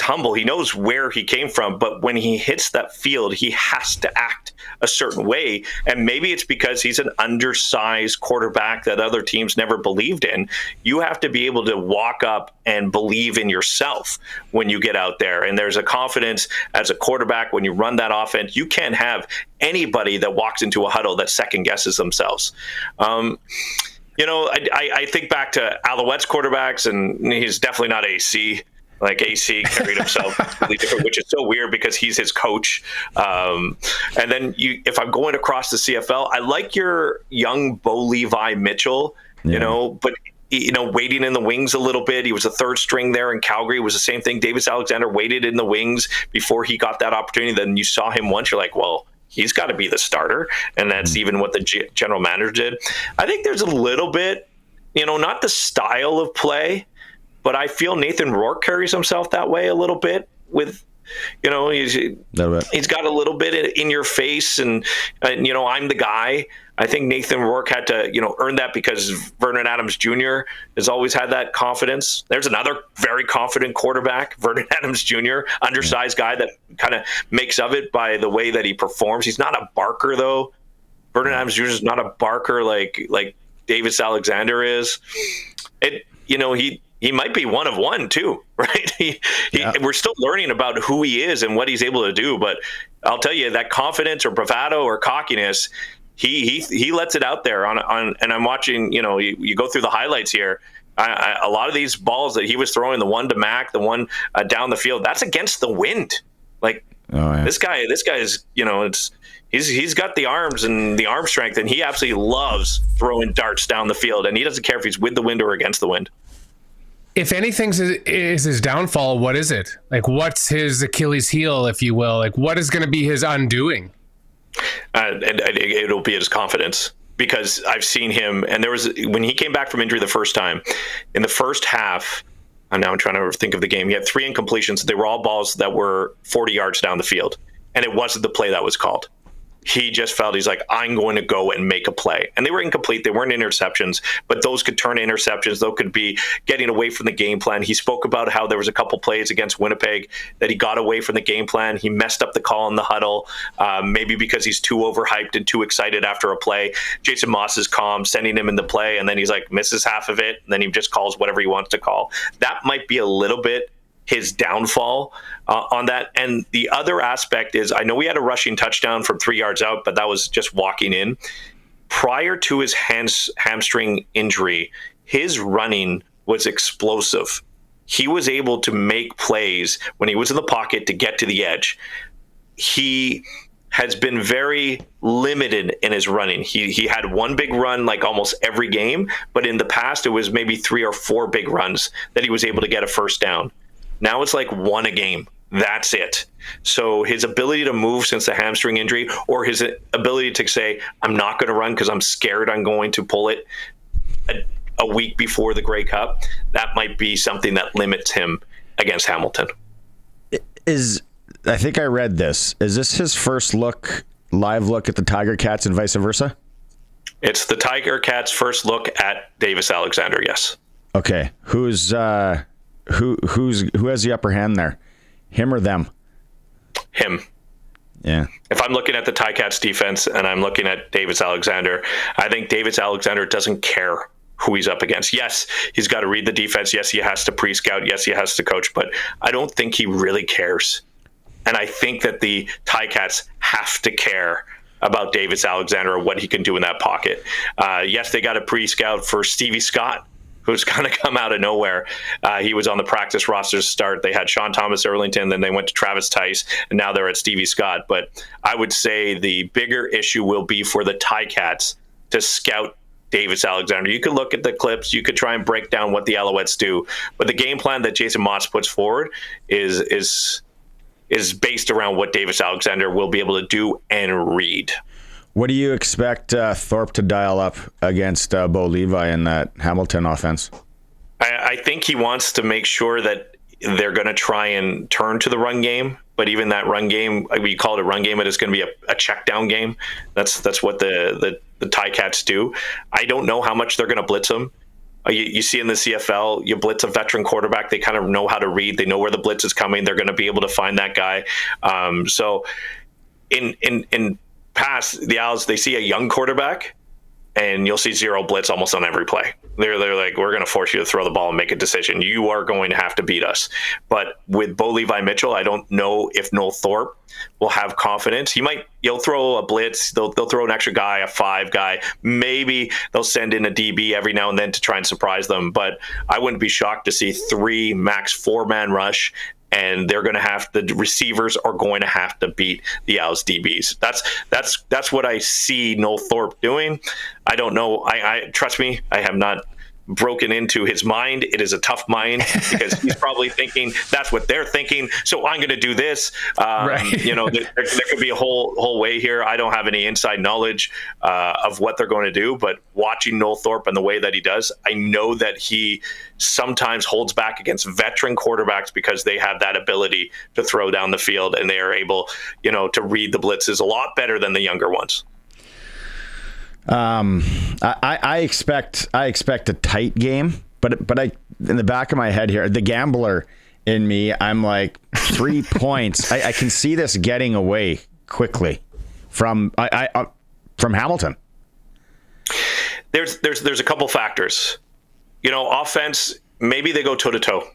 humble. He knows where he came from, but when he hits that field, he has to act a certain way. And maybe it's because he's an undersized quarterback that other teams never believed in. You have to be able to walk up and believe in yourself when you get out there. And there's a confidence as a quarterback when you run that offense. You can't have anybody that walks into a huddle that second guesses themselves. I think back to Alouettes quarterbacks, and he's definitely not AC. Like AC carried himself completely different, which is so weird because he's his coach. And then if I'm going across the CFL, I like your young Bo Levi Mitchell, but waiting in the wings a little bit. He was a third string there in Calgary. It was the same thing. Davis Alexander waited in the wings before he got that opportunity. Then you saw him once, you're like, well, he's got to be the starter. And that's even what the general manager did. I think there's a little bit, not the style of play, but I feel Nathan Rourke carries himself that way a little bit with, he's got a little bit in your face and I'm the guy. I think Nathan Rourke had to, earn that because Vernon Adams Jr. has always had that confidence. There's another very confident quarterback, Vernon Adams Jr., undersized guy that kind of makes of it by the way that he performs. He's not a barker, though. Vernon Adams Jr. is not a barker like Davis Alexander is. He might be one of one too, right? We're still learning about who he is and what he's able to do. But I'll tell you, that confidence or bravado or cockiness, he lets it out there on. And I'm watching. You go through the highlights here. A lot of these balls that he was throwing, the one to Mac, the one down the field, that's against the wind. This guy is he's got the arms and the arm strength, and he absolutely loves throwing darts down the field, and he doesn't care if he's with the wind or against the wind. If anything is his downfall, what is it? What's his Achilles heel, if you will? What is going to be his undoing? And it'll be his confidence, because I've seen him, and when he came back from injury the first time, in the first half, and now I'm trying to think of the game, he had 3 incompletions. They were all balls that were 40 yards down the field, and it wasn't the play that was called. He just felt, he's like, I'm going to go and make a play. And they were incomplete. They weren't interceptions, but those could turn interceptions. Those could be getting away from the game plan. He spoke about how there was a couple plays against Winnipeg that he got away from the game plan. He messed up the call in the huddle, maybe because he's too overhyped and too excited after a play. Jason Moss is calm, sending him in the play, and then he's like, misses half of it, and then he just calls whatever he wants to call. That might be a little bit his downfall on that. And the other aspect is, I know we had a rushing touchdown from 3 yards out, but that was just walking in. Prior to his hamstring injury, his running was explosive. He was able to make plays when he was in the pocket to get to the edge. He has been very limited in his running. He had one big run like almost every game, but in the past it was maybe 3 or 4 big runs that he was able to get a first down. Now it's like 1 a game. That's it. So his ability to move since the hamstring injury, or his ability to say, I'm not going to run because I'm scared I'm going to pull it a week before the Grey Cup, that might be something that limits him against Hamilton. I think I read this. Is this his first live look at the Tiger Cats and vice versa? It's the Tiger Cats' first look at Davis Alexander, yes. Okay. Who has the upper hand there? Him or them? Him. Yeah. If I'm looking at the Ticats defense and I'm looking at Davis Alexander, I think Davis Alexander doesn't care who he's up against. Yes, he's got to read the defense. Yes, he has to pre-scout. Yes, he has to coach. But I don't think he really cares. And I think that the Ticats have to care about Davis Alexander or what he can do in that pocket. Yes, they got a pre-scout for Stevie Scott, who's kind of come out of nowhere. He was on the practice roster to start. They had Sean Thomas Erlington, then they went to Travis Tice, and now they're at Stevie Scott. But I would say the bigger issue will be for the Ticats to scout Davis Alexander. You could look at the clips, you could try and break down what the Alouettes do, but the game plan that Jason Moss puts forward is based around what Davis Alexander will be able to do and read. What do you expect Thorpe to dial up against Bo Levi in that Hamilton offense? I think he wants to make sure that they're going to try and turn to the run game, but even that run game, we call it a run game, but it's going to be a check down game. That's what the Ticats do. I don't know how much they're going to blitz them. You see in the CFL, you blitz a veteran quarterback, they kind of know how to read. They know where the blitz is coming. They're going to be able to find that guy. So in past, the Owls, they see a young quarterback, and you'll see zero blitz almost on every play. They're like, we're going to force you to throw the ball and make a decision. You are going to have to beat us. But with Bo Levi Mitchell, I don't know if Noel Thorpe will have confidence. He'll throw a blitz. They'll throw an extra guy, a 5 guy. Maybe they'll send in a DB every now and then to try and surprise them. But I wouldn't be shocked to see 3, max 4-man rush. And the receivers are going to have to beat the Owls DBs. That's what I see Noel Thorpe doing. I don't know. I trust me, I have not broken into his mind. It is a tough mind because he's probably thinking that's what they're thinking. So I'm going to do this. Right. There could be a whole way here. I don't have any inside knowledge of what they're going to do, but watching Noel Thorpe and the way that he does, I know that he sometimes holds back against veteran quarterbacks because they have that ability to throw down the field and they are able, to read the blitzes a lot better than the younger ones. I expect a tight game, but I, in the back of my head here, the gambler in me, I'm like 3 points. I can see this getting away quickly from Hamilton. There's a couple factors. Offense, maybe they go toe to toe.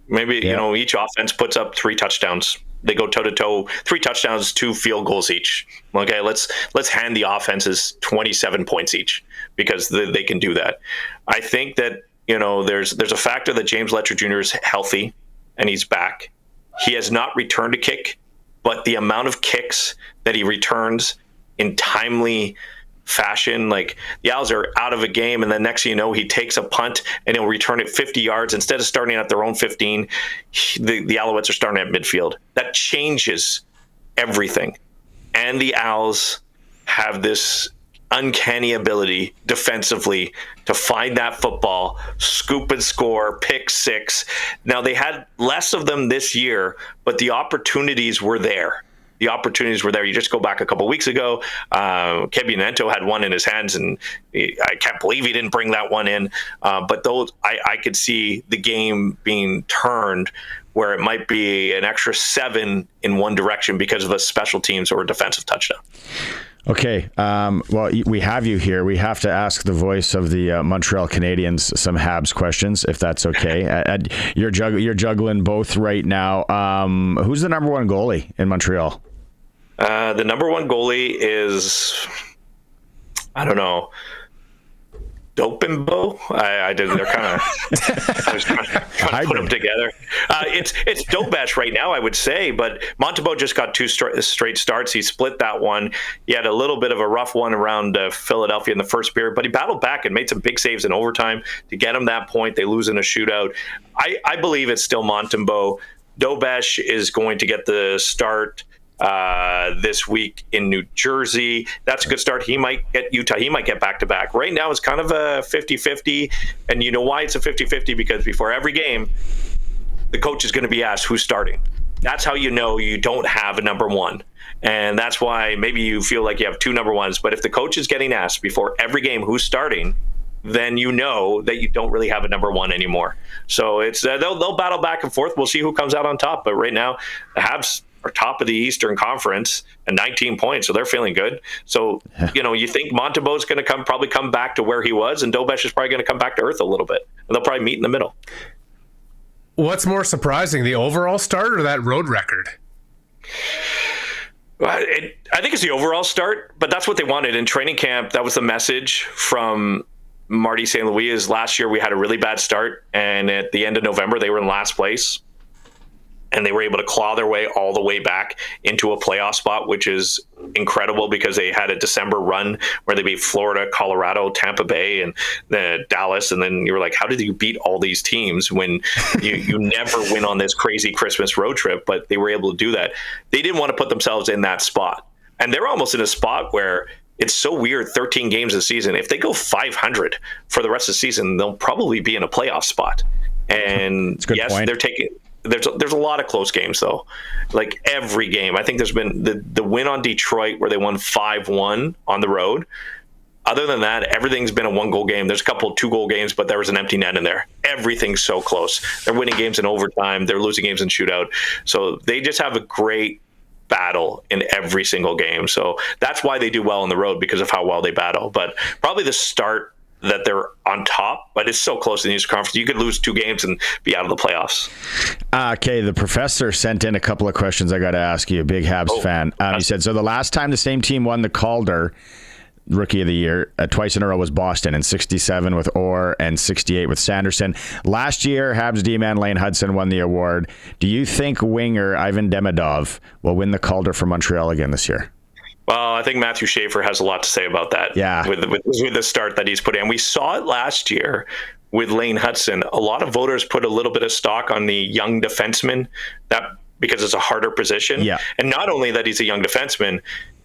Maybe each offense puts up 3 touchdowns. They go toe-to-toe, 3 touchdowns, 2 field goals each. Okay, let's hand the offenses 27 points each because they can do that. I think that, there's a factor that James Letcher Jr. is healthy and he's back. He has not returned a kick, but the amount of kicks that he returns in timely fashion, like the Owls are out of a game and then next thing you know, he takes a punt and he'll return it 50 yards. Instead of starting at their own 15, the Alouettes are starting at midfield. That changes everything. And the Owls have this uncanny ability defensively to find that football, scoop and score, pick 6. Now, they had less of them this year, but the opportunities were there. You just go back a couple weeks ago. Kebianento had one in his hands, and I can't believe he didn't bring that one in. But those, I could see the game being turned where it might be an extra 7 in one direction because of a special teams or a defensive touchdown. Okay. Well, we have you here. We have to ask the voice of the Montreal Canadiens some Habs questions, if that's okay. You're juggling both right now. Who's the number 1 goalie in Montreal? The number 1 goalie is, I don't know, Dopimbo. They're kind of. I was trying to put them together. It's Dobesh right now, I would say, but Montembeault just got 2 straight starts. He split that one. He had a little bit of a rough one around Philadelphia in the first period, but he battled back and made some big saves in overtime to get him that point. They lose in a shootout. I believe it's still Montembeault. Dobesh is going to get the start this week in New Jersey. That's a good start. He might get Utah. He might get back-to-back. Right now, it's kind of a 50-50. And you know why it's a 50-50? Because before every game, the coach is going to be asked who's starting. That's how you know you don't have a number 1. And that's why maybe you feel like you have 2 number 1s. But if the coach is getting asked before every game who's starting, then you know that you don't really have a number 1 anymore. So it's they'll battle back and forth. We'll see who comes out on top. But right now, the Habs are top of the Eastern Conference and 19 points, so they're feeling good. So, you think Montebo's going to probably come back to where he was, and Dobesh is probably going to come back to earth a little bit, and they'll probably meet in the middle. What's more surprising, the overall start or that road record? I think it's the overall start, but that's what they wanted in training camp. That was the message from Marty St. Louis. Is last year we had a really bad start, and at the end of November they were in last place, and they were able to claw their way all the way back into a playoff spot, which is incredible because they had a December run where they beat Florida, Colorado, Tampa Bay, and Dallas. And then you were like, how did you beat all these teams when you never win on this crazy Christmas road trip? But they were able to do that. They didn't want to put themselves in that spot. And they're almost in a spot where it's so weird, 13 games a season. If they go 500 for the rest of the season, they'll probably be in a playoff spot. And yes, point. They're taking... There's a lot of close games, though. Like every game. I think there's been the win on Detroit where they won 5-1 on the road. Other than that, everything's been a 1-goal game. There's a couple 2-goal games, but there was an empty net in there. Everything's so close. They're winning games in overtime. They're losing games in shootout. So they just have a great battle in every single game. So that's why they do well on the road, because of how well they battle. But probably the start that they're on top, but it's so close in the Eastern Conference. You could lose 2 games and be out of the playoffs. Okay, the professor sent in a couple of questions I got to ask you, a big Habs fan. He said, so the last time the same team won the Calder Rookie of the Year twice in a row was Boston in 67 with Orr and 68 with Sanderson. Last year, Habs D-man Lane Hudson won the award. Do you think winger Ivan Demidov will win the Calder for Montreal again this year? Well, I think Matthew Schaefer has a lot to say about that. Yeah. With the start that he's put in. We saw it last year with Lane Hudson. A lot of voters put a little bit of stock on the young defenseman because it's a harder position. Yeah. And not only that he's a young defenseman,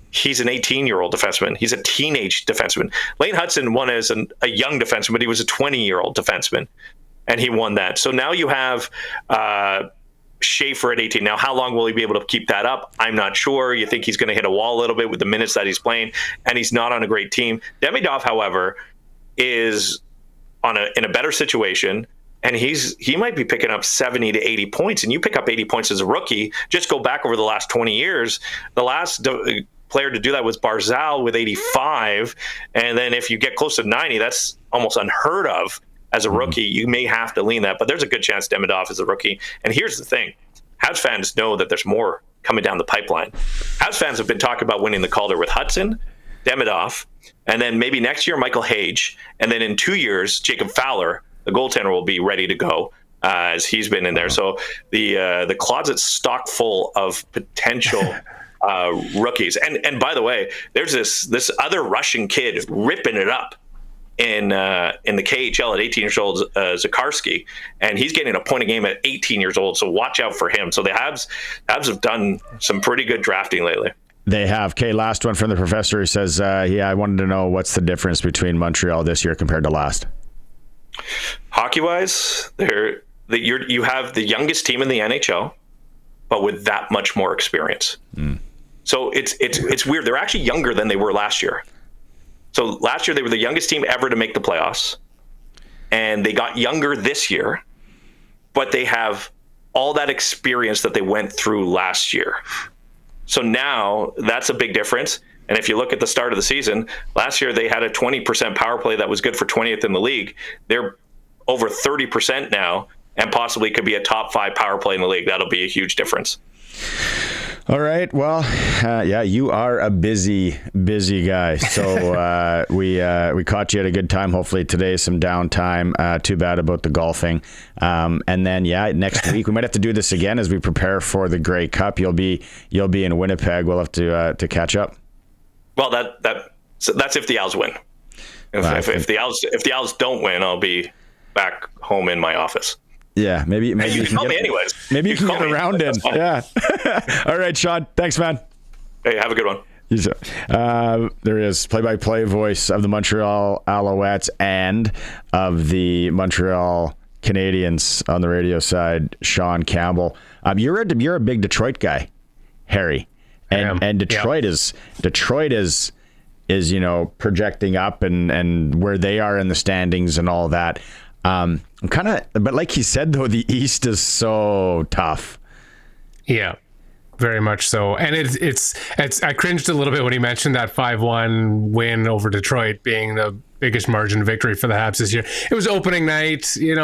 he's an 18-year-old defenseman. He's a teenage defenseman. Lane Hudson won as a young defenseman, but he was a 20-year-old defenseman, and he won that. So now you have Schaefer at 18. Now, how long will he be able to keep that up? I'm not sure. You think he's going to hit a wall a little bit with the minutes that he's playing, and he's not on a great team. Demidov, however, is in a better situation, and he might be picking up 70 to 80 points, and you pick up 80 points as a rookie. Just go back over the last 20 years. The last player to do that was Barzal with 85, and then if you get close to 90, that's almost unheard of. As a rookie, you may have to lean that, but there's a good chance Demidov is a rookie. And here's the thing. Habs fans know that there's more coming down the pipeline. Habs fans have been talking about winning the Calder with Hudson, Demidov, and then maybe next year, Michael Hage. And then in 2 years, Jacob Fowler, the goaltender, will be ready to go as he's been in there. So the closet's stocked full of potential rookies. And by the way, there's this other Russian kid ripping it up in the KHL at 18 years old, Zakarsky, and he's getting a point a game at 18 years old. So watch out for him. So the Habs have done some pretty good drafting lately. They have. Okay, last one from the professor who says, I wanted to know what's the difference between Montreal this year compared to last. Hockey-wise, you have the youngest team in the NHL, but with that much more experience. So it's weird. They're actually younger than they were last year. So last year, they were the youngest team ever to make the playoffs, and they got younger this year, but they have all that experience that they went through last year. So now that's a big difference. And if you look at the start of the season, last year they had a 20% power play that was good for 20th in the league. They're over 30% now and possibly could be a top 5 power play in the league. That'll be a huge difference. All right. Well, you are a busy guy. So we caught you at a good time. Hopefully today some downtime. Too bad about the golfing. And then next week we might have to do this again as we prepare for the Grey Cup. You'll be in Winnipeg. We'll have to catch up. Well, that's if the Owls win. If the Owls don't win, I'll be back home in my office. Yeah, maybe you can call me anyways. Maybe you can get around in. Yeah. All right, Sean. Thanks, man. Hey, have a good one. There is play-by-play voice of the Montreal Alouettes and of the Montreal Canadiens on the radio side, Sean Campbell. You're a big Detroit guy, Harry, and Detroit is projecting up and where they are in the standings and all that. But like he said, though, the East is so tough. Yeah. very much so. And it's I cringed a little bit when he mentioned that 5-1 win over Detroit being the biggest margin victory for the Habs this year. It was opening night, it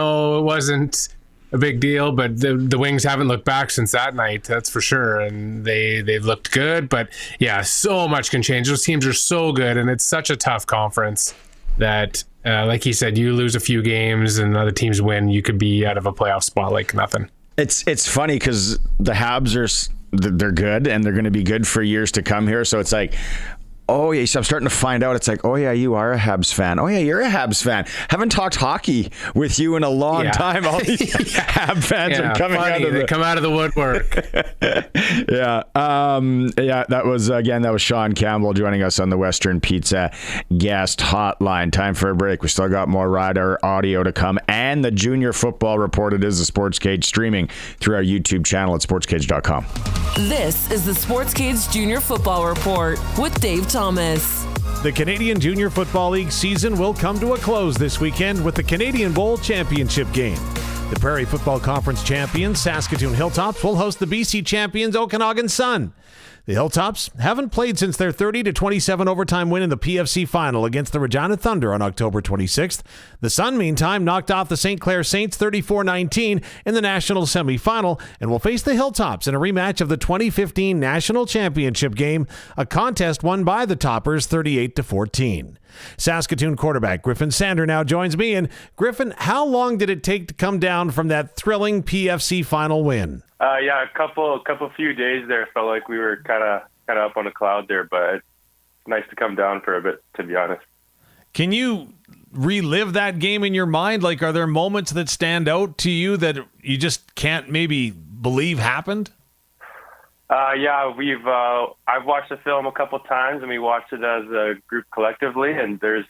wasn't a big deal, but the Wings haven't looked back since that night, that's for sure. And they've looked good, but yeah, so much can change. Those teams are so good, and it's such a tough conference that, like he said, you lose a few games and other teams win, you could be out of a playoff spot like nothing. It's funny because the Habs they're good, and they're going to be good for years to come here. So it's like, oh yeah, so I'm starting to find out. It's like, oh yeah, you are a Habs fan. Oh yeah, you're a Habs fan. Haven't talked hockey with you in a long time. All these Habs fans are coming they come out of the woodwork. That was Sean Campbell joining us on the Western Pizza guest hotline. Time for a break. We still got more Rider audio to come, and the Junior Football Report. It is the SportsCage, streaming through our YouTube channel at sportscage.com. This is the SportsCage Junior Football Report with Dave Thomas. The Canadian Junior Football League season will come to a close this weekend with the Canadian Bowl Championship game. The Prairie Football Conference champions, Saskatoon Hilltops, will host the BC champions, Okanagan Sun. The Hilltops haven't played since their 30-27 overtime win in the PFC final against the Regina Thunder on October 26th. The Sun, meantime, knocked off the St. Clair Saints 34-19 in the national semifinal and will face the Hilltops in a rematch of the 2015 national championship game, a contest won by the Toppers 38-14. Saskatoon quarterback Griffin Sander now joins me. And Griffin, how long did it take to come down from that thrilling PFC final win? A couple few days there. Felt like we were kind of up on a cloud there, but it's nice to come down for a bit, to be honest. Can you relive that game in your mind? Like, are there moments that stand out to you that you just can't maybe believe happened? I've watched the film a couple times, and we watched it as a group collectively, and there's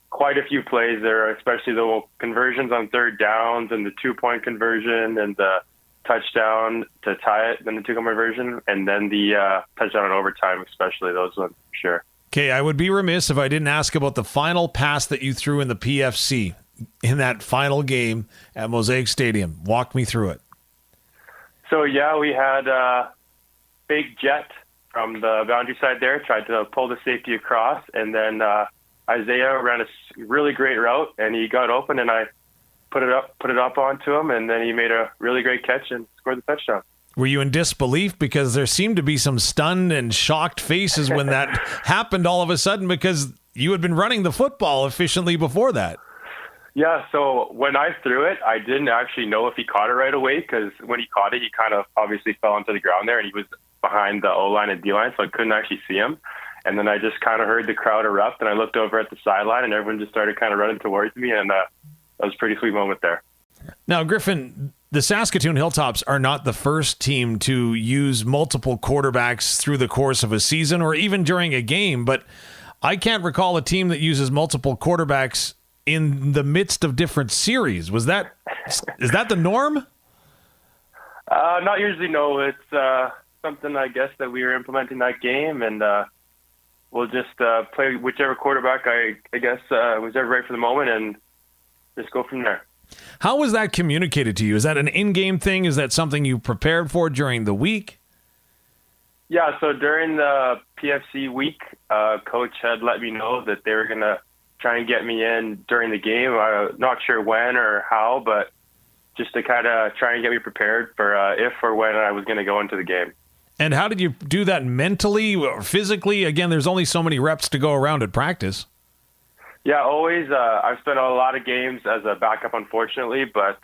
quite a few plays there, especially the conversions on third downs and the 2-point conversion and the touchdown to tie it, then the 2-point conversion, and then the touchdown in overtime, especially those ones, for sure. Okay, I would be remiss if I didn't ask about the final pass that you threw in the PFC in that final game at Mosaic Stadium. Walk me through it. So, we had big jet from the boundary side there, tried to pull the safety across, and then Isaiah ran a really great route, and he got open, and I put it up onto him, and then he made a really great catch and scored the touchdown. Were you in disbelief? Because there seemed to be some stunned and shocked faces when that happened all of a sudden, because you had been running the football efficiently before that. Yeah, so when I threw it, I didn't actually know if he caught it right away, because when he caught it, he kind of obviously fell onto the ground there, and he was behind the O-line and D-line, so I couldn't actually see him. And then I just kind of heard the crowd erupt, and I looked over at the sideline, and everyone just started kind of running towards me, and that was a pretty sweet moment there. Now, Griffin, the Saskatoon Hilltops are not the first team to use multiple quarterbacks through the course of a season or even during a game, but I can't recall a team that uses multiple quarterbacks in the midst of different series. Is that the norm? Not usually, no. It's something, I guess, that we were implementing that game, and we'll just play whichever quarterback I guess was ever right for the moment and just go from there. How was that communicated to you? Is that an in-game thing? Is that something you prepared for during the week? Yeah, so during the PFC week, Coach had let me know that they were going to try and get me in during the game. I'm not sure when or how, but just to kind of try and get me prepared for if or when I was going to go into the game. And how did you do that mentally or physically? Again, there's only so many reps to go around at practice. Yeah, always. I've spent a lot of games as a backup, unfortunately, but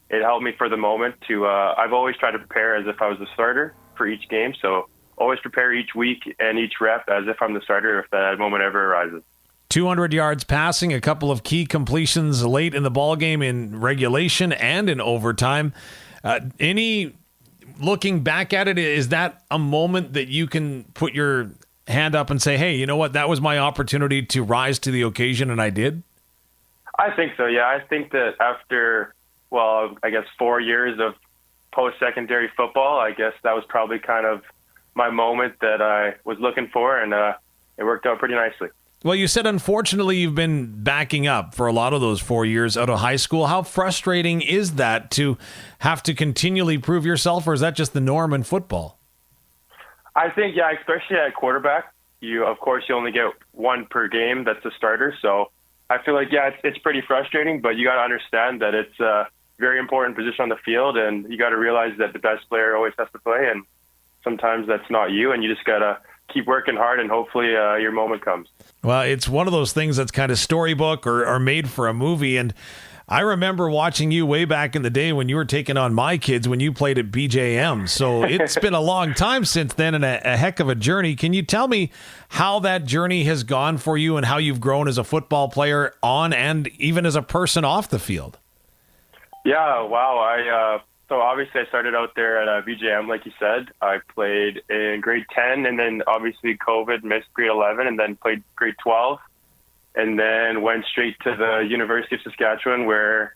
it helped me for the moment to, I've always tried to prepare as if I was the starter for each game. So always prepare each week and each rep as if I'm the starter if that moment ever arises. 200 yards passing, a couple of key completions late in the ballgame in regulation and in overtime. Looking back at it, is that a moment that you can put your hand up and say, hey, you know what, that was my opportunity to rise to the occasion, and I did? I think so, yeah. I think that after, 4 years of post-secondary football, I guess that was probably kind of my moment that I was looking for, and it worked out pretty nicely. Well, you said, unfortunately, you've been backing up for a lot of those 4 years out of high school. How frustrating is that to have to continually prove yourself, or is that just the norm in football? I think, yeah, especially at quarterback, you only get one per game that's a starter. So I feel like, yeah, it's pretty frustrating, but you got to understand that it's a very important position on the field, and you got to realize that the best player always has to play, and sometimes that's not you, and you just got to keep working hard, and hopefully your moment comes. Well, it's one of those things that's kind of storybook or made for a movie, and I remember watching you way back in the day when you were taking on my kids when you played at BJM. So it's been a long time since then and a heck of a journey. Can you tell me how that journey has gone for you and how you've grown as a football player on and even as a person off the field? Yeah, wow. So obviously I started out there at BJM, like you said. I played in grade 10, and then obviously COVID missed grade 11, and then played grade 12. And then went straight to the University of Saskatchewan, where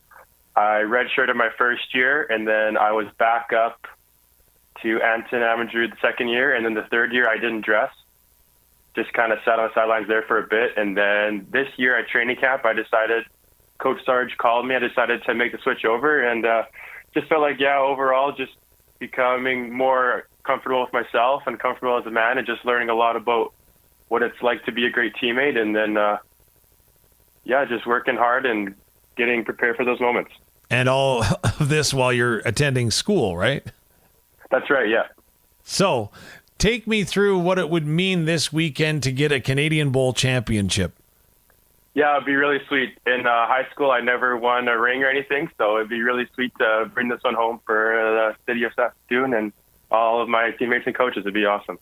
I redshirted my first year, and then I was back up to Anton Amadou the second year, and then the third year I didn't dress. Just kind of sat on the sidelines there for a bit, and then this year at training camp, Coach Sarge called me. I decided to make the switch over, and just felt like, yeah, overall, just becoming more comfortable with myself and comfortable as a man, and just learning a lot about what it's like to be a great teammate, and then just working hard and getting prepared for those moments. And all of this while you're attending school, right? That's right, yeah. So take me through what it would mean this weekend to get a Canadian Bowl championship. Yeah, it'd be really sweet. In high school, I never won a ring or anything, so it'd be really sweet to bring this one home for the city of Saskatoon and all of my teammates and coaches. It'd be awesome.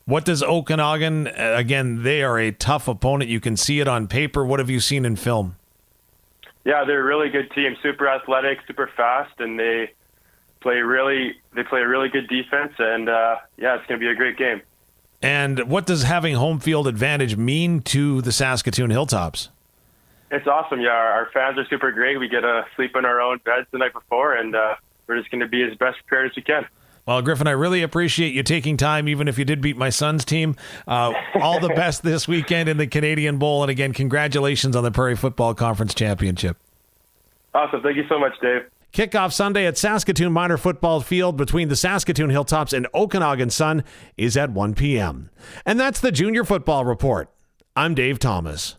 What does Okanagan, again, they are a tough opponent. You can see it on paper. What have you seen in film? Yeah, they're a really good team, super athletic, super fast, and they play a really good defense, and it's going to be a great game. And what does having home field advantage mean to the Saskatoon Hilltops? It's awesome. Yeah, our fans are super great. We get to sleep in our own beds the night before, and we're just going to be as best prepared as we can. Well, Griffin, I really appreciate you taking time, even if you did beat my son's team. All the best this weekend in the Canadian Bowl. And again, congratulations on the Prairie Football Conference Championship. Awesome. Thank you so much, Dave. Kickoff Sunday at Saskatoon Minor Football Field between the Saskatoon Hilltops and Okanagan Sun is at 1 p.m. And that's the Junior Football Report. I'm Dave Thomas.